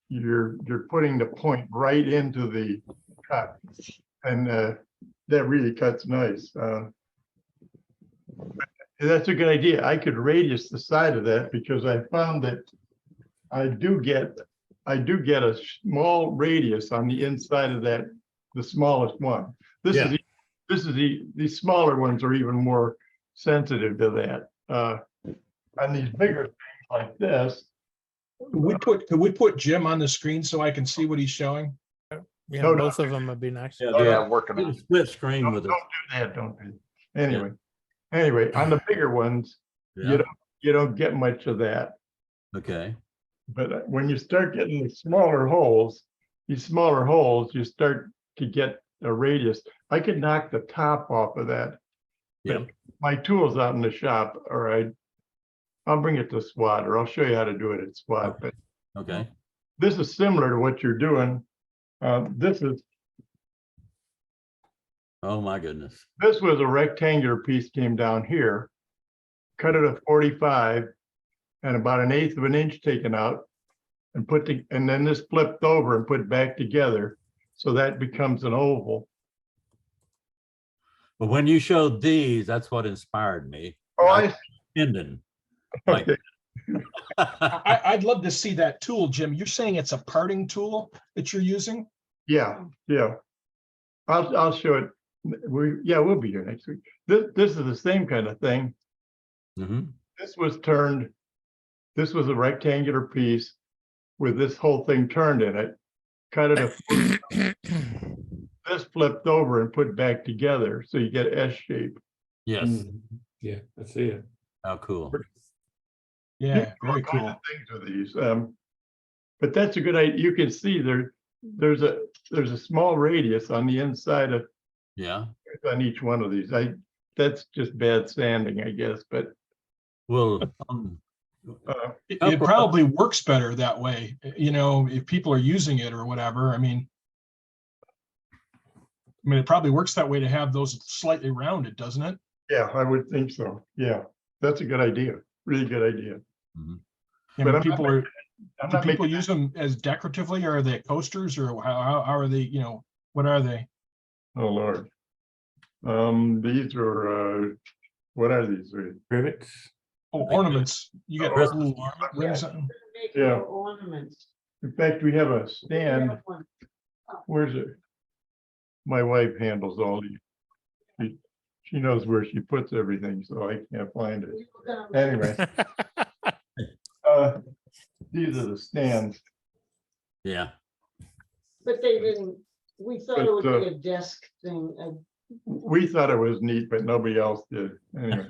you're putting the point right into the cut, and that really cuts nice. That's a good idea. I could radius the side of that because I found that I do get a small radius on the inside of that, the smallest one. The smaller ones are even more sensitive to that. On these bigger things like this. Could we put Jim on the screen so I can see what he's showing? Yeah, No, both of them would be nice. Yeah, working on it. Split screen with it. Don't do that, don't do that. Anyway, on the bigger ones, you don't get much of that. Okay. But when you start getting the smaller holes, you start to get a radius. I could knock the top off of that. Yeah. My tool's out in the shop, all right. I'll bring it to SWAT, or I'll show you how to do it at SWAT. But Okay. this is similar to what you're doing. This Oh my goodness. was a rectangular piece came down here, cut it at 45, and about 1/8 of an inch taken out, and and then this flipped over and put back together, so that becomes an oval. But when you showed these, that's what inspired me. Oh, Tendon. Okay. I'd love to see that tool, Jim. You're saying it's a parting tool that you're using? Yeah. I'll show it. We'll be here next week. This is the same kind of thing. Mm-hmm. This was a rectangular piece with this whole thing turned in it. Cut it this flipped over and put back together, so you get S shape. Yes. Yeah, I see it. How cool. Yeah, very cool. Things with these, but that's a good idea. You can see there's a small radius on the inside of on each one of these. That's just bad sanding, I guess. But well, it probably works better that way. You know, if people are using it or whatever. I mean, it probably works that way to have those slightly rounded, doesn't it? Yeah, I would think so. Yeah, that's a good idea. Really good idea. Mm-hmm. But do people use them as decoratively, or are they coasters, or how are they? You know, what are they? Oh Lord, these are what are these? Rivets. Oh, ornaments. You got little rings. Yeah. Ornaments. In fact, we have a stand. Where's it? My wife handles all these. She knows where she puts everything, so I can't find it. Anyway, these are the stands. Yeah. But they didn't, we thought it would be a desk thing. We thought it was neat, but nobody else did. Anyway.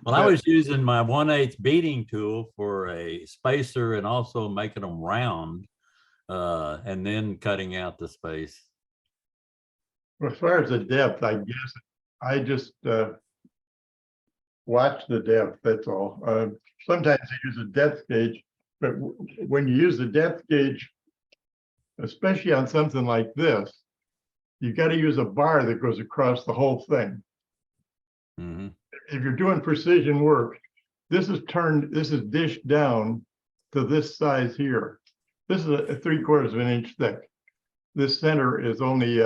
Well, I was using my 1/8 beating tool for a spacer and also making them round, and then cutting out the space. As far as the depth, I guess I just watch the depth, that's all. Sometimes I use a depth gauge, but when you use the depth gauge, especially on something like this, you've got to use a bar that goes across the whole thing. Mhm. If you're doing precision work, this is dished down to this size here. This is a 3/4 of an inch thick. This center is only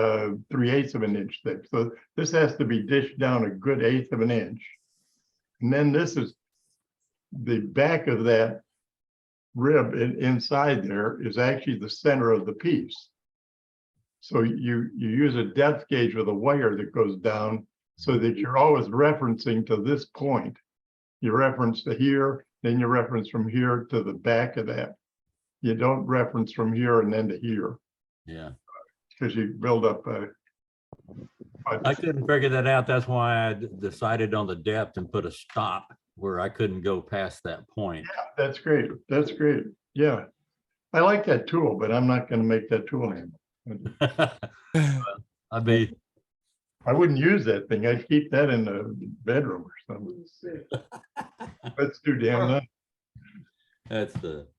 3/8 of an inch thick. So this has to be dished down a good 1/8 of an inch. And then this is the back of that rib inside there is actually the center of the piece. So you use a depth gauge with a wire that goes down so that you're always referencing to this point. You reference to here, then you reference from here to the back of that. You don't reference from here and then to here. Yeah. Because you build up I couldn't figure that out. That's why I decided on the depth and put a stop where I couldn't go past that point. Yeah, that's great. That's great. Yeah. I like that tool, but I'm not going to make that tool anymore. I wouldn't use that thing. I'd keep that in the bedroom or something. That's too damn nice.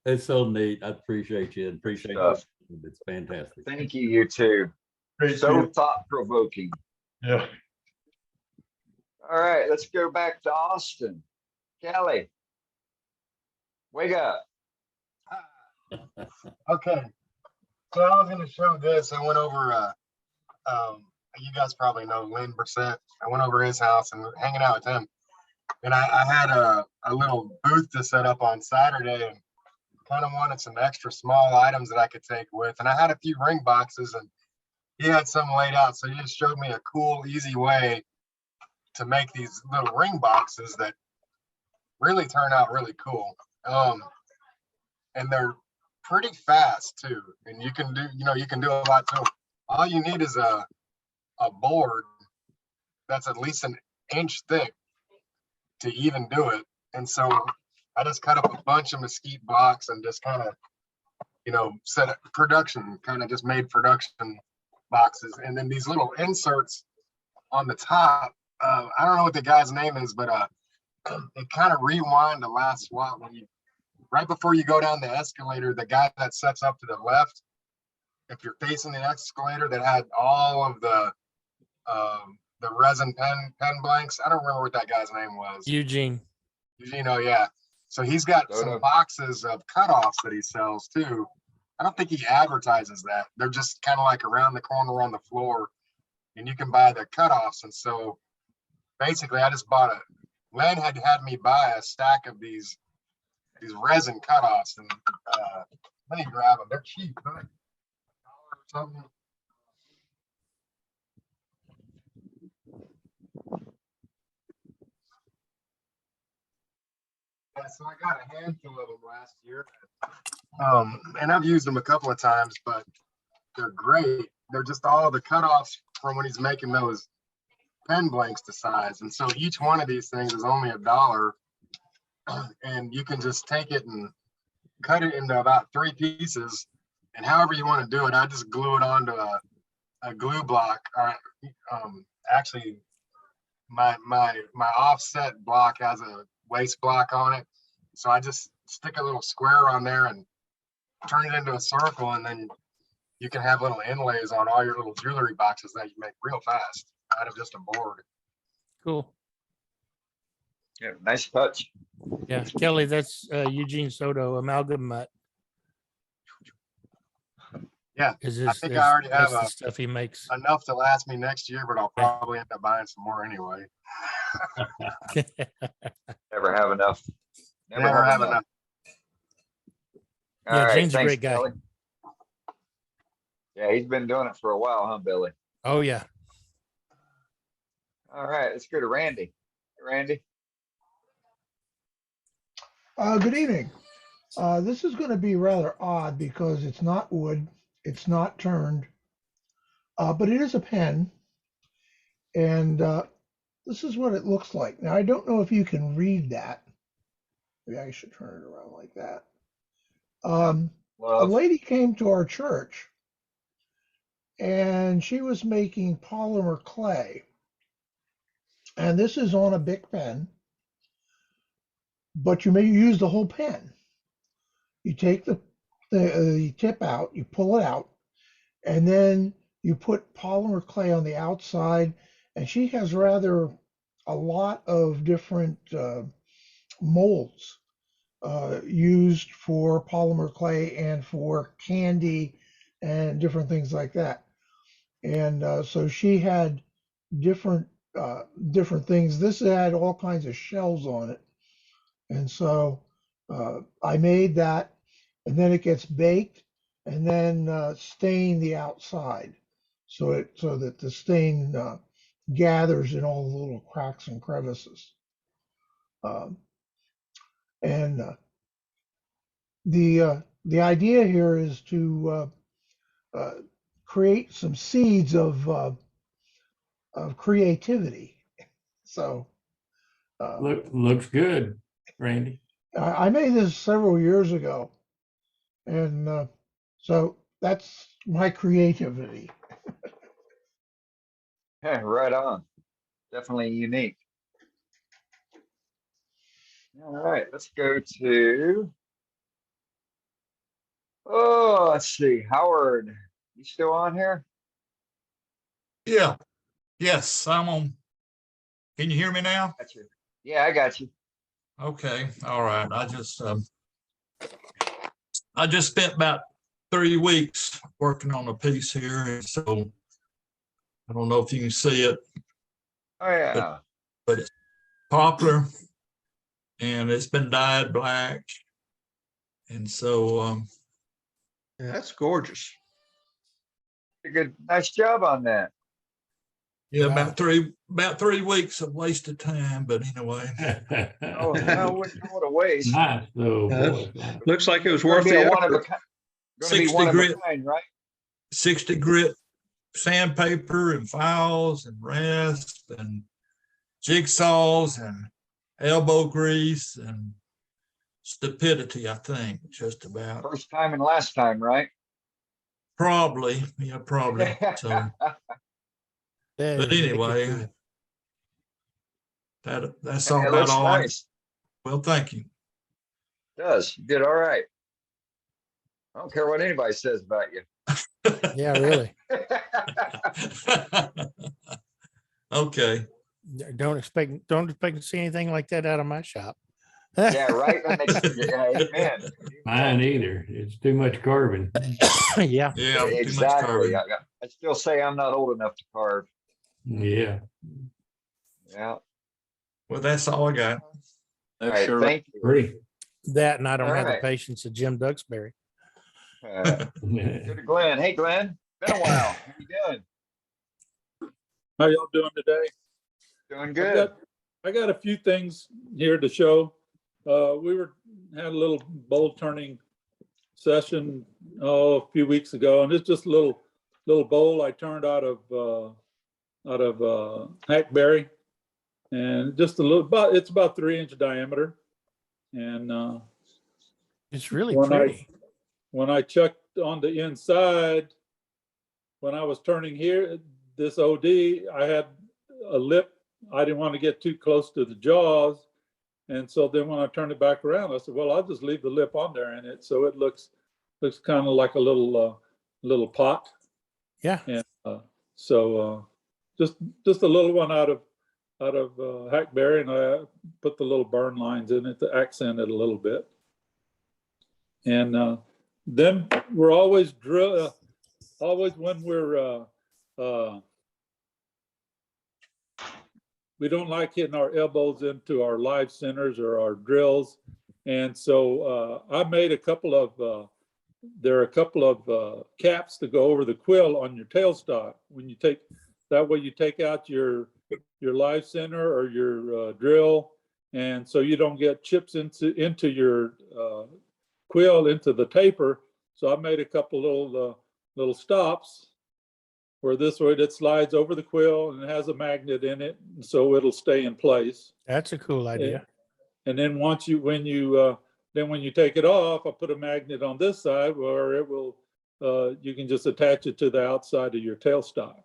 It's so neat. I appreciate you and appreciate it. It's fantastic. Thank you, you two. So thought provoking. Yeah. All right, let's go back to Austin. Kelly, wake up. Okay. So I was going to show this. I went over, you guys probably know Lynn Brissett. I went over his house and hanging out with him. And I had a little booth to set up on Saturday and kind of wanted some extra small items that I could take with. And I had a few ring boxes and he had some laid out. So he just showed me a cool, easy way to make these little ring boxes that really turn out really cool. And they're pretty fast too. And you can do, you can do a lot to them. All you need is a board that's at least an inch thick to even do it. And so I just cut up a bunch of mesquite blocks and just kind of, set up production, kind of just made production boxes. And then these little inserts on the top, I don't know what the guy's name is, but it kind of rewind the last swap when right before you go down the escalator, the guy that sets up to the left, if you're facing the escalator that had all of the resin pen blanks. I don't remember what that guy's name was. Eugene. Oh yeah. So he's got some boxes of cutoffs that he sells too. I don't think he advertises that. They're just kind of like around the corner on the floor and you can buy the cutoffs. And so basically I just bought Len had me buy a stack of these resin cutoffs and let me grab them. They're cheap, huh? $1 or something. Yeah, so I got a handful of them last year. And I've used them a couple of times, but they're great. They're just all the cutoffs from when he's making those pen blanks to size. And so each one of these things is only $1. And you can just take it and cut it into about 3 pieces. And however you want to do it, I just glue it onto a glue block. Actually, my offset block has a waste block on it. So I just stick a little square on there and turn it into a circle. And then you can have little inlays on all your little jewelry boxes that you make real fast out of just a board. Cool. Yeah, nice touch. Yeah, Kelly, that's Eugene Soto amalgam mutt. Yeah, Is I think I already have the stuff he makes. enough to last me next year, but I'll probably end up buying some more anyway. Never have enough. Never have enough. All Yeah, right, Gene's a thanks, great guy. Kelly. Yeah, he's been doing it for a while, huh, Billy? Oh yeah. All right, let's go to Randy. Hey, Randy. Good evening. This is going to be rather odd because it's not wood, it's not turned, but it is a pen. And this is what it looks like. Now, I don't know if you can read that. Maybe I should turn it around like that. A lady came to our church and she was making polymer clay. And this is on a Bic pen, but you may use the whole pen. You take the tip out, you pull it out, and then you put polymer clay on the outside. And she has rather a lot of different molds used for polymer clay and for candy and different things like that. And so she had different different things. This had all kinds of shells on it, and so I made that, and then it gets baked, and then stain the outside, so that the stain gathers in all the little cracks and crevices. And the idea here is to create some seeds of creativity. So Looks good, Randy. I made this several years ago, and so that's my creativity. Yeah, right on. Definitely unique. All right, let's go to, oh, let's see, Howard, you still on here? Yeah. Yes, I'm on. Can you hear me now? Got you. Yeah, I got you. Okay. All right. I just spent about 3 weeks working on a piece here, and so I don't know if you can see it. Oh yeah. But it's poplar, and it's been dyed black, and so Yeah, that's gorgeous. Good, nice job on that. yeah, about 3 weeks of wasted time, but anyway. Oh, I wouldn't call it a waste. Nice, though. Boy. Looks like it was Gonna worth be the a one of a effort. kind. Gonna be one of a kind, right? 60 grit sandpaper and files and rasp and jigsaws and elbow grease and stupidity, I think, just about. First time and last time, right? Probably, yeah, probably. So, but anyway, that's all It about looks all. nice. Well, thank you. It does. You did all right. I don't care what anybody says about you. Yeah, really. Okay. Don't expect to see anything like that out of my shop. Yeah, right. That makes amen. Mine either. It's too much carving. Yeah. Yeah, exactly. I still say I'm not old enough to carve. Yeah. Yeah. Well, that's all I got. All right, thank you. Pretty. That, and I don't All have the right. patience of Jim Duxbury. Go to Glenn. Hey, Glenn. Been a while. How you doing? How y'all doing today? Doing good. I got a few things here to show. We had a little bowl turning session a few weeks ago, and it's just a little bowl I turned out of hackberry, and just a little it's about 3-inch diameter, and it's really pretty. When I checked on the inside, when I was turning here, this OD, I had a lip. I didn't want to get too close to the jaws. And so then when I turned it back around, I said, well, I'll just leave the lip on there in it. So it looks kind of like a little pot. Yeah. And so just a little one out of hackberry, and I put the little burn lines in it to accent it a little bit. And then we're always when we're we don't like hitting our elbows into our live centers or our drills. And so I made there are a couple of caps to go over the quill on your tailstock. That way you take out your live center or your drill. And so you don't get chips into your quill, into the taper. So I made a couple little stops where this way it slides over the quill and it has a magnet in it, so it'll stay in place. That's a cool idea. And then when you take it off, I put a magnet on this side where it will, you can just attach it to the outside of your tailstock.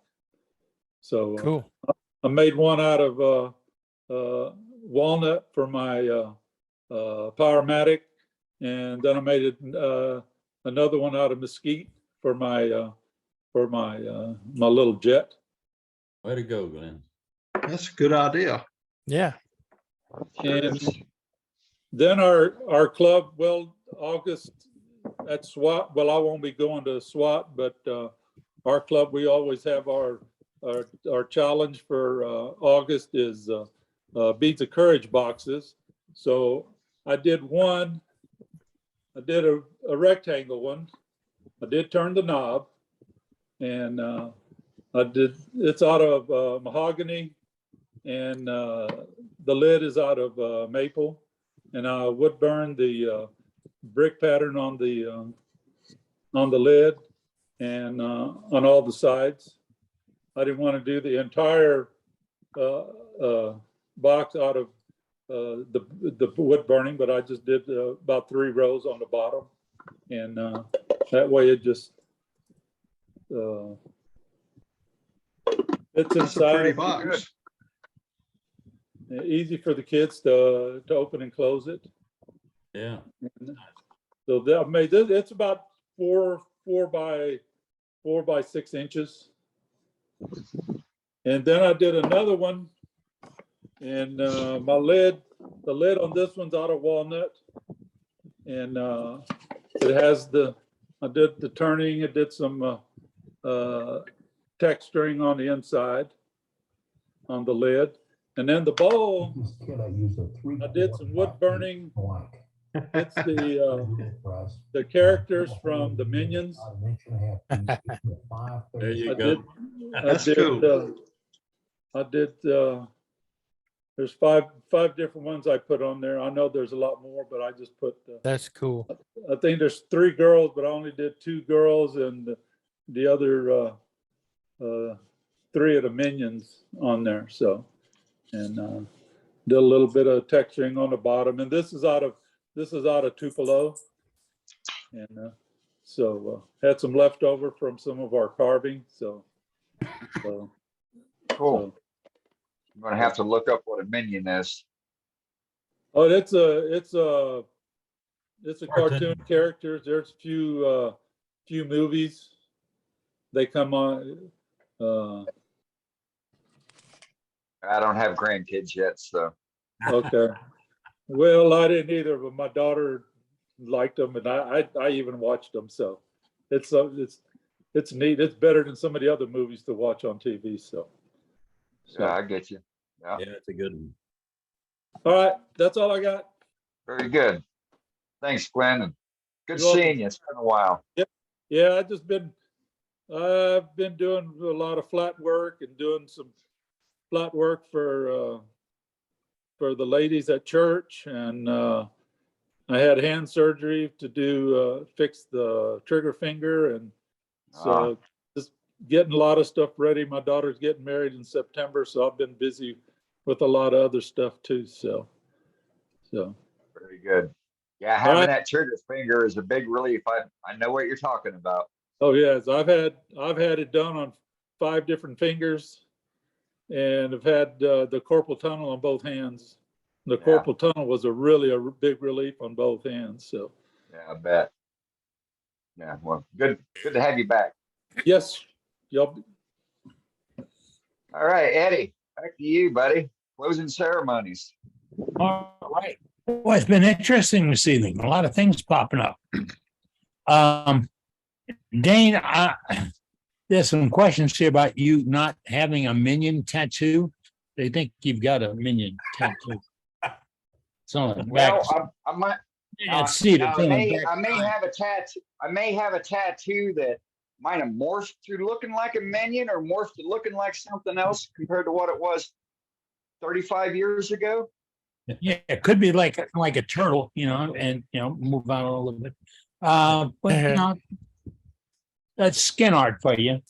So cool. I made one out of walnut for my Powermatic, and then I made another one out of mesquite for my my little jet. Way to go, Glenn. That's a good idea. Yeah. And then our club, well, August at SWAT, well, I won't be going to SWAT, but our club, we always have our challenge for August is Beads of Courage boxes. So I did one, I did a rectangle one. I did turn the knob, and it's out of mahogany, and the lid is out of maple, and I wood burned the brick pattern on the lid and on all the sides. I didn't want to do the entire box out of the wood burning, but I just did about 3 rows on the bottom, and that way it just it's That's a pretty inside. box. Easy for the kids to open and close it. Yeah. So I've made this. It's about 4 by 6 inches. And then I did another one, and the lid on this one's out of walnut, and it has I did the turning. It did some texturing on the inside on the lid, and then the bowl. I did some wood burning. It's the characters from the Minions. There you go. That's cool. I did. There's five different ones I put on there. I know there's a lot more, but I just put. That's cool. I think there's 3 girls, but I only did 2 girls, and the other 3 of the Minions on there. So, and did a little bit of texturing on the bottom, and this is out of Tupelo, and so had some leftover from some of our carving. So cool. So, I'm gonna have to look up what a minion is. oh, it's a cartoon characters. There's a few movies. They come on. I don't have grandkids yet, so. Okay. Well, I didn't either, but my daughter liked them, and I even watched them. So it's neat. It's better than some of the other movies to watch on TV. So Yeah, I get you. Yeah. Yeah, it's a good one. All right, that's all I got. Very good. Thanks, Glenn. And good You're welcome. seeing you. It's been a while. Yep. Yeah, I've been doing a lot of flat work and doing some flat work for the ladies at church, and I had hand surgery to do fix the trigger finger, and so just getting a lot of stuff ready. My daughter's getting married in September, so I've been busy with a lot of other stuff too. So very good. Yeah, having that trigger finger is a big relief. I know what you're talking about. Oh yes, I've had it done on 5 different fingers, and I've had the carpal tunnel on both hands. The carpal tunnel was really a big relief on both hands. So yeah, I bet. Yeah, well, good to have you back. Yes. Yep. All right, Eddie, back to you, buddy. Closing ceremonies. All right. Well, it's been interesting this evening. A lot of things popping up. Dane, there's some questions here about you not having a minion tattoo. They think you've got a minion tattoo. So, well, I might. I may have a tattoo. I may have a tattoo that might have morphed to looking like a minion or morphed to looking like something else compared to what it was 35 years ago. Yeah, it could be like a turtle, and move on a little bit. But that's skin art for you.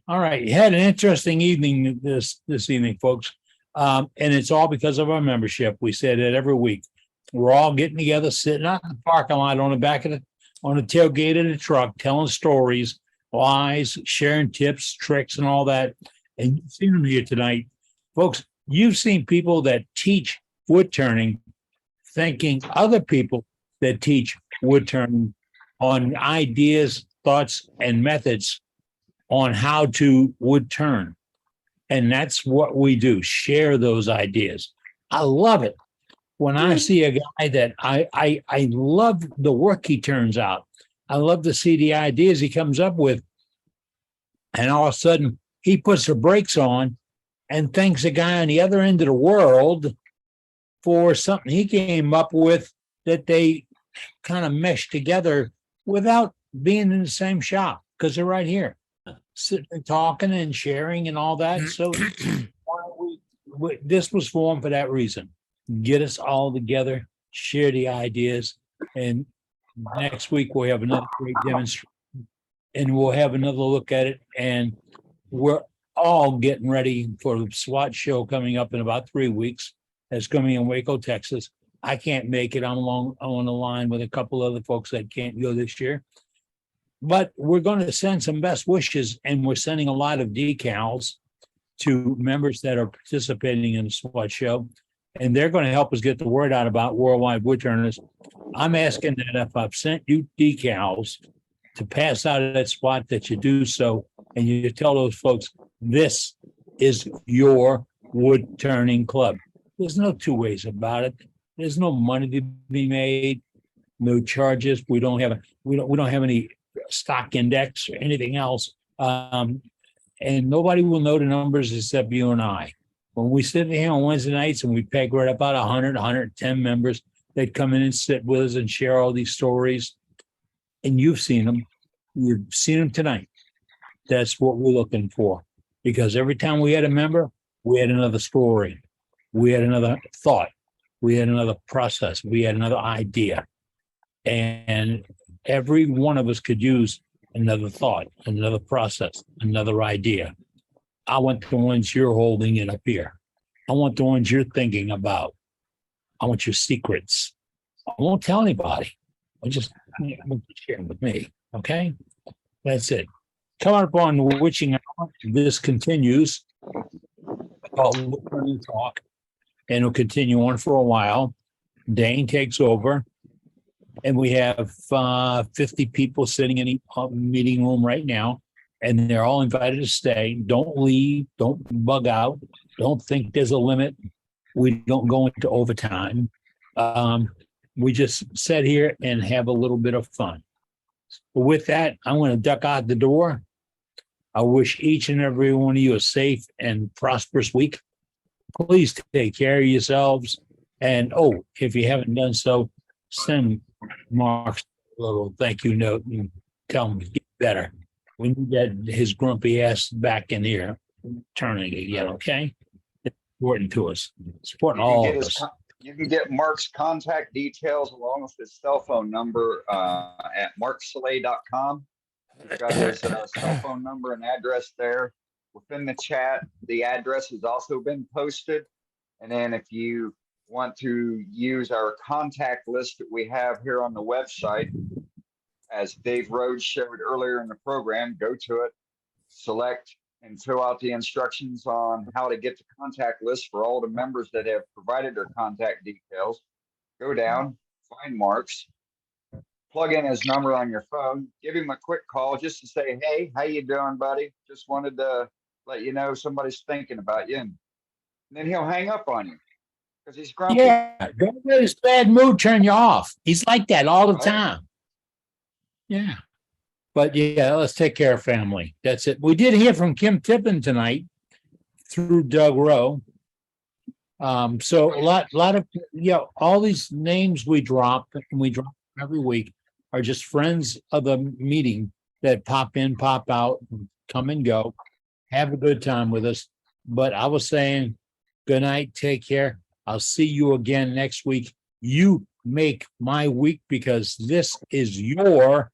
All right, you had an interesting evening this evening, folks, and it's all because of our membership. We say that every week. We're all getting together, sitting out in the parking lot on the tailgate of the truck, telling stories, lies, sharing tips, tricks, and all that. And you've seen them here tonight, folks. You've seen people that teach wood turning, thanking other people that teach wood turning on ideas, thoughts, and methods on how to wood turn. And that's what we do, share those ideas. I love it when I see a guy that I love the work he turns out. I love to see the ideas he comes up with. And all of a sudden he puts the brakes on and thanks a guy on the other end of the world for something he came up with that they kind of meshed together without being in the same shop because they're right here, sitting and talking and sharing and all that. So this was formed for that reason. Get us all together, share the ideas, and next week we'll have another great demonstration and we'll have another look at it. And we're all getting ready for the SWAT show coming up in about 3 weeks. That's coming in Waco, Texas. I can't make it. I'm on the line with a couple other folks that can't go this year. But we're going to send some best wishes, and we're sending a lot of decals to members that are participating in the SWAT show. And they're going to help us get the word out about Worldwide Woodturners. I'm asking that if I've sent you decals to pass out at that SWAT, that you do so, and you tell those folks, this is your wood turning club. There's no two ways about it. There's no money to be made, no charges. We don't have any stock index or anything else. And nobody will know the numbers except you and I. When we sit here on Wednesday nights and we peg right about 100, 110 members, they'd come in and sit with us and share all these stories. And you've seen them. You've seen them tonight. That's what we're looking for. Because every time we had a member, we had another story. We had another thought. We had another process. We had another idea. And every one of us could use another thought, another process, another idea. I want the ones you're holding in up here. I want the ones you're thinking about. I want your secrets. I won't tell anybody. I just share them with me. Okay? That's it. Come up on the witching hour. This continues. Called Learning Talk. And it'll continue on for a while. Dane takes over. And we have 50 people sitting in a meeting room right now. And they're all invited to stay. Don't leave. Don't bug out. Don't think there's a limit. We don't go into overtime. We just sit here and have a little bit of fun. But with that, I'm going to duck out the door. I wish each and every one of you a safe and prosperous week. Please take care of yourselves. And, if you haven't done so, send Mark a little thank you note and tell him to get better. We need that his grumpy ass back in here turning again, okay? It's important to us. It's important to all of us. You can get Mark's contact details along with his cell phone number at marksaleh.com. He's got his cell phone number and address there. Within the chat, the address has also been posted. And then if you want to use our contact list that we have here on the website, as Dave Rhodes showed earlier in the program, go to it, select and fill out the instructions on how to get the contact list for all the members that have provided their contact details. Go down, find Mark's, plug in his number on your phone, give him a quick call just to say, hey, how you doing, buddy? Just wanted to let you know somebody's thinking about you. And then he'll hang up on you because he's grumpy. Yeah, don't let his bad mood turn you off. He's like that all the time. Yeah. But yeah, let's take care of family. That's it. We did hear from Kim Tippin tonight through Doug Rowe. So a lot of, all these names we drop, and we drop every week, are just friends of the meeting that pop in, pop out, come and go, have a good time with us. But I was saying, good night, take care. I'll see you again next week. You make my week because this is your,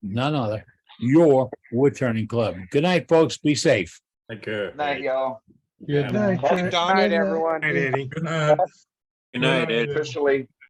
none other, your wood turning club. Good night, folks. Be safe. Take care. Good night, y'all. Good night, Good night, everyone. Good night. Good night, Ed. Officially